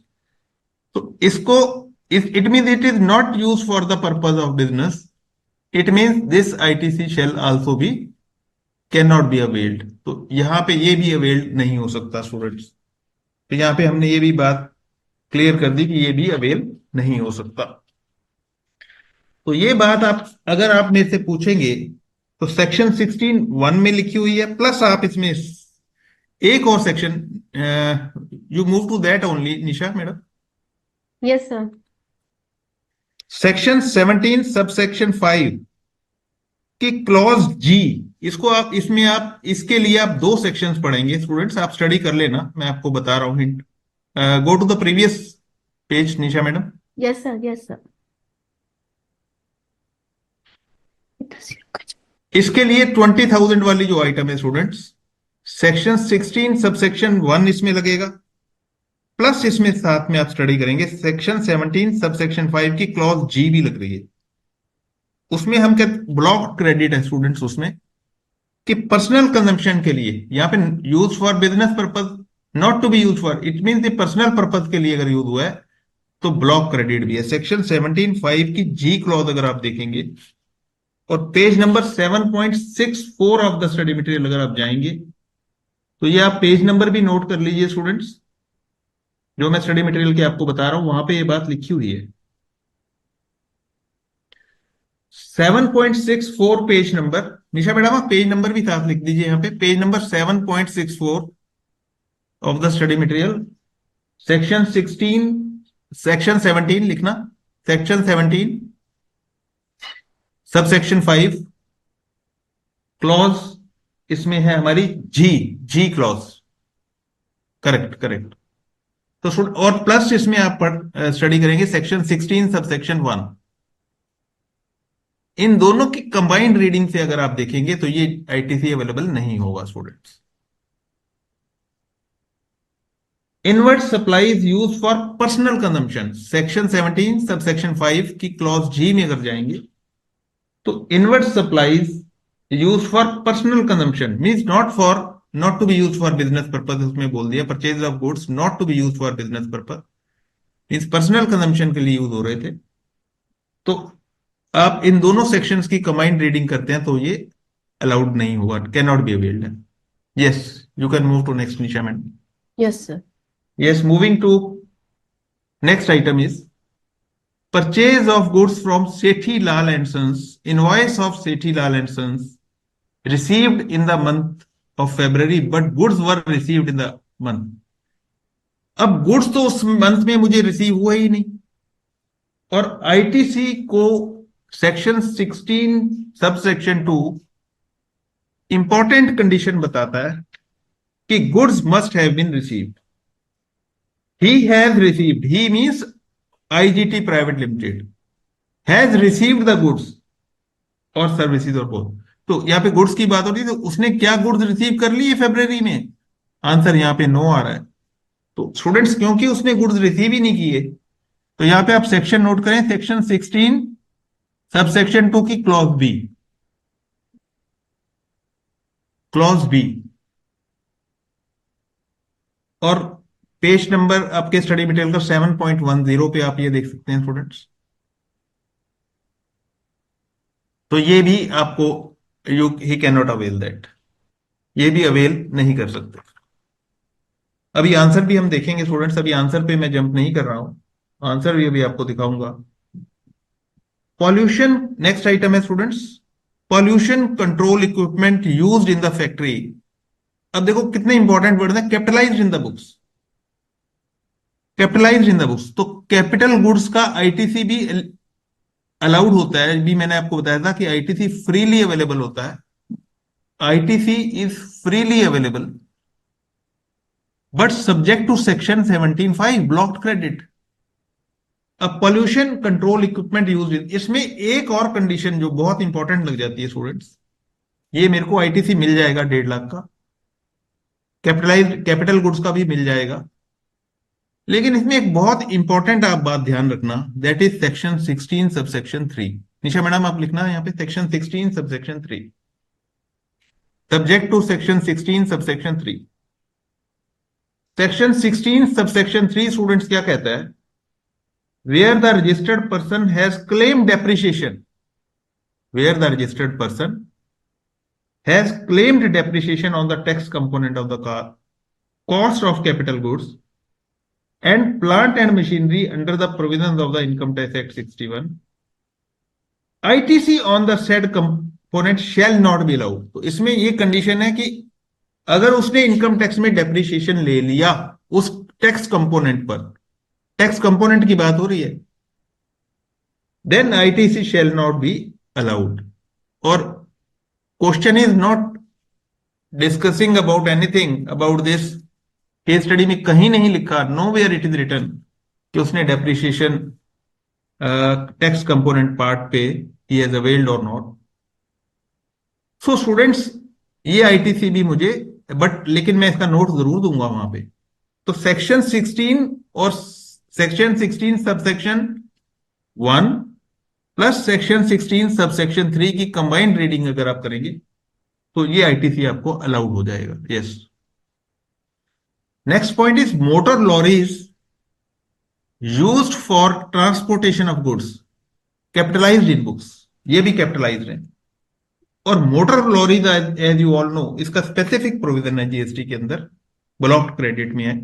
तो इसको it mean it is not use for the purpose of business, it mean this ITC shall also be can not be availed. तो यहां पे ये भी अवेल्ड नहीं हो सकता स्टूडेंट्स। तो यहां पे हमने ये भी बात क्लियर कर दी कि ये भी अवेल नहीं हो सकता। तो ये बात आप अगर आप मेरे से पूछेंगे तो सेक्शन 16 1 में लिखी हुई है, प्लस आप इसमें एक और section, you move to that only Nisha madam. Yes, sir. Section 17 sub section 5 की क्लॉज जी, इसको आप इसमें आप इसके लिए आप 2 सेक्शंस पढ़ेंगे स्टूडेंट्स, आप स्टडी कर लेना, मैं आपको बता रहा हूं hint. Go to the previous page Nisha madam. Yes, sir. Yes, sir. इसके लिए 20,000 वाली जो आइटम है स्टूडेंट्स, सेक्शन 16 सबसेक्शन 1 इसमें लगेगा, प्लस इसमें साथ में आप स्टडी करेंगे सेक्शन 17 सबसेक्शन 5 की क्लॉज जी भी लग रही है। उसमें हम क्या ब्लॉक क्रेडिट है स्टूडेंट्स, उसमें कि पर्सनल कंजम्पशन के लिए, यहां पे use for business purpose, not to be use for, it mean personal purpose के लिए अगर यूज हुआ है तो ब्लॉक क्रेडिट भी है। सेक्शन 17(5) की जी क्लॉज अगर आप देखेंगे और page number 7.64 of the study material अगर आप जाएंगे तो ये आप पेज नंबर भी नोट कर लीजिए स्टूडेंट्स, जो मैं स्टडी मटेरियल के आपको बता रहा हूं वहां पे ये बात लिखी हुई है। 7.64 पेज नंबर, निशा मैडम आप पेज नंबर भी साथ लिख दीजिए, यहां पे page number 7.64 of the study material, section 16 section 17 लिखना, सेक्शन 17 सबसेक्शन 5 क्लॉज इसमें है हमारी जी, जी क्लॉज, करेक्ट करेक्ट। तो और प्लस इसमें आप स्टडी करेंगे सेक्शन 16 सब सेक्शन 1। इन दोनों की कंबाइंड रीडिंग से अगर आप देखेंगे तो ये आईटीसी अवेलेबल नहीं होगा students. Invert supplies use for personal consumption, section 17 sub section 5 की क्लॉज जी में अगर जाएंगे तो inward supplies use for personal consumption means not to be use for business purpose, उसमें बोल दिया purchase of goods not to be use for business purpose, means personal consumption के लिए यूज हो रहे थे। तो आप इन दोनों सेक्शंस की कंबाइंड रीडिंग करते हैं तो ये अलाउड नहीं होगा, कैन नॉट बी अवेल्ड है। Yes, you can move to next Nisha ma'am. Yes, sir. Yes, moving to next item is purchase of goods from Sethi Lal and Sons, invoice of Sethi Lal and Sons received in the month of February, but goods were received in the month. अब goods तो उस month में मुझे receive हुआ ही नहीं, और ITC को section 16 sub section 2 important condition बताता है कि goods must have been received. He has received, he means IGT private limited has received the goods और सर्विसेज और बोथ। तो यहां पे गुड्स की बात हो रही है, तो उसने क्या गुड्स रिसीव कर लिए फरवरी में? आंसर यहां पे नो आ रहा है। तो स्टूडेंट्स क्योंकि उसने गुड्स रिसीव ही नहीं किए, तो यहां पे आप सेक्शन नोट करें, सेक्शन 16 सब सेक्शन 2 की क्लॉज बी, क्लॉज बी। और पेज नंबर आपके स्टडी मटेरियल का 7.10 पे आप ये देख सकते हैं स्टूडेंट्स। तो ये भी आपको he can not avail that, ये भी अवेल नहीं कर सकते। अभी आंसर भी हम देखेंगे स्टूडेंट्स, अभी आंसर पे मैं जंप नहीं कर रहा हूं, आंसर भी अभी आपको दिखाऊंगा। पॉल्यूशन नेक्स्ट आइटम है students, pollution control equipment used in the factory. अब देखो कितने इंपॉर्टेंट वर्ड है, capitalized in the books, capitalised in the books. तो कैपिटल गुड्स का आईटीसी भी अलाउड होता है, भी मैंने आपको बताया था कि आईटीसी फ्रीली अवेलेबल होता है, ITC is freely available but subject to section 17(5) blocked credit. अब पॉल्यूशन कंट्रोल इक्विपमेंट यूज, इसमें एक और कंडीशन जो बहुत इंपॉर्टेंट लग जाती है स्टूडेंट्स, ये मेरे को आईटीसी मिल जाएगा 1.5 लाख का, कैपिटल गुड्स का भी मिल जाएगा, लेकिन इसमें एक बहुत इंपॉर्टेंट आप बात ध्यान रखना, that is section 16 subsection 3। Nisha madam आप लिखना है यहाँ पे section 16 subsection 3, subject to section 16 subsection 3। Section 16 subsection 3 students क्या कहता है? Where the registered person has claim depreciation, where the registered person has claimed depreciation on the tax component of the car cost of capital goods and plant and machinery under the provisions of the Income Tax Act 61, ITC on the said component shall not be allowed। तो इसमें ये condition है कि अगर उसने income tax में depreciation ले लिया उस टैक्स कंपोनेंट पर, टैक्स कंपोनेंट की बात हो रही है, then ITC shall not be allowed। और question is not discussing about anything about this, case study में कहीं नहीं लिखा, no where it is written कि उसने डेप्रिसिएशन टैक्स कंपोनेंट पार्ट पे ही हैज अवेल्ड और नॉट। सो स्टूडेंट्स ये आईटीसी भी मुझे, बट लेकिन मैं इसका नोट जरूर दूंगा वहां पे। तो सेक्शन 16 और section 16 subsection 1 plus section 16 subsection 3 की कंबाइंड रीडिंग अगर आप करेंगे तो ये आईटीसी आपको अलाउड हो जाएगा। Yes, next point is motor lorries used for transportation of goods, capitalized in books, ये भी capitalized है। और motor lorries as you all know इसका स्पेसिफिक प्रोविजन है जीएसटी के अंदर, ब्लॉक्ड क्रेडिट में है।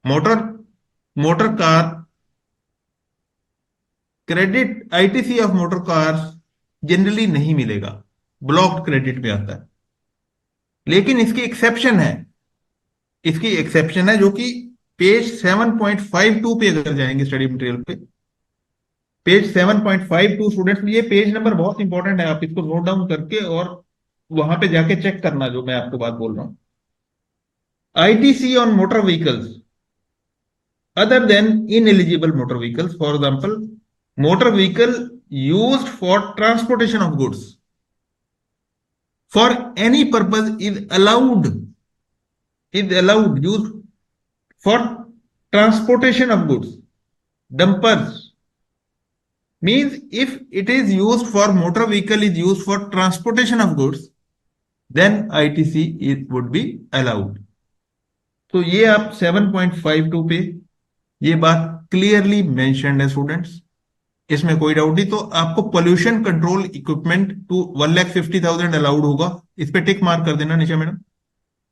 Motor car credit, ITC of motor car generally नहीं मिलेगा, ब्लॉक्ड क्रेडिट में आता है। लेकिन इसकी एक्सेप्शन है, इसकी एक्सेप्शन है जो कि पेज 7.52 पे अगर जाएंगे स्टडी मटेरियल पे, पेज 7.52 स्टूडेंट्स, ये पेज नंबर बहुत इंपॉर्टेंट है, आप इसको नोट डाउन करके और वहां पे जाके चेक करना जो मैं आपको बात बोल रहा हूं. ITC on motor vehicles other than ineligible motor vehicles, for example, motor vehicle used for transportation of goods for any purpose is allowed use for transportation of goods. Dumpers means if it is used for motor vehicle is used for transportation of goods, then ITC would be allowed. तो ये आप 7.52 पे ये बात clearly mentioned है students. इसमें कोई doubt नहीं. तो आपको pollution control equipment to 1,50,000 allowed होगा. इस पे टिक मार्क कर देना निशा मैडम.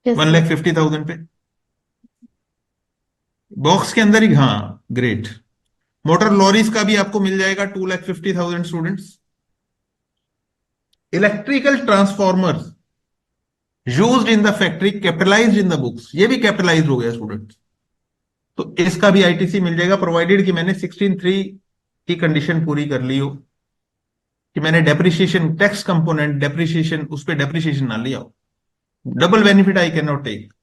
Yes, sir. 1,50,000 पे बॉक्स के अंदर ही. हाँ, ग्रेट. मोटर लॉरीज का भी आपको मिल जाएगा 2,50,000 students. Electrical transformers used in the factory capitalized in the books, ये भी कैपिटलाइज्ड हो गया स्टूडेंट्स. तो इसका भी आईटीसी मिल जाएगा प्रोवाइडेड कि मैंने 16(3) की कंडीशन पूरी कर ली हो, कि मैंने डेप्रिसिएशन टैक्स कंपोनेंट डेप्रिसिएशन उस पर डेप्रिसिएशन ना लिया हो. Double benefit I can not take.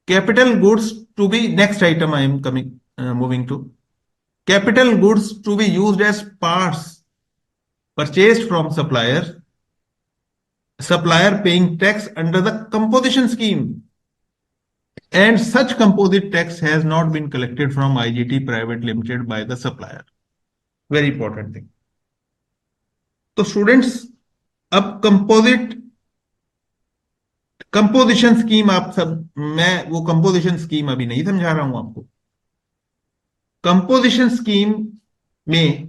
Capital goods to be next item I am coming moving to. Capital goods to be used as parts purchased from supplier paying tax under the composition scheme, and such composite tax has not been collected from IGT private limited by the supplier. Very important thing. तो students अब composition scheme आप सब, मैं वो composition scheme अभी नहीं समझा रहा हूं आपको. कंपोजिशन स्कीम में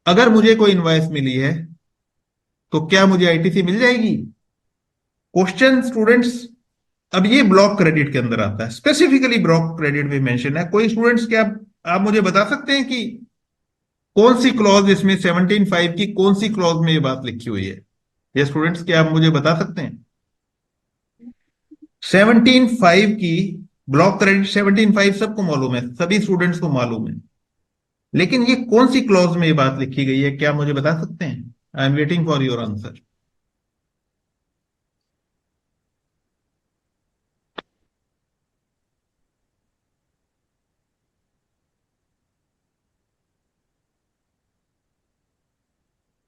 अगर मुझे कोई इनवॉइस मिली है तो क्या मुझे आईटीसी मिल जाएगी? Question students. अब ये ब्लॉक क्रेडिट के अंदर आता है, स्पेसिफिकली ब्लॉक क्रेडिट में मेंशन है. कोई स्टूडेंट्स क्या आप मुझे बता सकते हैं कि कौन सी क्लॉज इसमें 17(5) की कौन सी क्लॉज में ये बात लिखी हुई है? ये स्टूडेंट्स क्या आप मुझे बता सकते हैं? 17(5) की ब्लॉक क्रेडिट 17(5) सबको मालूम है, सभी स्टूडेंट्स को मालूम है, लेकिन ये कौन सी क्लॉज में ये बात लिखी गई है, क्या मुझे बता सकते हैं? I am waiting for your answer.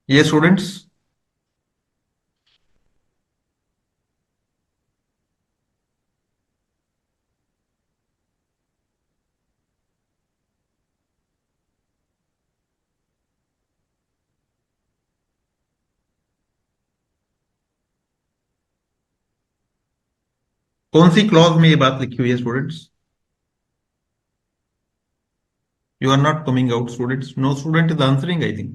ये स्टूडेंट्स कौन सी क्लॉज में ये बात लिखी हुई है students? You are not coming out students. No student is answering I think.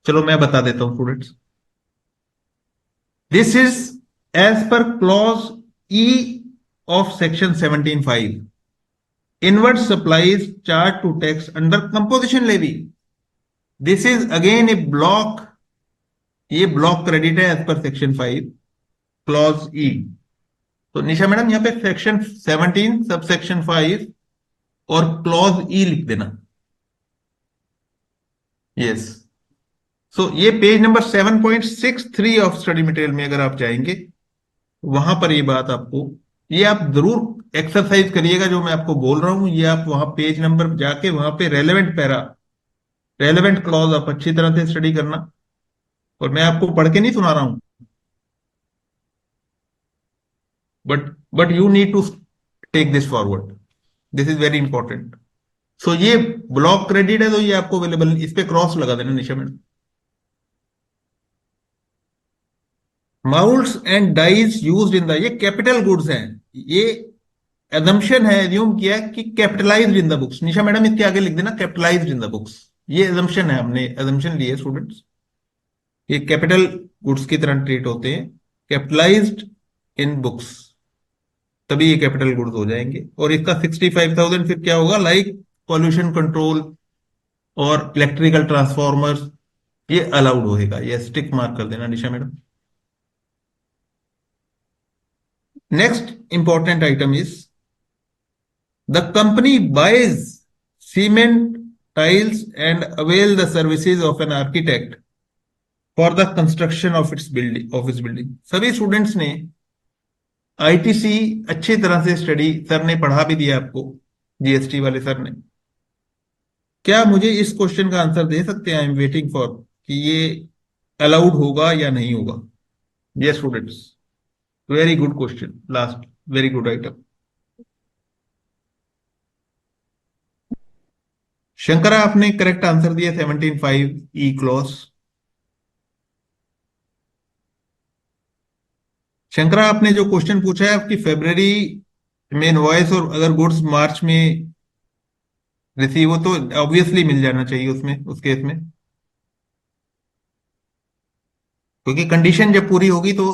चलो मैं बता देता हूं students. This is as per clause E of section 17(5). Inward supplies charge to tax under composition levy. This is again a block. ये block credit है as per section 5 clause ई. तो निशा madam यहां पे सेक्शन 17 सब सेक्शन 5 और clause ई लिख देना. Yes. सो ये page number 7.63 of study material में अगर आप जाएंगे वहां पर ये बात आपको, ये आप जरूर एक्सरसाइज करिएगा जो मैं आपको बोल रहा हूं. ये आप वहां पेज नंबर जाके वहां पे रेलेवेंट क्लॉज आप अच्छी तरह से स्टडी करना. और मैं आपको पढ़ के नहीं सुना रहा हूं, but you need to take this forward. This is very important. So ये ब्लॉक क्रेडिट है तो ये आपको अवेलेबल, इस पे क्रॉस लगा देना Nisha madam. Moulds and dies used in the, ये कैपिटल गुड्स हैं. ये एजम्पशन है, एज्यूम किया कि capitalized in the books. Nisha madam इसके आगे लिख देना कैपिटलाइज्ड इन द बुक्स. ये एजम्पशन है, हमने एजम्पशन लिए स्टूडेंट्स. ये कैपिटल गुड्स की तरह ट्रीट होते हैं, कैपिटलाइज्ड इन बुक्स, तभी ये कैपिटल गुड्स हो जाएंगे. और इसका 65,000 फिर क्या होगा? लाइक पॉल्यूशन कंट्रोल और इलेक्ट्रिकल ट्रांसफॉर्मर्स, ये अलाउड होएगा. ये स्टिक मार्क कर देना Nisha madam. Next important item is the company buys cement tiles and avail the services of an architect for the construction of its building office building। सभी students ने ITC अच्छी तरह से स्टडी, सर ने पढ़ा भी दिया आपको, जीएसटी वाले सर ने। क्या मुझे इस क्वेश्चन का आंसर दे सकते हैं? आई एम वेटिंग फॉर कि ये अलाउड होगा या नहीं होगा। Yes students, very good question, last very good item. Shankara आपने करेक्ट आंसर दिया 17.5 ई क्लॉज। शंकरा आपने जो क्वेश्चन पूछा है आपकी फेब्रवरी में इनवॉइस और अगर गुड्स मार्च में रिसीव हो तो ऑब्वियसली मिल जाना चाहिए उसमें, उस केस में, क्योंकि कंडीशन जब पूरी होगी तो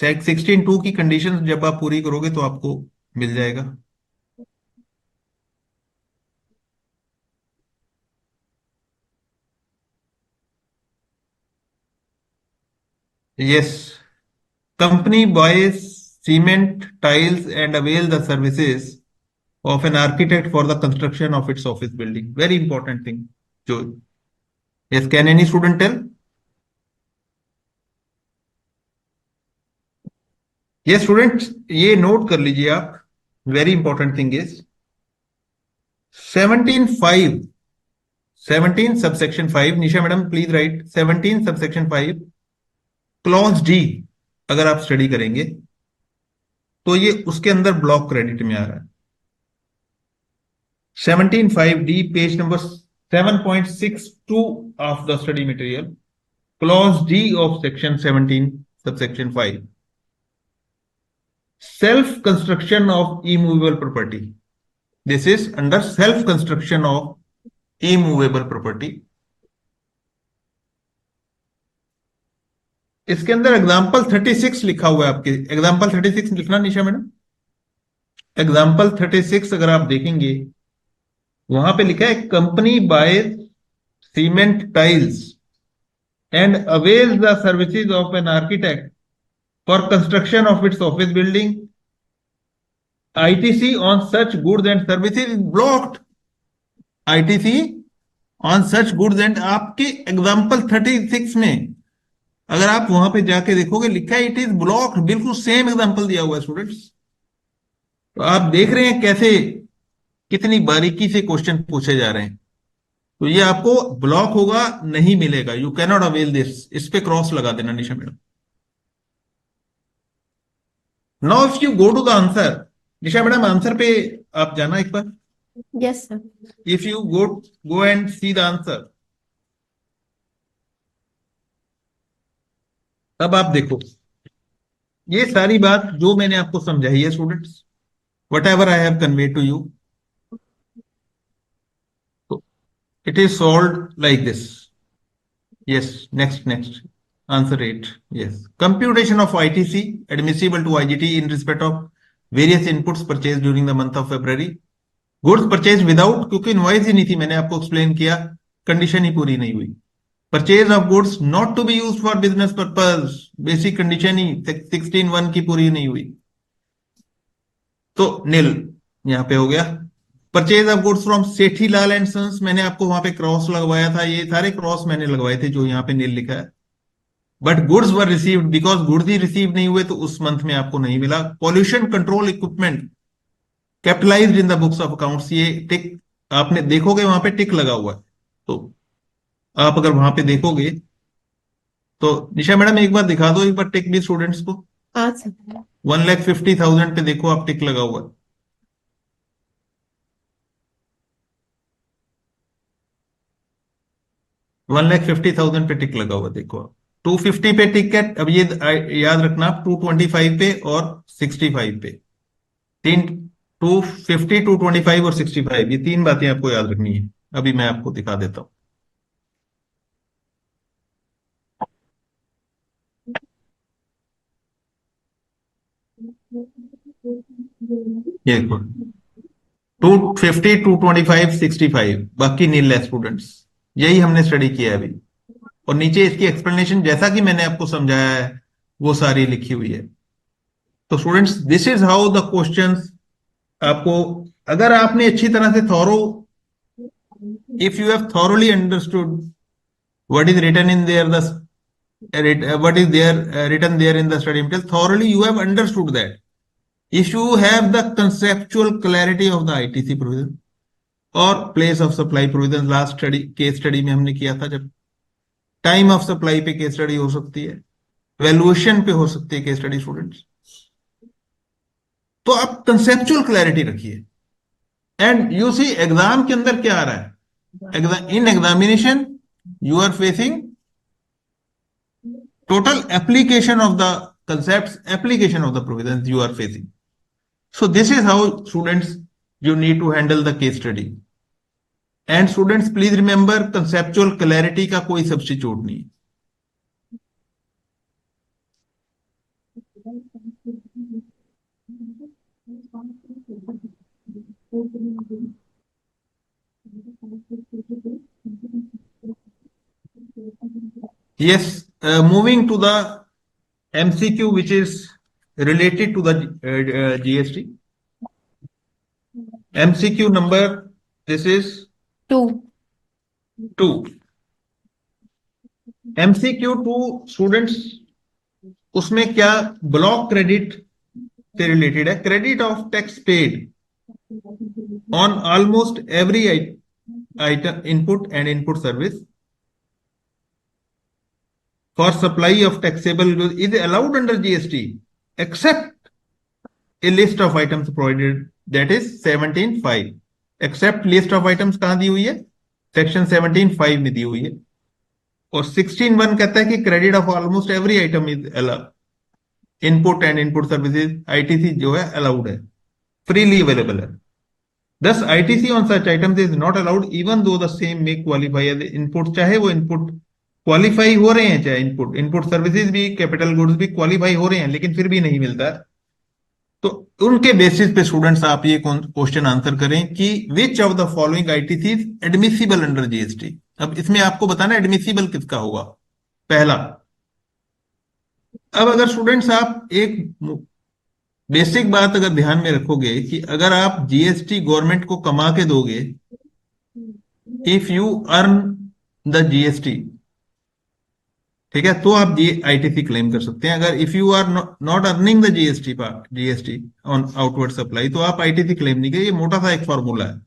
16.2 की कंडीशन जब आप पूरी करोगे तो आपको मिल जाएगा। Yes, company buys cement, tiles and avail the services of an architect for the construction of its office building. Very important thing. जो yes, can any student tell? Yes, students, ये नोट कर लीजिए आप। Very important thing is 17.5, 17 subsection 5, Nisha madam please right 17 subsection 5 clause D अगर आप study करेंगे तो ये उसके अंदर ब्लॉक क्रेडिट में आ रहा है। 17.5D page number 7.62 of the study material, clause D of section 17 subsection 5, self construction of immovable property. This is under self construction of immovable property. इसके अंदर एग्जाम्पल 36 लिखा हुआ है आपके, एग्जाम्पल 36 लिखना निशा मैडम। एग्जाम्पल 36 अगर आप देखेंगे वहां पे लिखा है company boys cement tiles and avails the services of an architect for construction of its office building, ITC on such goods and services is blocked. ITC on such goods and, आपके example 36 में अगर आप वहां पे जाके देखोगे लिखा है इट इज ब्लॉक्ड, बिल्कुल सेम एग्जांपल दिया हुआ है स्टूडेंट्स। तो आप देख रहे हैं कैसे कितनी बारीकी से क्वेश्चन पूछे जा रहे हैं। तो ये आपको ब्लॉक होगा, नहीं मिलेगा, you can not avail this. इस पे क्रॉस लगा देना Nisha madam. Now if you go to the answer, Nisha madam answer पे आप जाना एक बार। Yes, sir. If you go and see the answer, अब आप देखो ये सारी बात जो मैंने आपको समझाई है students, whatever I have convey to you, it is solved like this. Yes, next answer 8। Yes, computation of ITC admissible to IGT in respect of various inputs purchase during the month of February. Goods purchase without, क्योंकि invoice ही नहीं थी, मैंने आपको explain किया, condition ही पूरी नहीं हुई। Purchase of goods not to be used for business purpose, basic condition ही 16.1 की पूरी नहीं हुई, तो नील यहां पे हो गया। Purchase of goods from Sethi Lal and sons, मैंने आपको वहां पे क्रॉस लगवाया था, ये सारे क्रॉस मैंने लगवाए थे जो यहाँ पे नील लिखा है। But goods were received, because goods he receive नहीं हुए तो उस मंथ में आपको नहीं मिला। Pollution control equipment capitalised in the books of accounts, ये टिक आपने देखोगे वहां पे टिक लगा हुआ है, तो आप अगर वहां पे देखोगे तो निशा मैडम एक बार दिखा दो, एक बार टिक भी स्टूडेंट्स को। 1,50,000 पे देखो आप टिक लगा हुआ है। $1,50,000 पे टिक लगा हुआ, देखो आप 250 पे टिक है। अब ये याद रखना आप 225 पे और 65 पे, 250, 225 और 65, ये 3 बातें आपको याद रखनी है। अभी मैं आपको दिखा देता हूं। ये देखो 250, 225, 65, बाकी नील है स्टूडेंट्स, यही हमने स्टडी किया है अभी। और नीचे इसकी एक्सप्लेनेशन जैसा कि मैंने आपको समझाया है वो सारी लिखी हुई है। तो students this is how the questions आपको, अगर आपने अच्छी तरह से thorough if you have thoroughly understood what is written in there, what is there written there in the study material, thoroughly you have understood that. If you have the conceptual clarity of the ITC provision और place of supply provision, last study case study में हमने किया था, जब time of supply पे case study हो सकती है, वैल्यूएशन पे हो सकती है केस स्टडी स्टूडेंट्स, तो आप कंसेप्चुअल क्लैरिटी रखिए। एंड यू सी एग्जाम के अंदर क्या आ रहा है, in examination you are facing total application of the concepts, application of the provisions you are facing. So this is how students you need to handle the case study. And students please remember conceptual clarity का कोई substitute नहीं। Yes, moving to the MCQ which is related to the GST. MCQ number, this is 2. MCQ 2 students, उसमें क्या block credit से related है, credit of tax paid on almost every item input and input service for supply of taxable goods is allowed under GST except a list of items provided, that is 17(5). except list of items कहां दी हुई है, section 17(5) में दी हुई है। और 16(1) कहता है कि credit of almost every item is allowed, input and input services ITC जो है अलाउड है, फ्रीली अवेलेबल है। Thus ITC on such items is not allowed even though the same may qualify as input, चाहे वो input qualify हो रहे हैं, चाहे इनपुट सर्विसेज भी, कैपिटल गुड्स भी क्वालिफाई हो रहे हैं, लेकिन फिर भी नहीं मिलता। तो उनके बेसिस पे स्टूडेंट्स आप ये क्वेश्चन आंसर करें कि which of the following ITC admissible under GST. अब इसमें आपको बताना एडमिसिबल किसका होगा, पहला। अब अगर स्टूडेंट्स आप एक बेसिक बात अगर ध्यान में रखोगे कि अगर आप जीएसटी गवर्नमेंट को कमा के दोगे, if you earn the GST, ठीक है, तो आप ये आईटीसी क्लेम कर सकते हैं। अगर if you are not earning the GST on outward supply, तो आप आईटीसी क्लेम नहीं करें। ये मोटा सा एक फॉर्मूला है।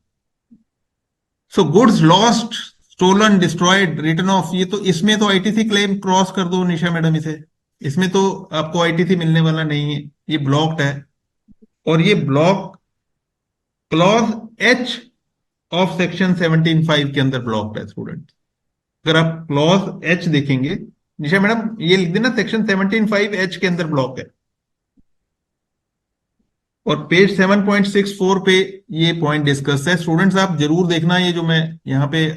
So goods lost, stolen, destroyed, written off, ये तो इसमें तो आईटीसी क्लेम क्रॉस कर दो निशा मैडम इसे, इसमें तो आपको आईटीसी मिलने वाला नहीं है, ये ब्लॉक्ड है। और ये block clause H of section 17(5) के अंदर ब्लॉक्ड है स्टूडेंट। अगर आप क्लॉज एच देखेंगे, निशा मैडम ये लिख देना, सेक्शन 17(5) एच के अंदर ब्लॉक है। और पेज 7.64 पे ये पॉइंट डिस्कस है। स्टूडेंट्स आप जरूर देखना, ये जो मैं यहाँ पे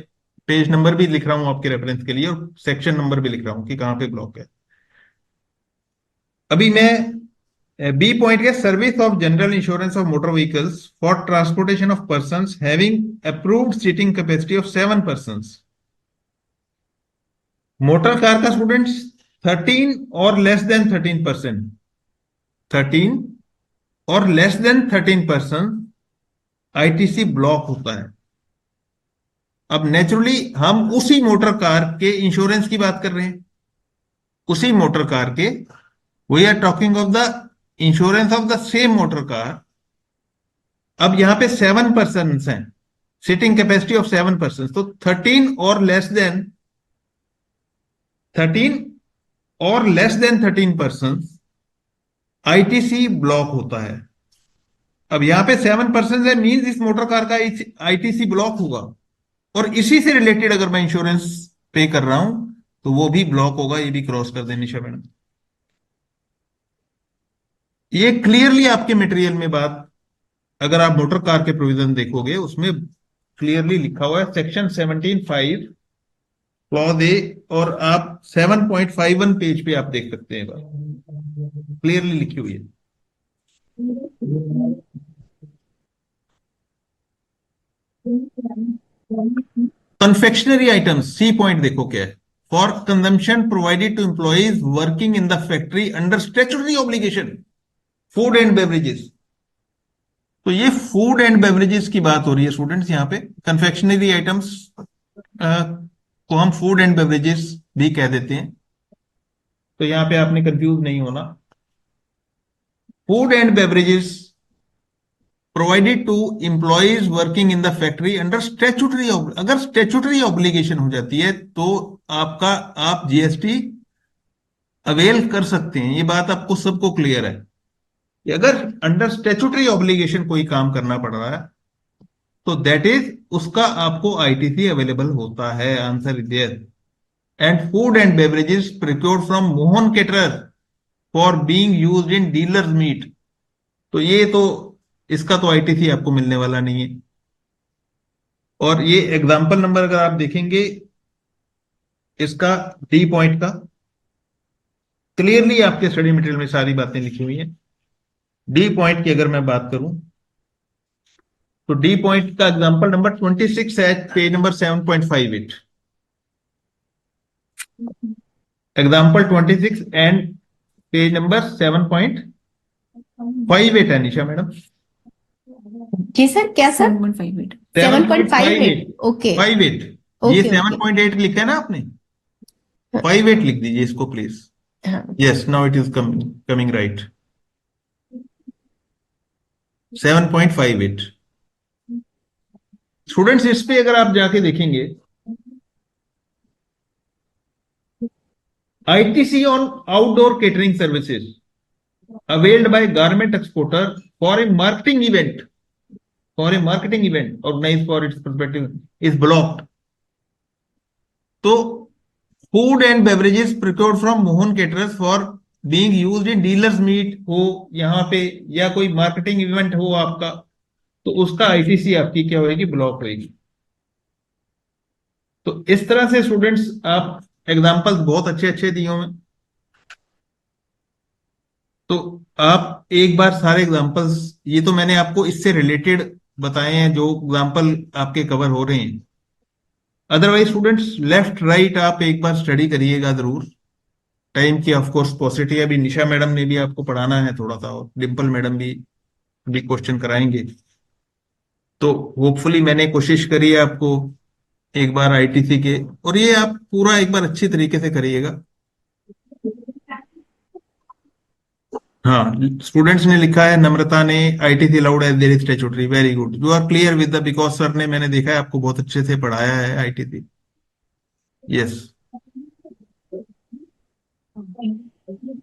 पेज नंबर भी लिख रहा हूं आपके रेफरेंस के लिए, और सेक्शन नंबर भी लिख रहा हूं कि कहां पे ब्लॉक है। अभी मैं बी पॉइंट के, service of general insurance of motor vehicles for transportation of persons having approved seating capacity of 7 persons. Motor car का स्टूडेंट्स 13 और लेस देन 13%, 13 और लेस देन 13% आईटीसी ब्लॉक होता है। अब नेचुरली हम उसी मोटर कार के इंश्योरेंस की बात कर रहे हैं, उसी मोटर कार के, we are talking of the insurance of the same motor car. अब यहां पे 7 पर्सन्स हैं, सिटिंग कैपेसिटी ऑफ 7 पर्सन्स, तो 13 और लेस देन 13% आईटीसी ब्लॉक होता है। अब यहां पे 7% है, मींस इस मोटर कार का आईटीसी ब्लॉक होगा, और इसी से रिलेटेड अगर मैं इंश्योरेंस पे कर रहा हूं तो वो भी ब्लॉक होगा। ये भी क्रॉस कर दें निशा मैडम। ये क्लियरली आपके मटेरियल में बात, अगर आप मोटर कार के प्रोविजन देखोगे उसमें क्लियरली लिखा हुआ है, सेक्शन 17(5) क्लॉज ए, और आप 7.51 पेज पे आप देख सकते हैं, क्लियरली लिखी हुई है। कन्फेक्शनरी आइटम्स, सी पॉइंट देखो क्या है, for consumption provided to employees working in the factory under statutory obligation, food and beverages. तो ये फूड एंड बेवरेजेस की बात हो रही है स्टूडेंट्स। यहाँ पे कन्फेक्शनरी आइटम्स को हम फूड एंड बेवरेजेस भी कह देते हैं, तो यहाँ पे आपने कंफ्यूज नहीं होना। Food and beverages provided to employees working in the factory under statutory, अगर स्टेचुटरी ऑब्लिगेशन हो जाती है तो आप जीएसटी अवेल कर सकते हैं। ये बात आपको सबको क्लियर है कि अगर अंडर स्टेचुटरी ऑब्लिगेशन कोई काम करना पड़ रहा है तो दैट इज उसका आपको आईटीसी अवेलेबल होता है। Answer is there. And food and beverages procured from Mohan caterer for being used in dealers meet, तो ये तो इसका तो आईटीसी आपको मिलने वाला नहीं है। और ये एग्जाम्पल नंबर अगर आप देखेंगे इसका डी पॉइंट का, क्लियरली आपके स्टडी मटेरियल में सारी बातें लिखी हुई हैं। डी पॉइंट की अगर मैं बात करूं तो डी पॉइंट का एग्जांपल नंबर 26 है, page number 7.58। Example 26 and page number 7.58 है निशा मैडम। जी सर, क्या सर? 7.58 7.58 ओके 58। ये 7.8 लिखा है ना आपने, 58 लिख दीजिए इसको please. Yes, now it is coming right. 7.58 students, इस पे अगर आप जाके देखेंगे ITC on outdoor catering services availed by garment exporter for a marketing event organized for its perspective is blocked। तो food and beverages procured from Mohan caterers for being used in dealers meet हो यहां पे, या कोई marketing event हो आपका, तो उसका आईटीसी आपकी क्या होगी? ब्लॉक होगी। तो इस तरह से स्टूडेंट्स आप एग्जांपल्स बहुत अच्छे अच्छे दिए हुए, तो आप एक बार सारे एग्जांपल्स, ये तो मैंने आपको इससे रिलेटेड बताए हैं जो एग्जांपल आपके कवर हो रहे हैं। अदरवाइज स्टूडेंट्स लेफ्ट राइट आप एक बार स्टडी करिएगा जरूर। टाइम की ऑफ कोर्स पॉसिबिलिटी है, अभी निशा मैडम ने भी आपको पढ़ाना है थोड़ा सा, और डिम्पल मैडम भी क्वेश्चन कराएंगे। तो होपफुली मैंने कोशिश करी है आपको एक बार आईटीसी के, और ये आप पूरा एक बार अच्छी तरीके से करिएगा। हाँ, स्टूडेंट्स ने लिखा है, नम्रता ने, ITC allowed as there is statutory. Very good, you are clear with the, because sir ने, मैंने देखा है आपको बहुत अच्छे से पढ़ाया है ITC. Yes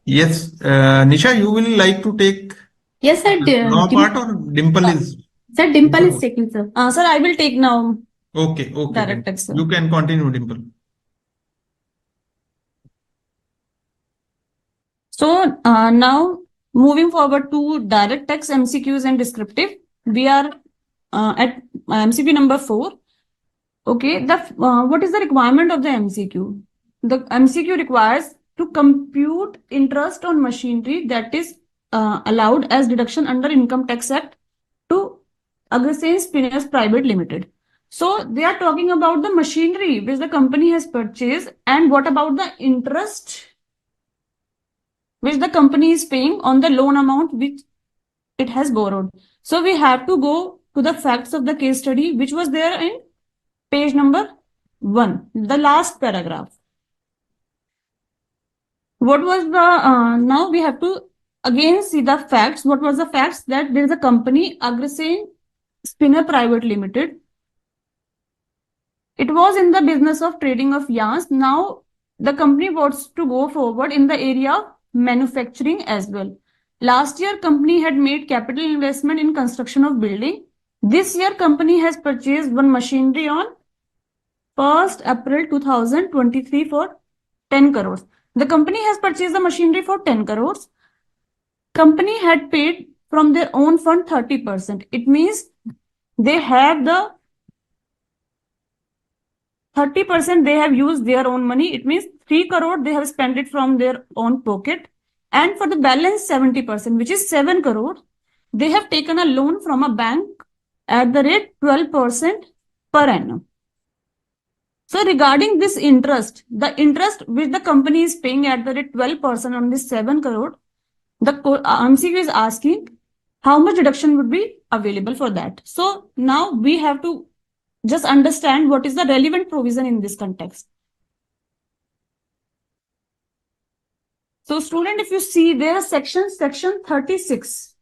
yes, Nisha you will like to take yes sir. Law part और Dimple is? Sir Dimple is taking sir. sir, I will take now okay direct text, sir. You can continue Dimple. So now moving forward to direct text, MCQs and descriptive, we are at MCQ number 4. Okay, what is the requirement of the MCQ? The MCQ requires to compute interest on machinery that is allowed as deduction under Income Tax Act to Agresen Spinners Private Limited. So they are talking about the machinery which the company has purchased, and what about the interest which the company is paying on the loan amount which it has borrowed. So we have to go to the facts of the case study, which was there in page number 1, the last paragraph. What was the, now we have to again see the facts. What was the facts? That there is a company, Agresen Spinner Private Limited. It was in the business of trading of yarns. Now the company wants to go forward in the area of manufacturing as well. Last year, company had made capital investment in construction of building. This year, company has purchased one machinery on 1st April 2023 for 10 crores. The company has purchased the machinery for 10 crores. Company had paid from their own fund 30%. It means they have the 30% they have used their own money. It means 3 crore they have spent it from their own pocket. And for the balance 70%, which is 7 crore, they have taken a loan from a bank at the rate 12% per annum. So regarding this interest, the interest which the company is paying at the rate 12% on this 7 crore, the MCQ is asking how much deduction would be available for that. So now we have to just understand what is the relevant provision in this context. So student, if you see there is section 36.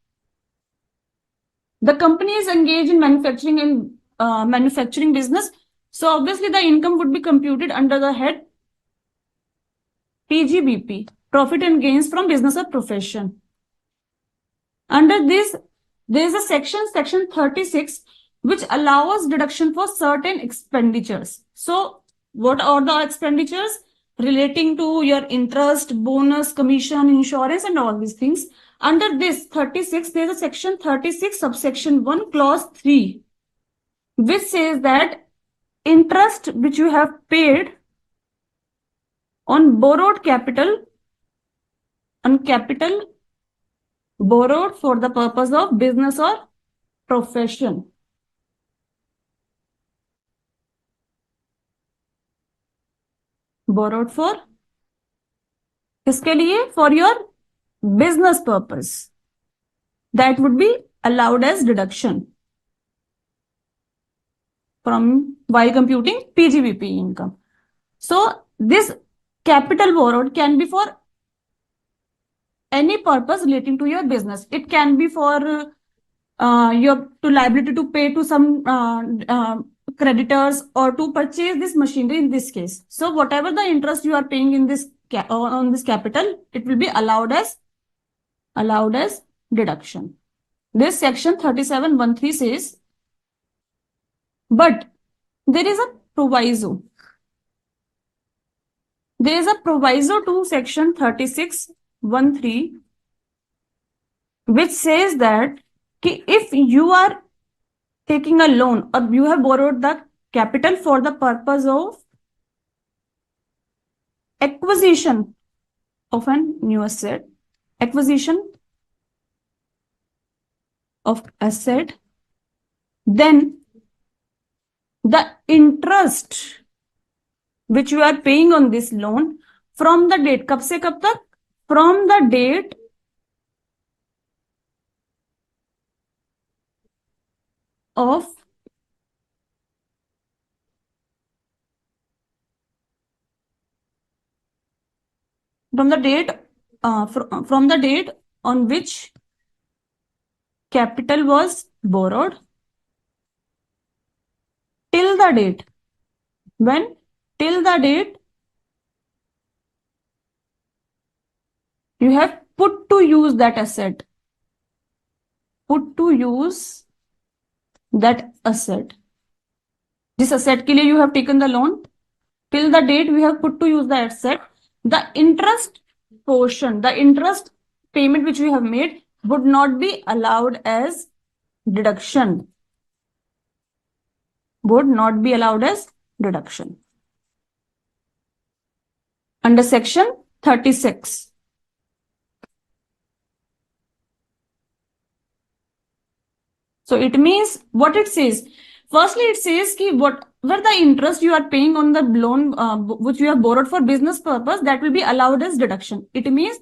The company is engaged in manufacturing and manufacturing business. So obviously the income would be computed under the head PGBP, profit and gains from business or profession. Under this, there is a section 36, which allows deduction for certain expenditures. So what are the expenditures? Relating to your interest, bonus, commission, insurance, and all these things. Under this 36, there is a section 36, subsection 1, clause 3, which says that interest which you have paid on borrowed capital, borrowed for the purpose of business or profession. Borrowed for किसके लिए? For your business purpose. That would be allowed as deduction from while computing PGBP income. So this capital borrowed can be for any purpose relating to your business. It can be for your liability to pay to some creditors or to purchase this machinery in this case. So whatever the interest you are paying in this on this capital, it will be allowed as deduction. This section 37(1)(3) says, but there is a proviso. There is a proviso to section 36(1)(3), which says that if you are taking a loan or you have borrowed the capital for the purpose of acquisition of a new asset, acquisition of asset, then the interest which you are paying on this loan from the date, कब से कब तक? From the date of from the date on which capital was borrowed till the date when till the date you have put to use that asset. Put to use that asset. This asset के लिए you have taken the loan. Till the date we have put to use the asset. The interest portion, the interest payment which we have made would not be allowed as deduction. Would not be allowed as deduction. Under section 36. So it means what it says. Firstly, it says कि whatever the interest you are paying on the loan which you have borrowed for business purpose, that will be allowed as deduction. It means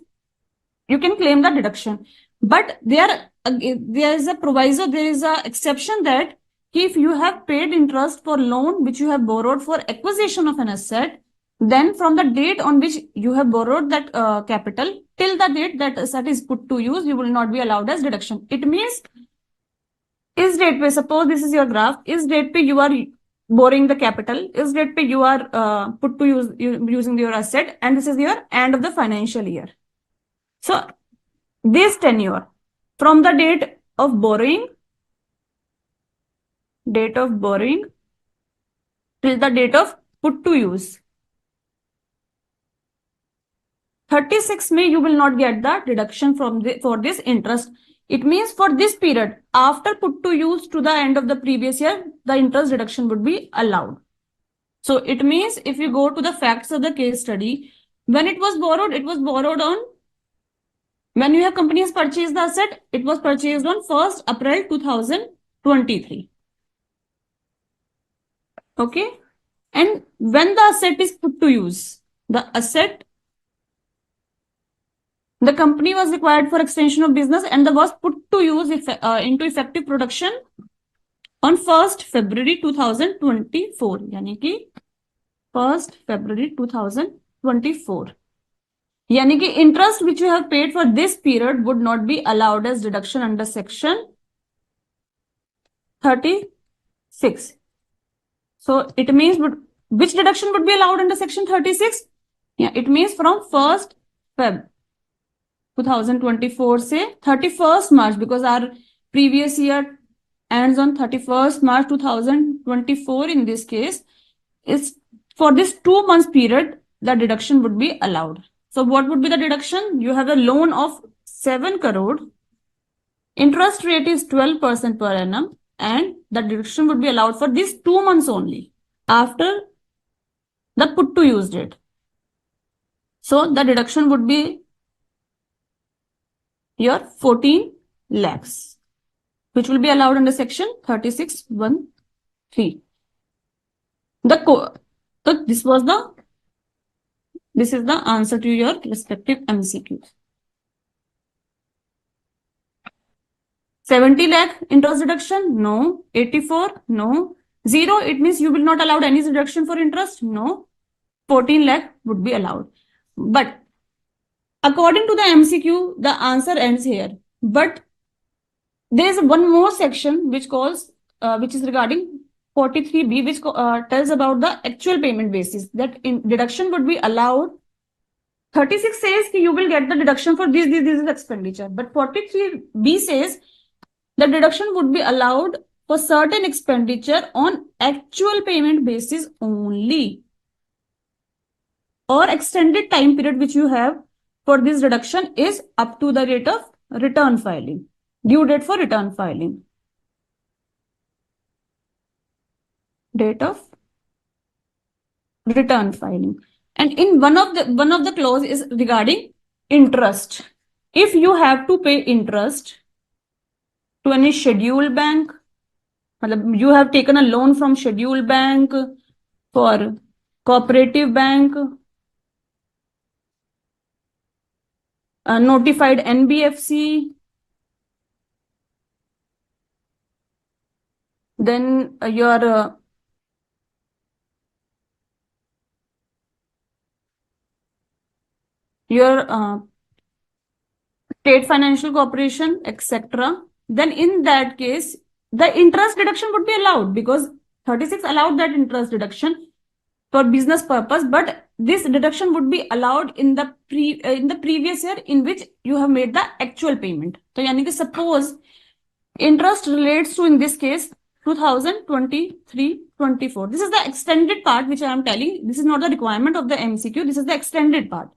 you can claim the deduction. But there is a proviso, there is a exception that if you have paid interest for loan which you have borrowed for acquisition of an asset, then from the date on which you have borrowed that capital till the date that asset is put to use, you will not be allowed as deduction. It means इस date पे, suppose this is your graph, इस date पे you are borrowing the capital, इस date पे you are put to using your asset, and this is your end of the financial year. So this tenure from the date of borrowing till the date of put to use. 36 में you will not get the deduction for this interest. It means for this period, after put to use to the end of the previous year, the interest deduction would be allowed. So it means if you go to the facts of the case study, when it was borrowed on, when your company has purchased the asset, it was purchased on 1st April 2023. Okay. And when the asset is put to use, the asset The company was required for extension of business and was put to use into effective production on 1st February 2024. यानी कि 1st February 2024. यानी कि interest which you have paid for this period would not be allowed as deduction under section 36. So it means which deduction would be allowed under section 36? Yeah, it means from 1st Feb 2024 से 31st March, because our previous year ends on 31st March 2024 in this case, is for this 2 months period, the deduction would be allowed. So what would be the deduction? You have a loan of 7 crore. Interest rate is 12% per annum, and the deduction would be allowed for these 2 months only after the put to use date. So the deduction would be your 14 lakhs, which will be allowed under section 36(1)(3). So this is the answer to your respective MCQs. 70 lakh interest deduction? No. 84? No. 0, it means you will not allow any deduction for interest? No. 14 lakh would be allowed. But according to the MCQ, the answer ends here. But there is one more section which is regarding 43B, which tells about the actual payment basis, that deduction would be allowed. 36 says that you will get the deduction for this expenditure. But 43B says the deduction would be allowed for certain expenditure on actual payment basis only, or extended time period which you have for this deduction is up to the date of return filing, due date for return filing. Date of return filing. And in one of the clause is regarding interest. If you have to pay interest to any scheduled bank, you have taken a loan from scheduled bank, for cooperative bank, notified NBFC, then your state financial corporation, etc. Then in that case, the interest deduction would be allowed, because 36 allowed that interest deduction for business purpose, but this deduction would be allowed in the previous year in which you have made the actual payment. So yani ki suppose interest relates to, in this case, 2023-24. This is the extended part which I am telling. This is not the requirement of the MCQ. This is the extended part.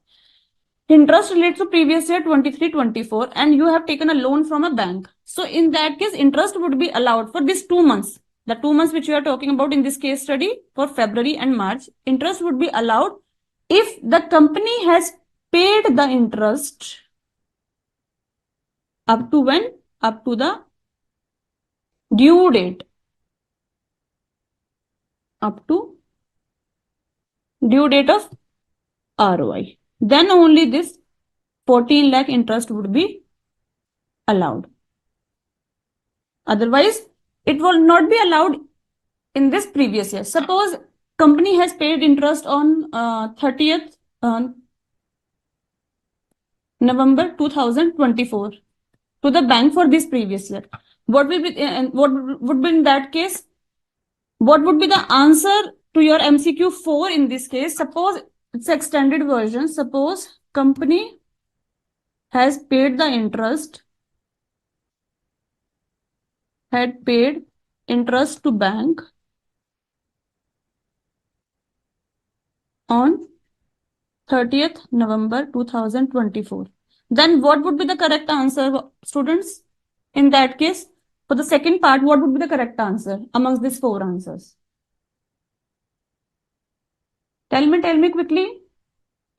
Interest relates to previous year 23-24, and you have taken a loan from a bank. So in that case, interest would be allowed for these 2 months. The 2 months which you are talking about in this case study, for February and March, interest would be allowed if the company has paid the interest up to when? Up to the due date. Up to due date of ROI. Then only this 14 lakh interest would be allowed. Otherwise, it will not be allowed in this previous year. Suppose company has paid interest on 30th November 2024 to the bank for this previous year. What will be what would be in that case? What would be the answer to your MCQ 4 in this case? Suppose it's extended version. Suppose company has paid the interest, had paid interest to bank on 30th November 2024. Then what would be the correct answer, students? In that case, for the second part, what would be the correct answer amongst these 4 answers? Tell me quickly.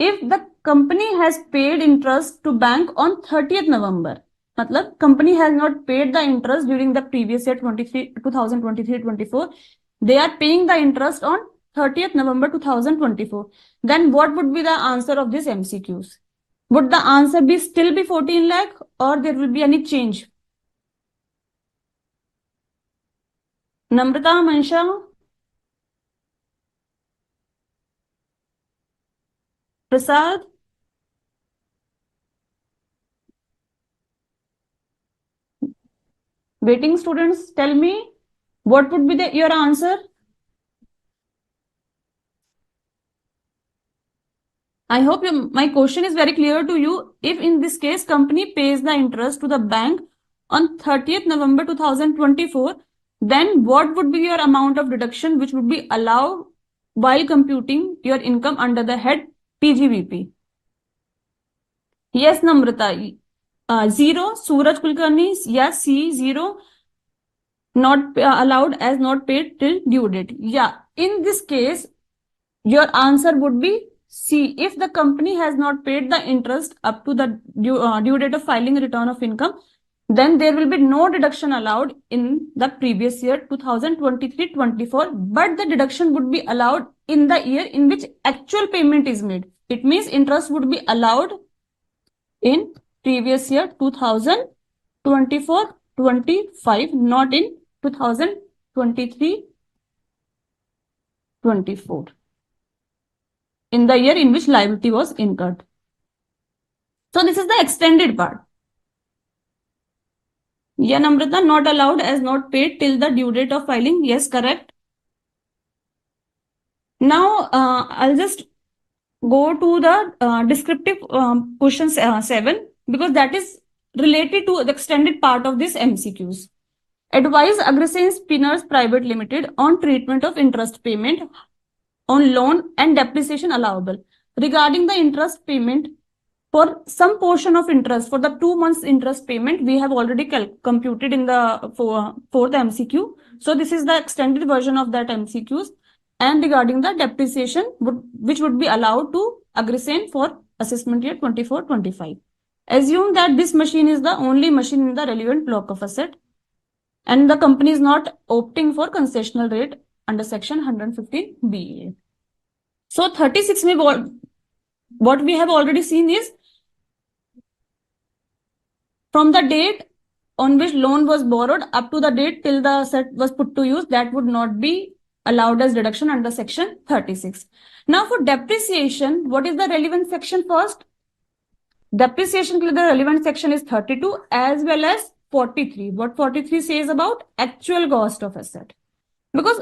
If the company has paid interest to bank on 30th November, matlab company has not paid the interest during the previous year 2023-24, they are paying the interest on 30th November 2024. Then what would be the answer of these MCQs? Would the answer be still be 14 lakh or there will be any change? Namrata, Mansha, Prasad? Waiting students, tell me what would be your answer? I hope my question is very clear to you. If in this case company pays the interest to the bank on 30th November 2024, then what would be your amount of deduction which would be allowed while computing your income under the head PGBP? Yes, Namrata. 0, Suraj Kulkarni. Yes, C, 0. Not allowed as not paid till due date. Yeah, in this case, your answer would be C. If the company has not paid the interest up to the due date of filing return of income, then there will be no deduction allowed in the previous year 2023-24, but the deduction would be allowed in the year in which actual payment is made. It means interest would be allowed in previous year 2024-25, not in 2023-24. In the year in which liability was incurred. So this is the extended part. Yeah, Namrata, not allowed as not paid till the due date of filing. Yes, correct. Now, I'll just go to the descriptive question 7 because that is related to the extended part of this MCQs. Advise Agresen Spinners Private Limited on treatment of interest payment on loan and depreciation allowable. Regarding the interest payment, for some portion of interest, for the 2 months interest payment, we have already computed in the fourth MCQ. So this is the extended version of that MCQs. And regarding the depreciation, which would be allowed to Agresen for assessment year 24-25. Assume that this machine is the only machine in the relevant block of asset, and the company is not opting for concessional rate under section 115 BA. So 36 में what we have already seen is from the date on which loan was borrowed up to the date till the asset was put to use, that would not be allowed as deduction under section 36. Now for depreciation, what is the relevant section first? Depreciation, the relevant section is 32 as well as 43. What 43 says about actual cost of asset? Because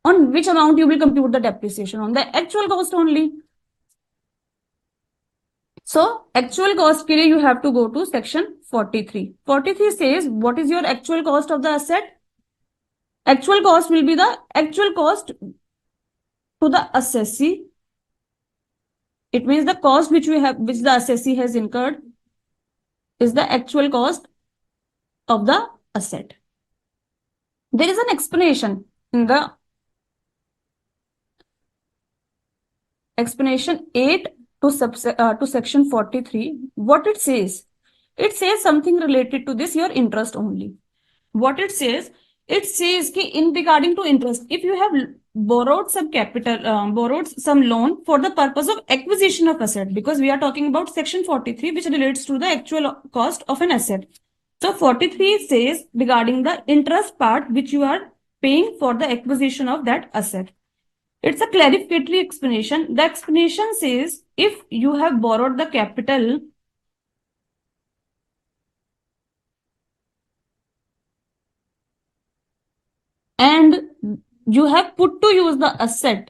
on which amount you will compute the depreciation? On the actual cost only. So actual cost period, you have to go to section 43. 43 says what is your actual cost of the asset? Actual cost will be the actual cost to the assessee. It means the cost which the assessee has incurred is the actual cost of the asset. There is an explanation in the explanation 8 to section 43. What it says? It says something related to this, your interest only. What it says ki in regarding to interest, if you have borrowed some capital, borrowed some loan for the purpose of acquisition of asset, because we are talking about section 43, which relates to the actual cost of an asset. So 43 says regarding the interest part, which you are paying for the acquisition of that asset. It's a clarificatory explanation. The explanation says if you have borrowed the capital and you have put to use the asset,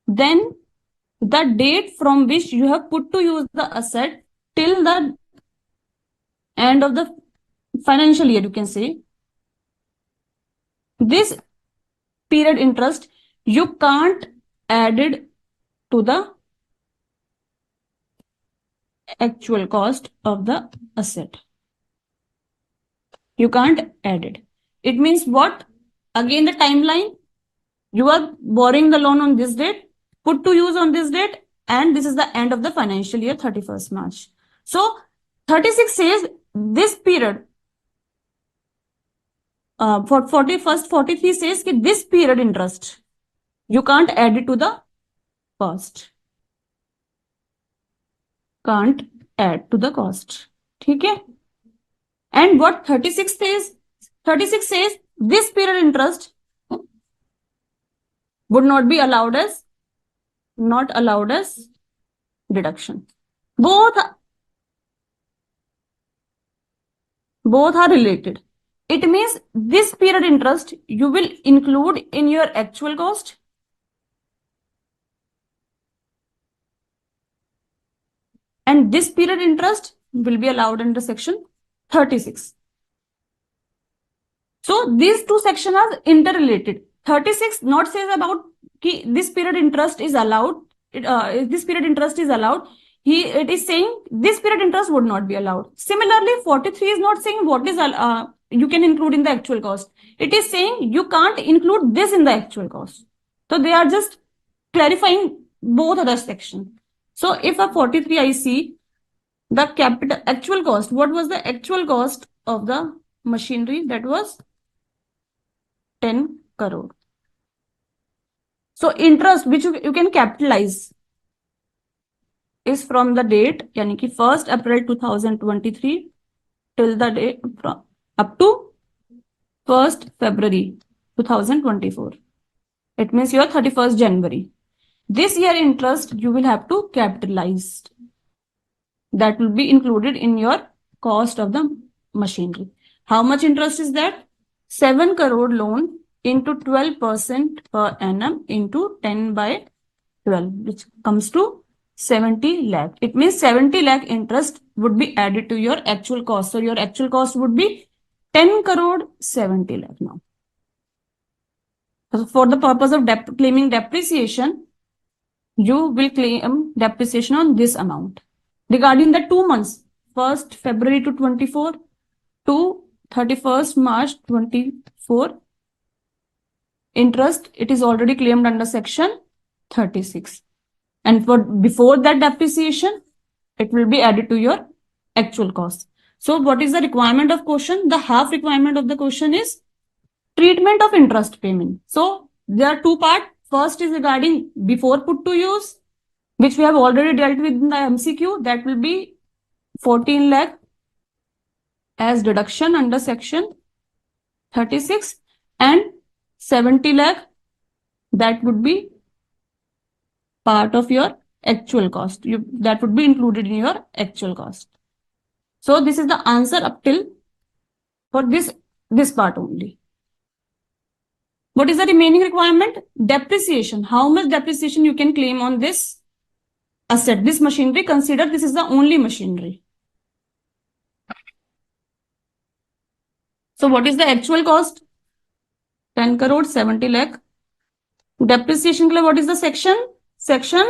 then the date from which you have put to use the asset till the end of the financial year, you can say, this period interest, you can't add it to the actual cost of the asset. You can't add it. It means what? Again, the timeline. You are borrowing the loan on this date, put to use on this date, and this is the end of the financial year, 31st March. So 36 says this period. For 43 says that this period interest, you can't add it to the cost. Can't add to the cost. ठीक है? And what 36 says? 36 says this period interest would not be allowed as deduction. Both are related. It means this period interest you will include in your actual cost. And this period interest will be allowed under section 36. So these two sections are interrelated. 36 not says about ki this period interest is allowed. This period interest is allowed. It is saying this period interest would not be allowed. Similarly, 43 is not saying what is you can include in the actual cost. It is saying you can't include this in the actual cost. So they are just clarifying both other sections. So if a 43 I see the capital actual cost, what was the actual cost of the machinery? That was 10 crore. So interest which you can capitalize is from the date yani ki 1st April 2023 till the day up to 1st February 2024. It means your 31st January. This year interest you will have to capitalize. That will be included in your cost of the machinery. How much interest is that? 7 crore loan into 12% per annum into 10 by 12, which comes to 70 lakh. It means 70 lakh interest would be added to your actual cost. So your actual cost would be 10 crore 70 lakh now. So for the purpose of claiming depreciation, you will claim depreciation on this amount. Regarding the 2 months, 1st February to 24 to 31st March 24, interest, it is already claimed under section 36. And for before that depreciation, it will be added to your actual cost. So what is the requirement of question? The half requirement of the question is treatment of interest payment. So there are two parts. First is regarding before put to use, which we have already dealt with in the MCQ. That will be 14 lakh as deduction under section 36 and 70 lakh that would be part of your actual cost. That would be included in your actual cost. So this is the answer up till for this part only. What is the remaining requirement? Depreciation. How much depreciation you can claim on this asset, this machinery? Consider this is the only machinery. So what is the actual cost? 10 crore 70 lakh. Depreciation, what is the section? Section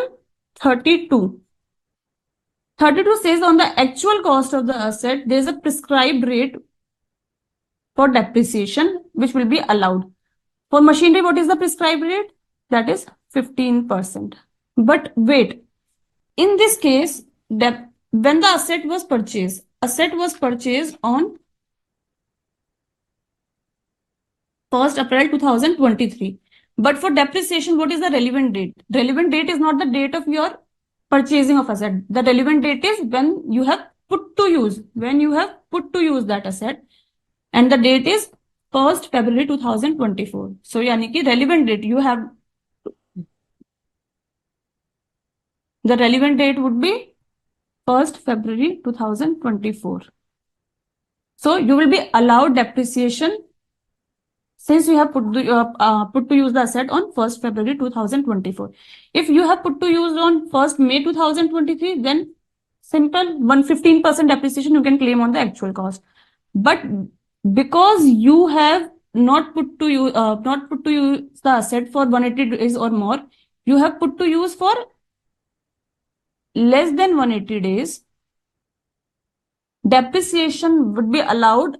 32. 32 says on the actual cost of the asset, there is a prescribed rate for depreciation which will be allowed. For machinery, what is the prescribed rate? That is 15%. But wait, in this case, when the asset was purchased on 1st April 2023. But for depreciation, what is the relevant date? Relevant date is not the date of your purchasing of asset. The relevant date is when you have put to use, that asset. And the date is 1st February 2024. So, yani ki relevant date the relevant date would be 1st February 2024. So, you will be allowed depreciation since you have put to use the asset on 1st February 2024. If you have put to use on 1st May 2023, then simple 115% depreciation you can claim on the actual cost. But because you have not put to use the asset for 180 days or more, you have put to use for less than 180 days, depreciation would be allowed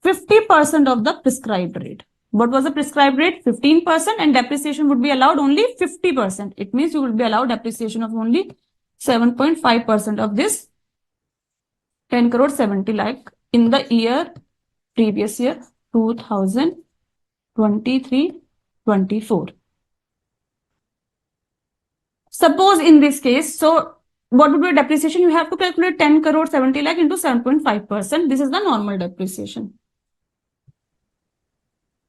50% of the prescribed rate. What was the prescribed rate? 15%, and depreciation would be allowed only 50%. It means you will be allowed depreciation of only 7.5% of this 10 crore 70 lakh in the previous year 2023-24. Suppose in this case, so what would be depreciation? You have to calculate 10 crore 70 lakh into 7.5%. This is the normal depreciation.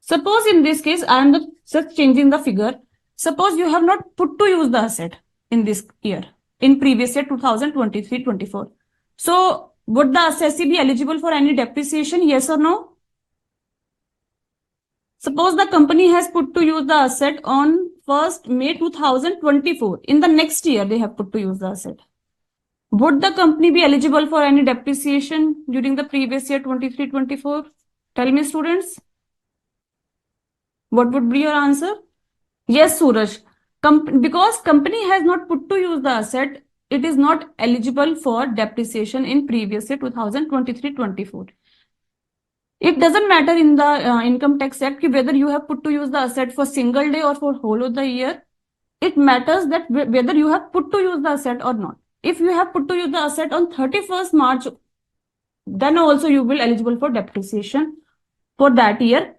Suppose in this case, I am just changing the figure. Suppose you have not put to use the asset in this year, in previous year 2023-24. So would the assessee be eligible for any depreciation? Yes or no? Suppose the company has put to use the asset on 1st May 2024. In the next year, they have put to use the asset. Would the company be eligible for any depreciation during the previous year 23-24? Tell me, students. What would be your answer? Yes, Suraj. Because company has not put to use the asset, it is not eligible for depreciation in previous year 2023-24. It doesn't matter in the Income Tax Act whether you have put to use the asset for single day or for whole of the year. It matters that whether you have put to use the asset or not. If you have put to use the asset on 31st March, then also you will eligible for depreciation for that year.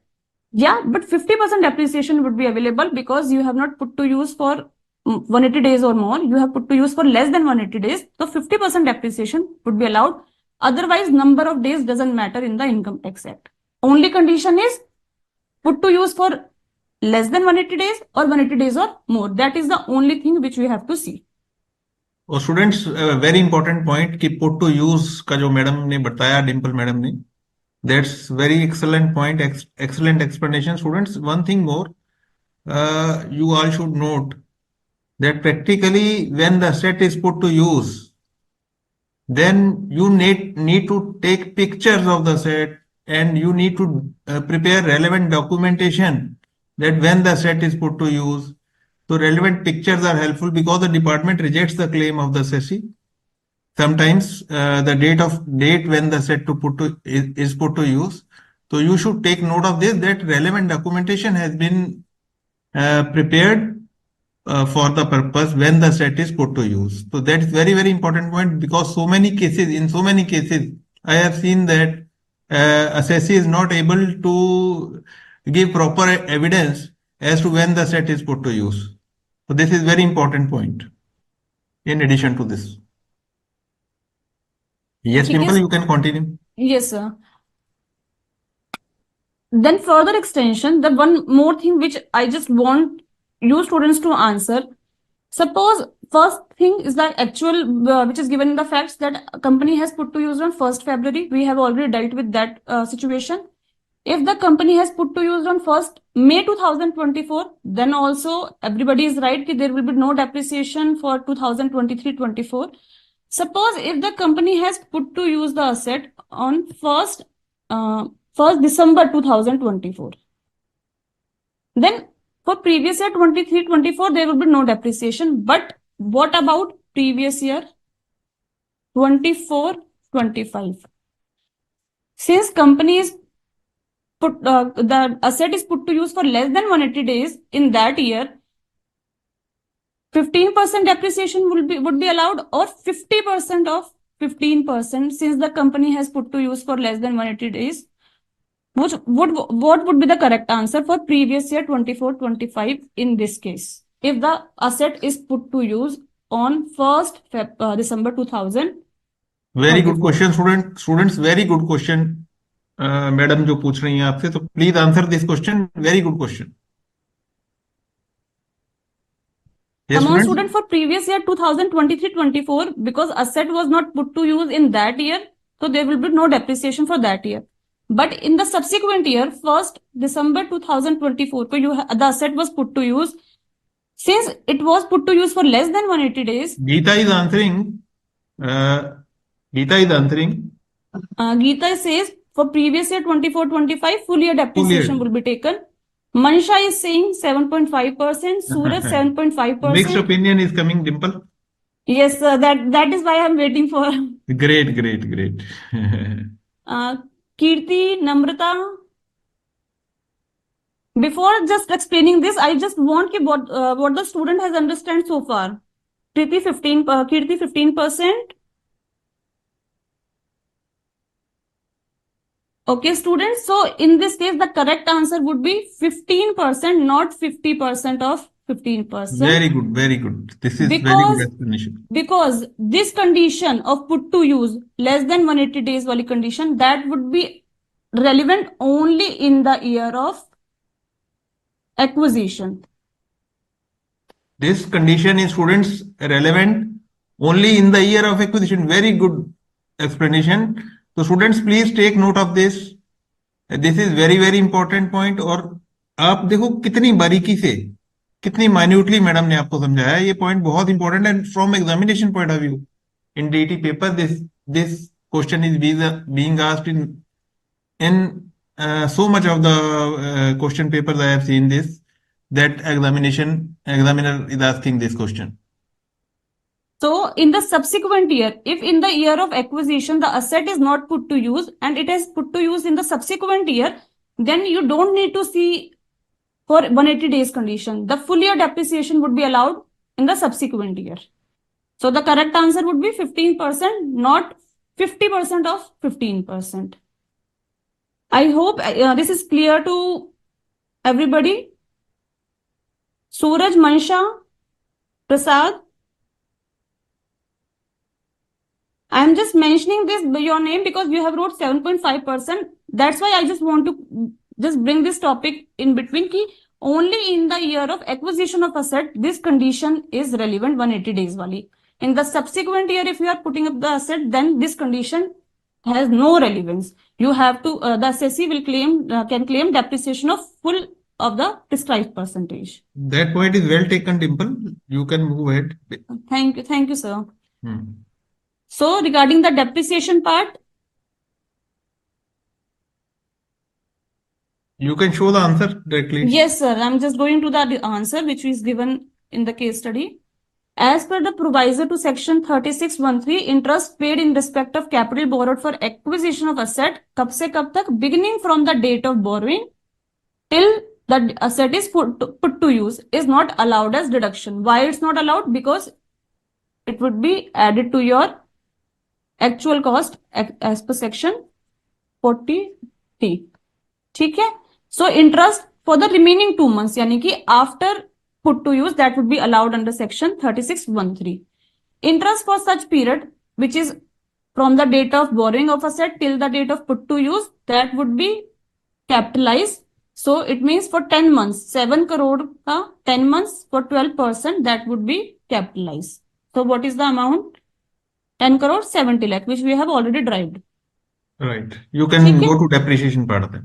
Yeah, but 50% depreciation would be available because you have not put to use for 180 days or more. You have put to use for less than 180 days. So 50% depreciation would be allowed. Otherwise, number of days doesn't matter in the Income Tax Act. Only condition is put to use for less than 180 days or 180 days or more. That is the only thing which we have to see. और students very important point कि put to use का जो madam ने बताया, Dimple madam ने, that's very excellent point, excellent explanation. Students, one thing more, you all should note that practically when the asset is put to use, then you need to take pictures of the asset and you need to prepare relevant documentation that when the asset is put to use. So relevant pictures are helpful because the department rejects the claim of the assessee. Sometimes the date when the asset is put to use. So you should take note of this, that relevant documentation has been prepared for the purpose when the asset is put to use. So that is very, very important point, because in so many cases, I have seen that assessee is not able to give proper evidence as to when the asset is put to use. So this is very important point in addition to this. Yes, Dimple, you can continue. Yes, sir. Then further extension, the one more thing which I just want you students to answer. Suppose first thing is the actual which is given in the facts that a company has put to use on 1st February. We have already dealt with that situation. If the company has put to use on 1st May 2024, then also everybody is right that there will be no depreciation for 2023-24. Suppose if the company has put to use the asset on 1st December 2024, then for previous year 23-24, there will be no depreciation. But what about previous year 24-25? Since company is the asset is put to use for less than 180 days in that year, 15% depreciation would be allowed, or 50% of 15% since the company has put to use for less than 180 days. What would be the correct answer for previous year 24-25 in this case, if the asset is put to use on 1st December 2000? Very good question, students. Very good question, madam जो पूछ रही हैं आपसे. तो please answer this question. Very good question. Come on, student, for previous year 2023-24, because asset was not put to use in that year, so there will be no depreciation for that year. But in the subsequent year, 1st December 2024, the asset was put to use. Since it was put to use for less than 180 days. Geeta is answering. Geeta says for previous year 24-25, full year depreciation will be taken. Manisha is saying 7.5%. Suraj 7.5%. Mixed opinion is coming, Dimple. Yes, sir. That is why I'm waiting for. Great. Kirti, Namrata. Before just explaining this, I just want what the student has understand so far. Kirti 15%. Okay, students. So in this case, the correct answer would be 15%, not 50% of 15%. Very good, very good. This is very good explanation. Because this condition of put to use less than 180 days wali condition, that would be relevant only in the year of acquisition. This condition is, students, relevant only in the year of acquisition. Very good explanation. So students, please take note of this. This is very very important point. और आप देखो कितनी बारीकी से, कितनी minutely madam ने आपको समझाया. ये पॉइंट बहुत इंपॉर्टेंट है from examination point of view. In DT paper this question is being asked in so much of the question papers I have seen this, that examiner is asking this question. So in the subsequent year, if in the year of acquisition the asset is not put to use and it is put to use in the subsequent year, then you don't need to see for 180 days condition. The full year depreciation would be allowed in the subsequent year. So the correct answer would be 15%, not 50% of 15%. I hope this is clear to everybody. Suraj, Mansha, Prasad. I am just mentioning this your name because you have wrote 7.5%. That's why I just want to just bring this topic in between. Ki only in the year of acquisition of asset, this condition is relevant 180 days wali. In the subsequent year, if you are putting up the asset, then this condition has no relevance. You have to, the assessee will claim, can claim depreciation of full of the prescribed percentage. That point is well taken, Dimple. You can move ahead. Thank you, sir. So regarding the depreciation part, you can show the answer directly. Yes, sir. I'm just going to the answer which is given in the case study. As per the proviso to section 36(1)(3), interest paid in respect of capital borrowed for acquisition of asset, कब से कब तक, beginning from the date of borrowing till the asset is put to use, is not allowed as deduction. Why it's not allowed? Because it would be added to your actual cost as per section 40T. ठीक है? So interest for the remaining 2 months, यानी कि after put to use, that would be allowed under section 36(1)(3). Interest for such period, which is from the date of borrowing of asset till the date of put to use, that would be capitalized. So it means for 10 months, 7 crore ka 10 months for 12%, that would be capitalized. So what is the amount? 10 crore 70 lakh, which we have already derived. Right. You can go to depreciation part of it.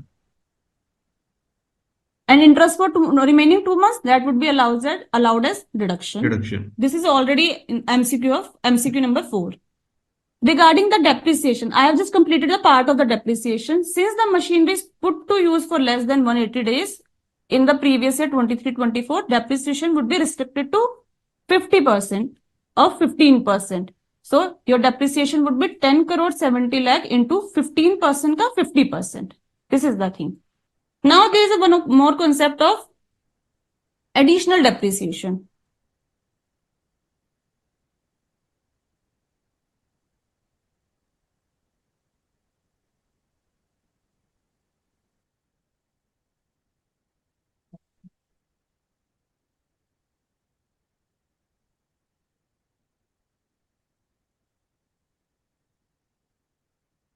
And interest for remaining 2 months, that would be allowed as deduction. This is already in MCQ number 4. Regarding the depreciation, I have just completed the part of the depreciation. Since the machinery is put to use for less than 180 days, in the previous year 23-24, depreciation would be restricted to 50% of 15%. So your depreciation would be 10 crore 70 lakh into 15% ka 50%. This is the thing. Now there is one more concept of additional depreciation.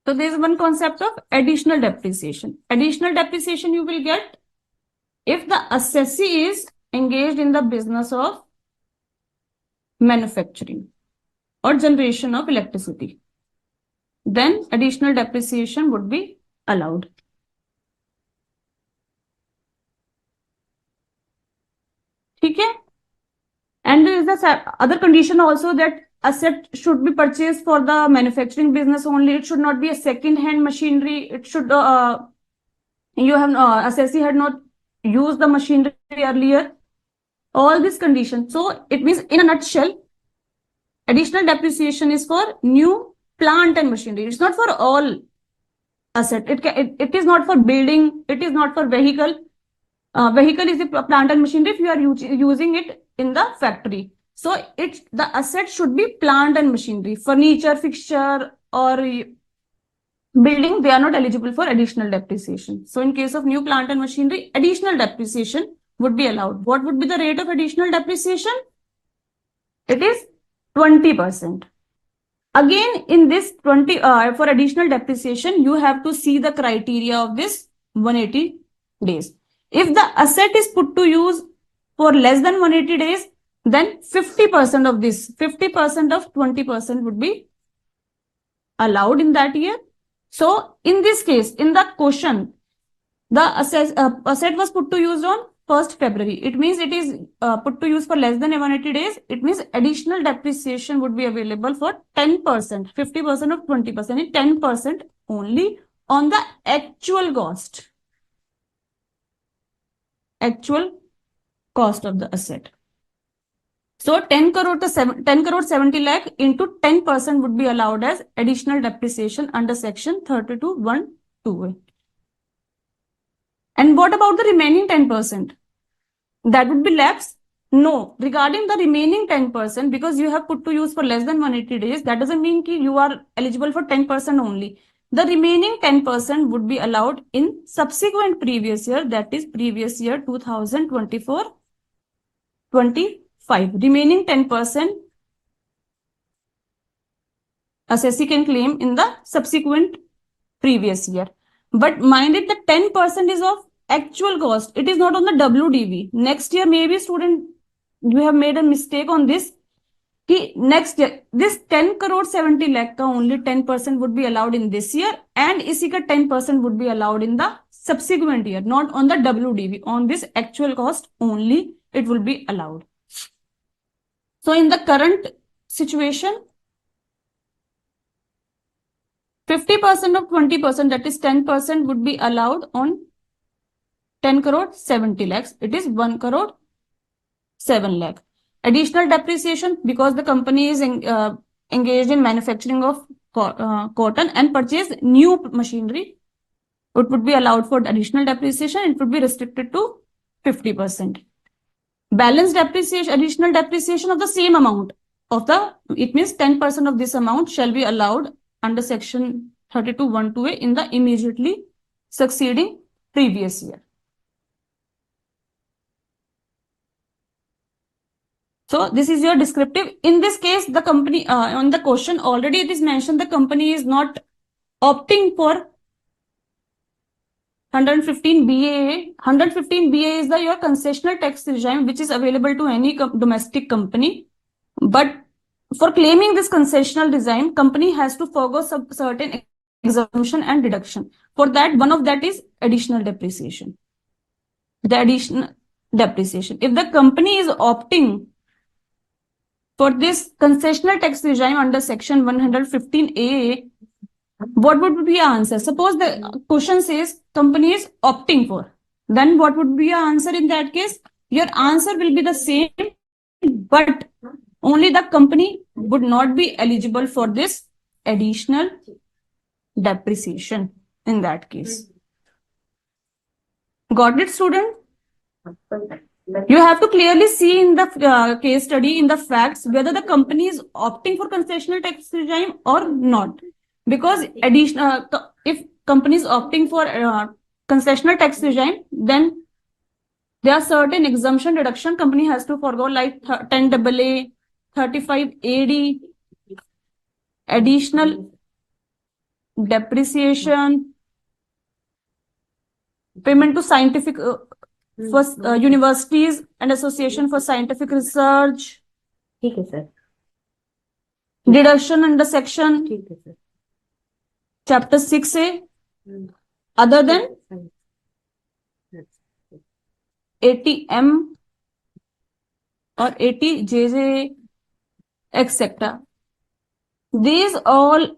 So there is one concept of additional depreciation. Additional depreciation you will get if the assessee is engaged in the business of manufacturing or generation of electricity. Then additional depreciation would be allowed. Okay? And there is the other condition also that asset should be purchased for the manufacturing business only. It should not be a second-hand machinery. It should assessee had not used the machinery earlier. All these conditions. So it means, in a nutshell, additional depreciation is for new plant and machinery. It's not for all asset. It is not for building. It is not for vehicle. Vehicle is a plant and machinery if you are using it in the factory. So the asset should be plant and machinery. Furniture, fixture, or building, they are not eligible for additional depreciation. So in case of new plant and machinery, additional depreciation would be allowed. What would be the rate of additional depreciation? It is 20%. Again, in this 20 for additional depreciation, you have to see the criteria of this 180 days. If the asset is put to use for less than 180 days, then 50% of this, 50% of 20% would be allowed in that year. So in this case, in the question, the asset was put to use on 1st February. It means it is put to use for less than 180 days. It means additional depreciation would be available for 10%, 50% of 20%, 10% only on the actual cost. Actual cost of the asset. So 10 crore 70 lakh into 10% would be allowed as additional depreciation under section 32(1)(2). And what about the remaining 10%? That would be lapse? No. Regarding the remaining 10%, because you have put to use for less than 180 days, that doesn't mean that you are eligible for 10% only. The remaining 10% would be allowed in subsequent previous year, that is previous year 2024-25. Remaining 10% assessee can claim in the subsequent previous year. But mind it, the 10% is of actual cost. It is not on the WDV. Next year, maybe student, you have made a mistake on this. Next year, this 10 crore 70 lakh ka only 10% would be allowed in this year, and isi ka 10% would be allowed in the subsequent year, not on the WDV. On this actual cost only, it will be allowed. So in the current situation, 50% of 20%, that is 10%, would be allowed on 10 crore 70 lakhs. It is 1 crore 7 lakh. Additional depreciation, because the company is engaged in manufacturing of cotton and purchase new machinery, it would be allowed for additional depreciation. It would be restricted to 50%. Balance depreciation, additional depreciation of the same amount of the, it means 10% of this amount shall be allowed under section 32(1)(2)(a) in the immediately succeeding previous year. So this is your descriptive. In this case, the company, on the question already it is mentioned the company is not opting for 115 BAA. 115 BAA is your concessional tax regime which is available to any domestic company. But for claiming this concessional regime, company has to forgo certain exemption and deduction. For that, one of that is additional depreciation. The additional depreciation. If the company is opting for this concessional tax regime under section 115A, what would be your answer? Suppose the question says company is opting for. Then what would be your answer in that case? Your answer will be the same, but only the company would not be eligible for this additional depreciation in that case. Got it, student? You have to clearly see in the case study, in the facts, whether the company is opting for concessional tax regime or not. Because additional, if company is opting for concessional tax regime, then there are certain exemption deduction company has to forgo, like 10AA, 35 AD, additional depreciation, payment to scientific for universities and association for scientific research. Okay, sir. Deduction under section Okay, sir. chapter 6A, other than ATM or ATJJ, etc. These all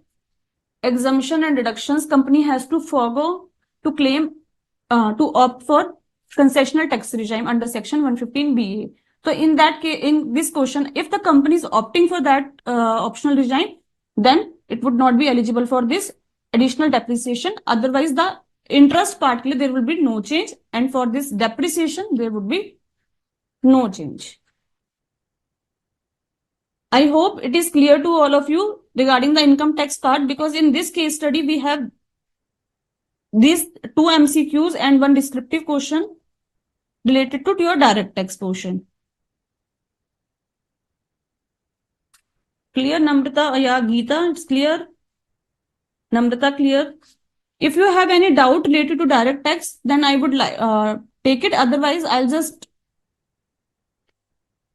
exemption and deductions company has to forgo to claim to opt for concessional tax regime under section 115BA. So in that case, in this question, if the company is opting for that optional regime, then it would not be eligible for this additional depreciation. Otherwise, the interest partly there will be no change, and for this depreciation there would be no change. I hope it is clear to all of you regarding the income tax part, because in this case study we have these 2 MCQs and 1 descriptive question. related to your direct tax portion. Clear, Namrata? Yeah, Geeta, it's clear. Namrata, clear. If you have any doubt related to direct tax, then I would take it. Otherwise, I'll just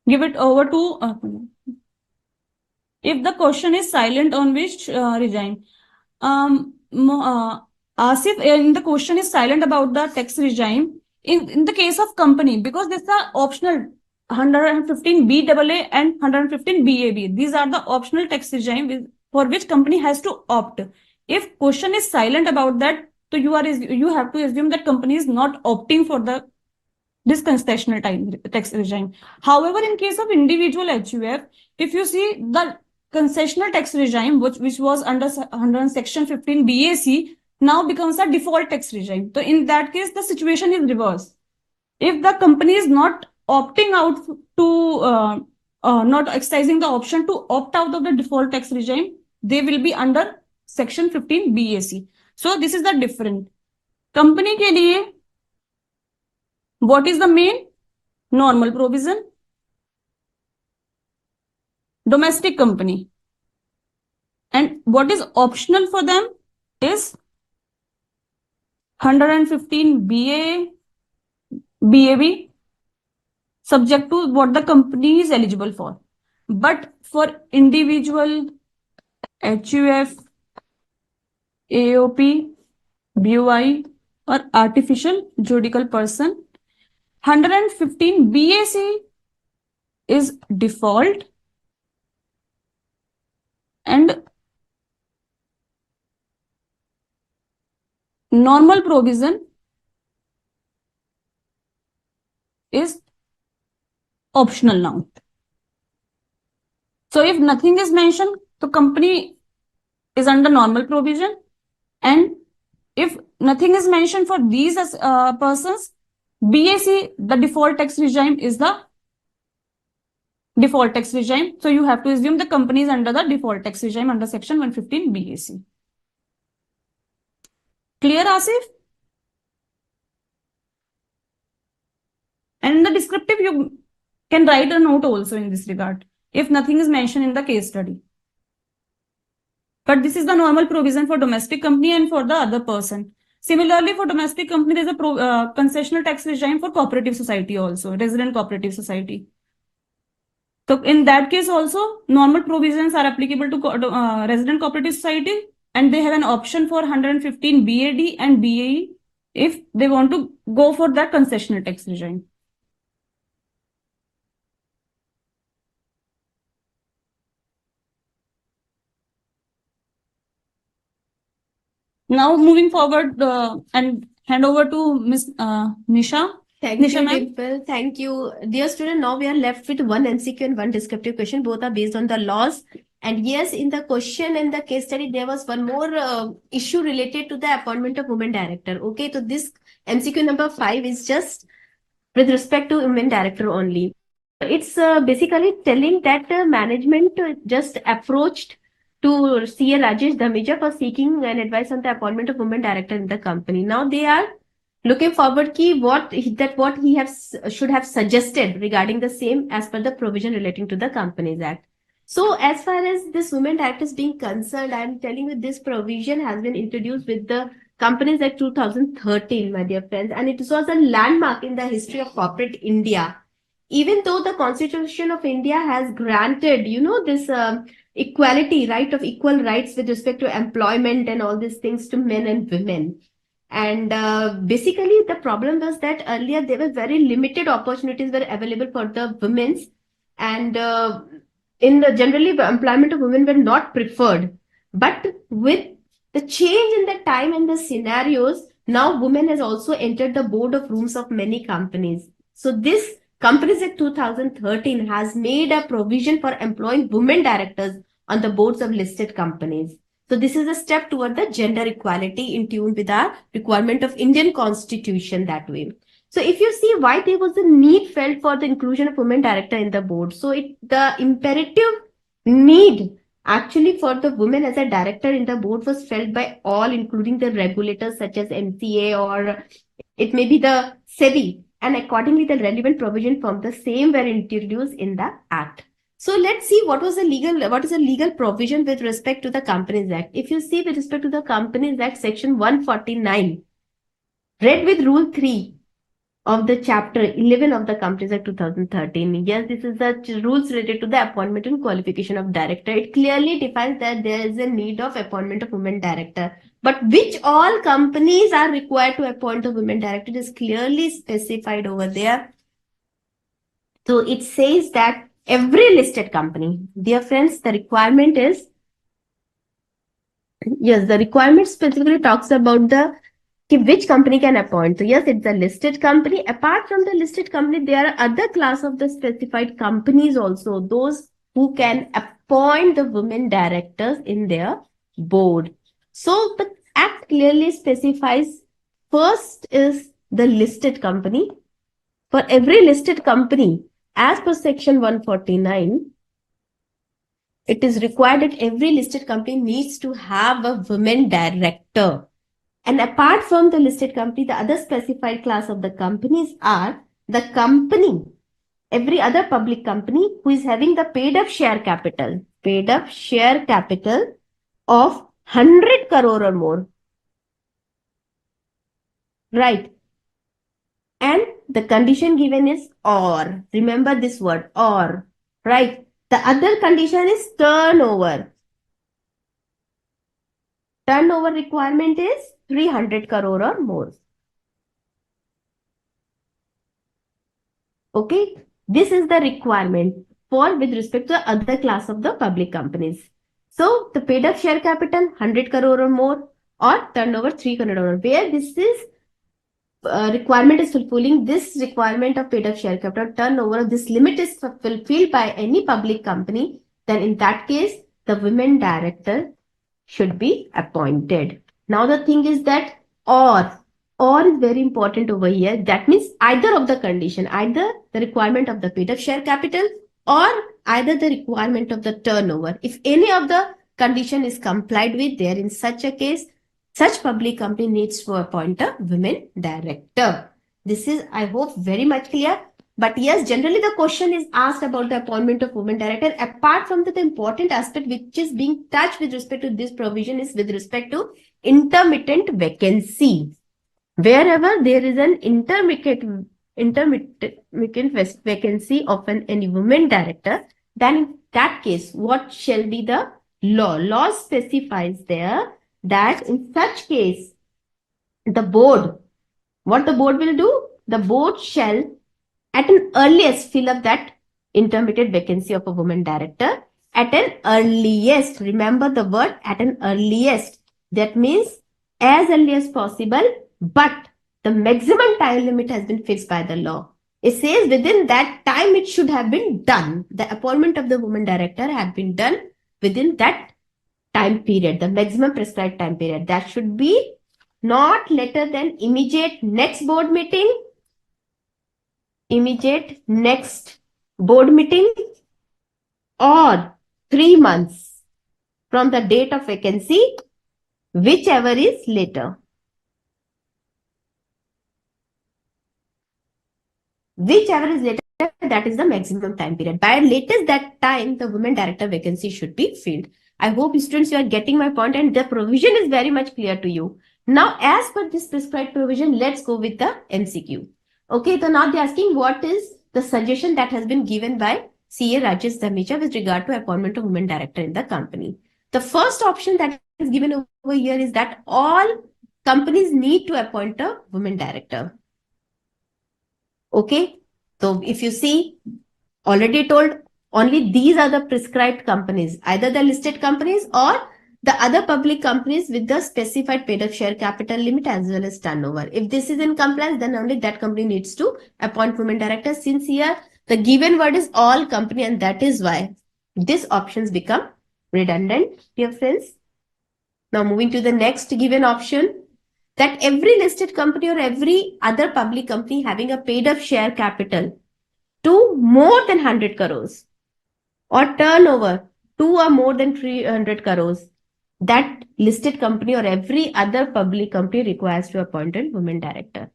give it over to. If the question is silent, on which regime? Asif, in the question is silent about the tax regime. In the case of company, because these are optional, 115 BAA and 115 BAB. These are the optional tax regime for which company has to opt. If question is silent about that, so you have to assume that company is not opting for this concessional tax regime. However, in case of individual HUF, if you see the concessional tax regime, which was under section 15 BAC, now becomes a default tax regime. So in that case, the situation is reversed. If the company is not opting out to not exercising the option to opt out of the default tax regime, they will be under section 15 BAC. So this is the difference. Company के लिए what is the main? Normal provision. Domestic company. And what is optional for them is 115 BAB, subject to what the company is eligible for. But for individual HUF, AOP, BOI, or artificial juridical person, 115 BAC is default and normal provision is optional now. So if nothing is mentioned, the company is under normal provision, and if nothing is mentioned for these persons, BAC, the default tax regime, is the default tax regime. So you have to assume the company is under the default tax regime under section 115 BAC. Clear, Asif? And in the descriptive, you can write a note also in this regard, if nothing is mentioned in the case study. But this is the normal provision for domestic company and for the other person. Similarly, for domestic company, there is a concessional tax regime for cooperative society also, resident cooperative society. So in that case also, normal provisions are applicable to resident cooperative society, and they have an option for 115 BAD and BAE if they want to go for that concessional tax regime. Now moving forward and hand over to Ms. Nisha. Thank Nisha, you, ma'am. Dimple. Thank you. Dear student, now we are left with one MCQ and one descriptive question. Both are based on the laws. And yes, in the question and the case study, there was one more issue related to the appointment of women director. Okay, so this MCQ number 5 is just with respect to women director only. It's basically telling that management just approached to CA Rajesh Dhamija for seeking an advice on the appointment of women director in the company. Now they are looking forward what he should have suggested regarding the same as per the provision relating to the Companies Act. So as far as this women director is being concerned, I am telling you this provision has been introduced with the Companies Act 2013, my dear friends, and it was a landmark in the history of corporate India. Even though the Constitution of India has granted, this equality, right of equal rights with respect to employment and all these things to men and women. And basically, the problem was that earlier there were very limited opportunities were available for the women's, and generally the employment of women were not preferred. But with the change in the time and the scenarios, now women has also entered the board of rooms of many companies. So this Companies Act 2013 has made a provision for employing women directors on the boards of listed companies. So this is a step toward the gender equality in tune with our requirement of Indian Constitution that way. So if you see why there was a need felt for the inclusion of women director in the board. So the imperative need actually for the women as a director in the board was felt by all, including the regulators such as MCA, or it may be the SEBI. and accordingly the relevant provision from the same were introduced in the act. So let's see what is the legal provision with respect to the Companies Act. If you see with respect to the Companies Act, section 149, read with rule 3 of the chapter 11 of the Companies Act 2013. Yes, this is the rules related to the appointment and qualification of director. It clearly defines that there is a need of appointment of women director. But which all companies are required to appoint a women director is clearly specified over there. So it says that every listed company, dear friends, the requirement is, yes, the requirement specifically talks about the which company can appoint. So yes, it's a listed company. Apart from the listed company, there are other class of the specified companies also, those who can appoint the women directors in their board. So the act clearly specifies, first is the listed company. For every listed company, as per section 149, it is required that every listed company needs to have a women director. And apart from the listed company, the other specified class of the companies are the company, every other public company who is having the paid up share capital of 100 crore or more. Right. And the condition given is or. Remember this word, or. Right. The other condition is turnover. Turnover requirement is 300 crore or more. Okay. This is the requirement for with respect to the other class of the public companies. So the paid up share capital 100 crore or more, or turnover 300 crore, where this is requirement is fulfilling, this requirement of paid up share capital turnover, this limit is fulfilled by any public company, then in that case, the women director should be appointed. Now the thing is that or is very important over here. That means either of the condition, either the requirement of the paid up share capital or either the requirement of the turnover. If any of the condition is complied with, there in such a case, such public company needs to appoint a women director. This is, I hope, very much clear. But yes, generally the question is asked about the appointment of women director. Apart from that, the important aspect which is being touched with respect to this provision is with respect to intermittent vacancy. Wherever there is an intermittent vacancy of any women director, then in that case, what shall be the law? Law specifies there that in such case, the board, what the board will do? The board shall at an earliest fill up that intermittent vacancy of a woman director at an earliest. Remember the word at an earliest. That means as early as possible, but the maximum time limit has been fixed by the law. It says within that time it should have been done. The appointment of the woman director had been done within that time period, the maximum prescribed time period. That should be not later than immediate next board meeting, or 3 months from the date of vacancy, whichever is later. Whichever is later, that is the maximum time period. By latest that time, the women director vacancy should be filled. I hope students, you are getting my point and the provision is very much clear to you. Now, as per this prescribed provision, let's go with the MCQ. Okay, so now they're asking what is the suggestion that has been given by CA Rajesh Dhamecha with regard to appointment of women director in the company. The first option that is given over here is that all companies need to appoint a women director. Okay, so if you see, already told, only these are the prescribed companies, either the listed companies or the other public companies with the specified paid up share capital limit as well as turnover. If this is in compliance, then only that company needs to appoint women directors. Since here the given word is all company, and that is why these options become redundant, dear friends. Now moving to the next given option, that every listed company or every other public company having a paid up share capital to more than 100 crores or turnover 2 or more than 300 crores, that listed company or every other public company requires to appoint a women director.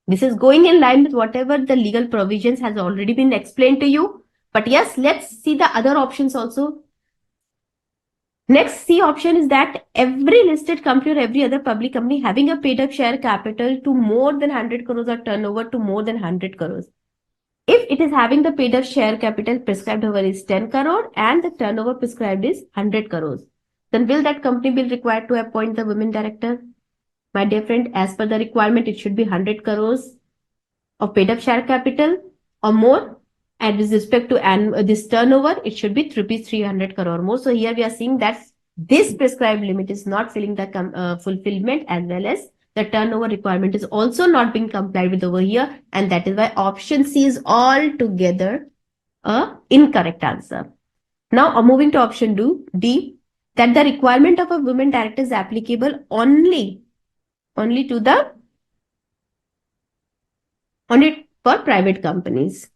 This is going in line with whatever the legal provisions has already been explained to you. But yes, let's see the other options also. Next C option is that every listed company or every other public company having a paid up share capital to more than 100 crores or turnover to more than 100 crores. If it is having the paid up share capital prescribed over is 10 crore and the turnover prescribed is 100 crores, then will that company be required to appoint the women director? My dear friend, as per the requirement, it should be 100 crores of paid up share capital or more. And with respect to this turnover, it should be rupees 300 crore or more. So here we are seeing that this prescribed limit is not filling the fulfillment, as well as the turnover requirement is also not being complied with over here. And that is why option C is altogether a incorrect answer. Now moving to option D, that the requirement of a women director is applicable only for private companies.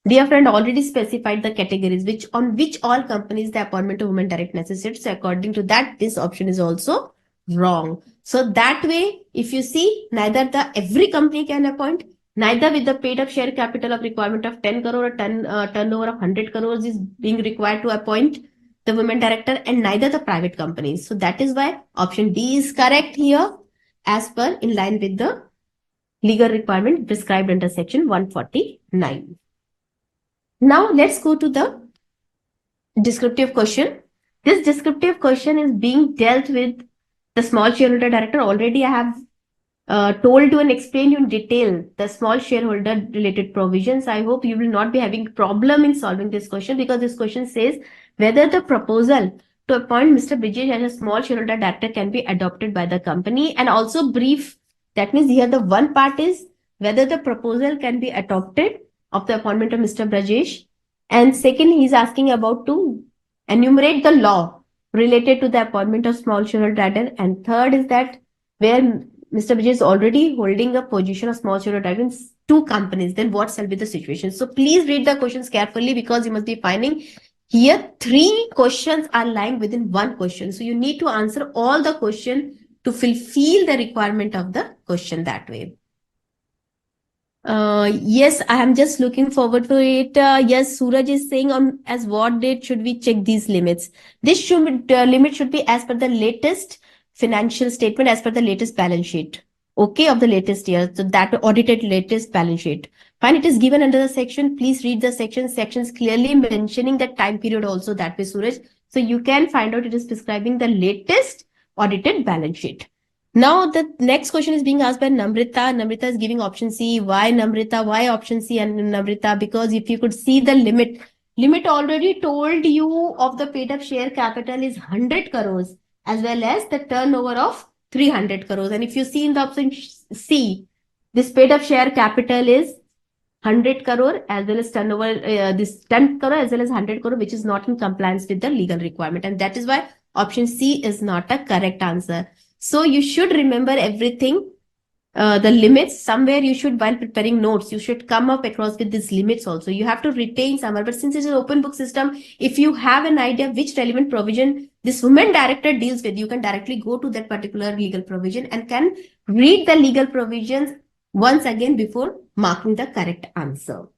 Dear friend, already specified the categories on which all companies the appointment of women director necessitates. So according to that, this option is also wrong. So that way, if you see, neither every company can appoint, neither with the paid up share capital of requirement of 10 crore or turnover of 100 crores is being required to appoint the women director, and neither the private companies. So that is why option D is correct here, as per in line with the legal requirement prescribed under section 149. Now let's go to the descriptive question. This descriptive question is being dealt with the small shareholder director. Already I have told you and explained you in detail the small shareholder related provisions. I hope you will not be having problem in solving this question, because this question says whether the proposal to appoint Mr. Brijesh as a small shareholder director can be adopted by the company, and also brief. That means here the one part is whether the proposal can be adopted of the appointment of Mr. Brajesh. And second, he is asking about to enumerate the law related to the appointment of small shareholder director. And third is that where Mr. Brajesh is already holding a position of small shareholder director in two companies, then what shall be the situation? So please read the questions carefully, because you must be finding here 3 questions are lying within one question. So you need to answer all the question to fulfill the requirement of the question that way. Yes, I am just looking forward to it. Yes, Suraj is saying on as what date should we check these limits? This limit should be as per the latest financial statement, as per the latest balance sheet. Okay, of the latest year. So that audited latest balance sheet. Fine, it is given under the section. Please read the sections clearly mentioning the time period also that way, Suraj. So you can find out it is prescribing the latest audited balance sheet. Now the next question is being asked by Namrita. Namrita is giving option C. Why Namrita? Why option C and Namrita? Because if you could see the limit already told you of the paid up share capital is 100 crores, as well as the turnover of 300 crores. And if you see in the option C, this paid up share capital is 100 crore as well as turnover, this 10 crore as well as 100 crore, which is not in compliance with the legal requirement. And that is why option C is not a correct answer. So you should remember everything, the limits. Somewhere you should, while preparing notes, you should come up across with these limits also. You have to retain somewhere. But since it's an open book system, if you have an idea which relevant provision this women director deals with, you can directly go to that particular legal provision and can read the legal provisions once again before marking the correct answer.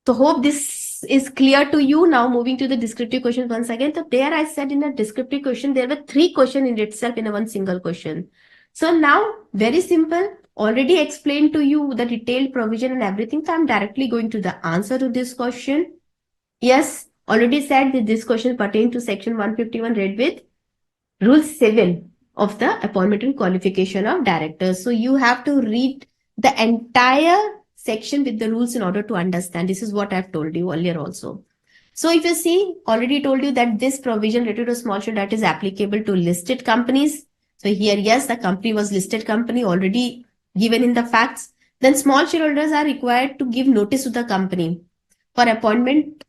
So hope this is clear to you. Now moving to the descriptive questions once again. So there I said in a descriptive question, there were 3 questions in itself in a one single question. So now very simple, already explained to you the detailed provision and everything. So I'm directly going to the answer to this question. Yes, already said that this question pertains to section 151 read with rule 7 of the appointment and qualification of directors. So you have to read the entire section with the rules in order to understand. This is what I've told you earlier also. So if you see, already told you that this provision related to small shareholder is applicable to listed companies. So here, yes, the company was listed company already given in the facts. Then small shareholders are required to give notice to the company for appointment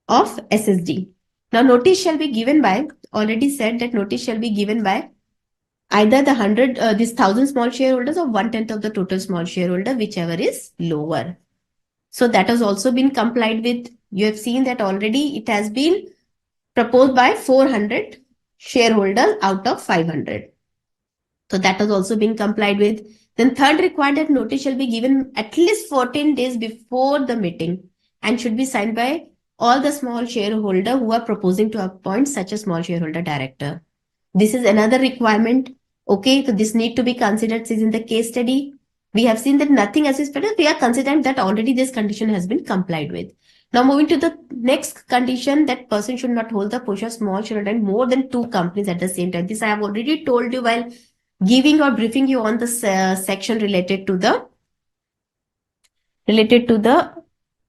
of SSD. Now notice shall be given by, already said that notice shall be given by either the 1,000 small shareholders or 1/10 of the total small shareholder, whichever is lower. So that has also been complied with. You have seen that already it has been proposed by 400 shareholders out of 500. So that has also been complied with. Then third required that notice shall be given at least 14 days before the meeting and should be signed by all the small shareholder who are proposing to appoint such a small shareholder director. This is another requirement. Okay, so this need to be considered in the case study. We have seen that nothing else is better. We are considering that already this condition has been complied with. Now moving to the next condition, that person should not hold the position of small shareholder in more than 2 companies at the same time. This I have already told you while giving or briefing you on the section related to the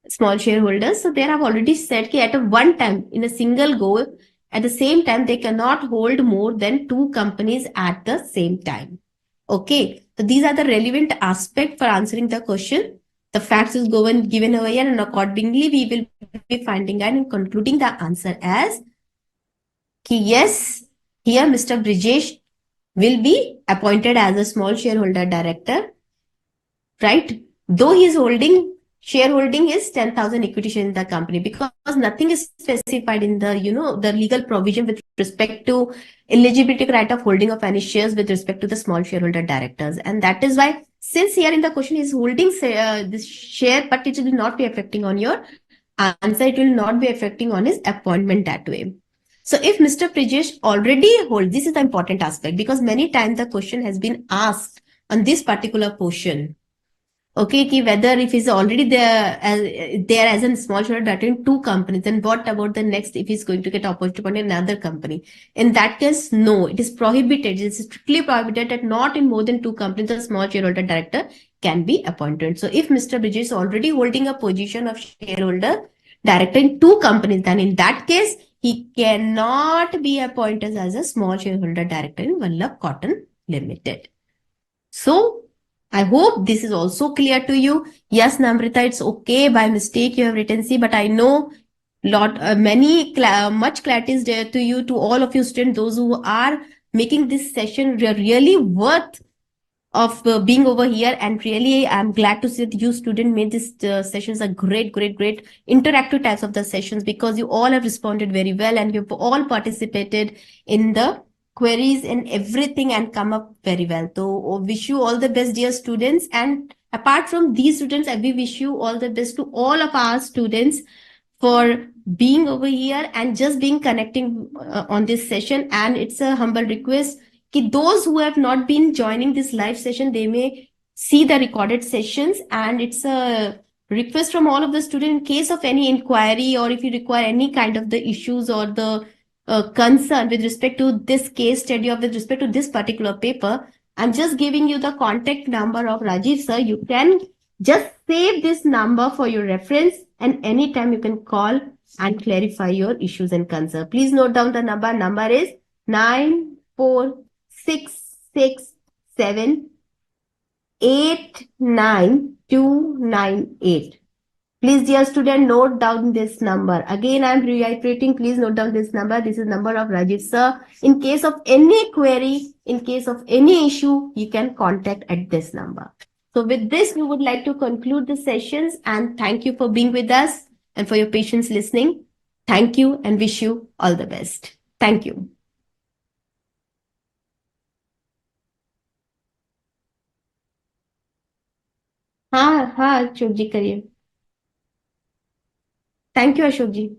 small shareholders. So there I've already said that at a one time, in a single go, at the same time, they cannot hold more than 2 companies at the same time. Okay, so these are the relevant aspects for answering the question. The facts is given over here, and accordingly, we will be finding out and concluding the answer as yes, here Mr. Brijesh will be appointed as a small shareholder director, right? Though he is shareholding is 10,000 equity share in the company, because nothing is specified in the, the legal provision with respect to eligibility criteria of holding of any shares with respect to the small shareholder directors. And that is why, since here in the question is holding this share, but it will not be affecting on your answer, it will not be affecting on his appointment that way. So if Mr. Prijesh already holds, this is the important aspect, because many times the question has been asked on this particular portion. Okay, ki whether if he's already there as a small shareholder director in 2 companies, then what about the next if he's going to get appointed on another company? In that case, no, it is prohibited. It is strictly prohibited that not in more than 2 companies a small shareholder director can be appointed. So if Mr. Bridges is already holding a position of shareholder director in 2 companies, then in that case, he cannot be appointed as a small shareholder director in Vallabh Cotton Limited. So I hope this is also clear to you. Yes, Namrita, it's okay. By mistake, you have written C, but I know much clarity is there to you, to all of you students, those who are making this session really worth of being over here. And really, I'm glad to see that you student made this sessions a great interactive types of the sessions, because you all have responded very well and you've all participated in the queries and everything and come up very well. So wish you all the best, dear students. And apart from these students, we wish you all the best to all of our students for being over here and just being connecting on this session. And it's a humble request that those who have not been joining this live session, they may see the recorded sessions. And it's a request from all of the students, in case of any inquiry or if you require any kind of the issues or the concern with respect to this case study or with respect to this particular paper, I'm just giving you the contact number of Rajiv sir. You can just save this number for your reference, and anytime you can call and clarify your issues and concerns. Please note down the number. Number is 9466789298. Please, dear student, note down this number. Again, I am reiterating, please note down this number. This is number of Rajiv sir. In case of any query, in case of any issue, you can contact at this number. So with this, we would like to conclude the sessions, and thank you for being with us and for your patience listening. Thank you and wish you all the best. Thank you. हाँ हाँ अशोक जी करिए. Thank you, Ashok ji.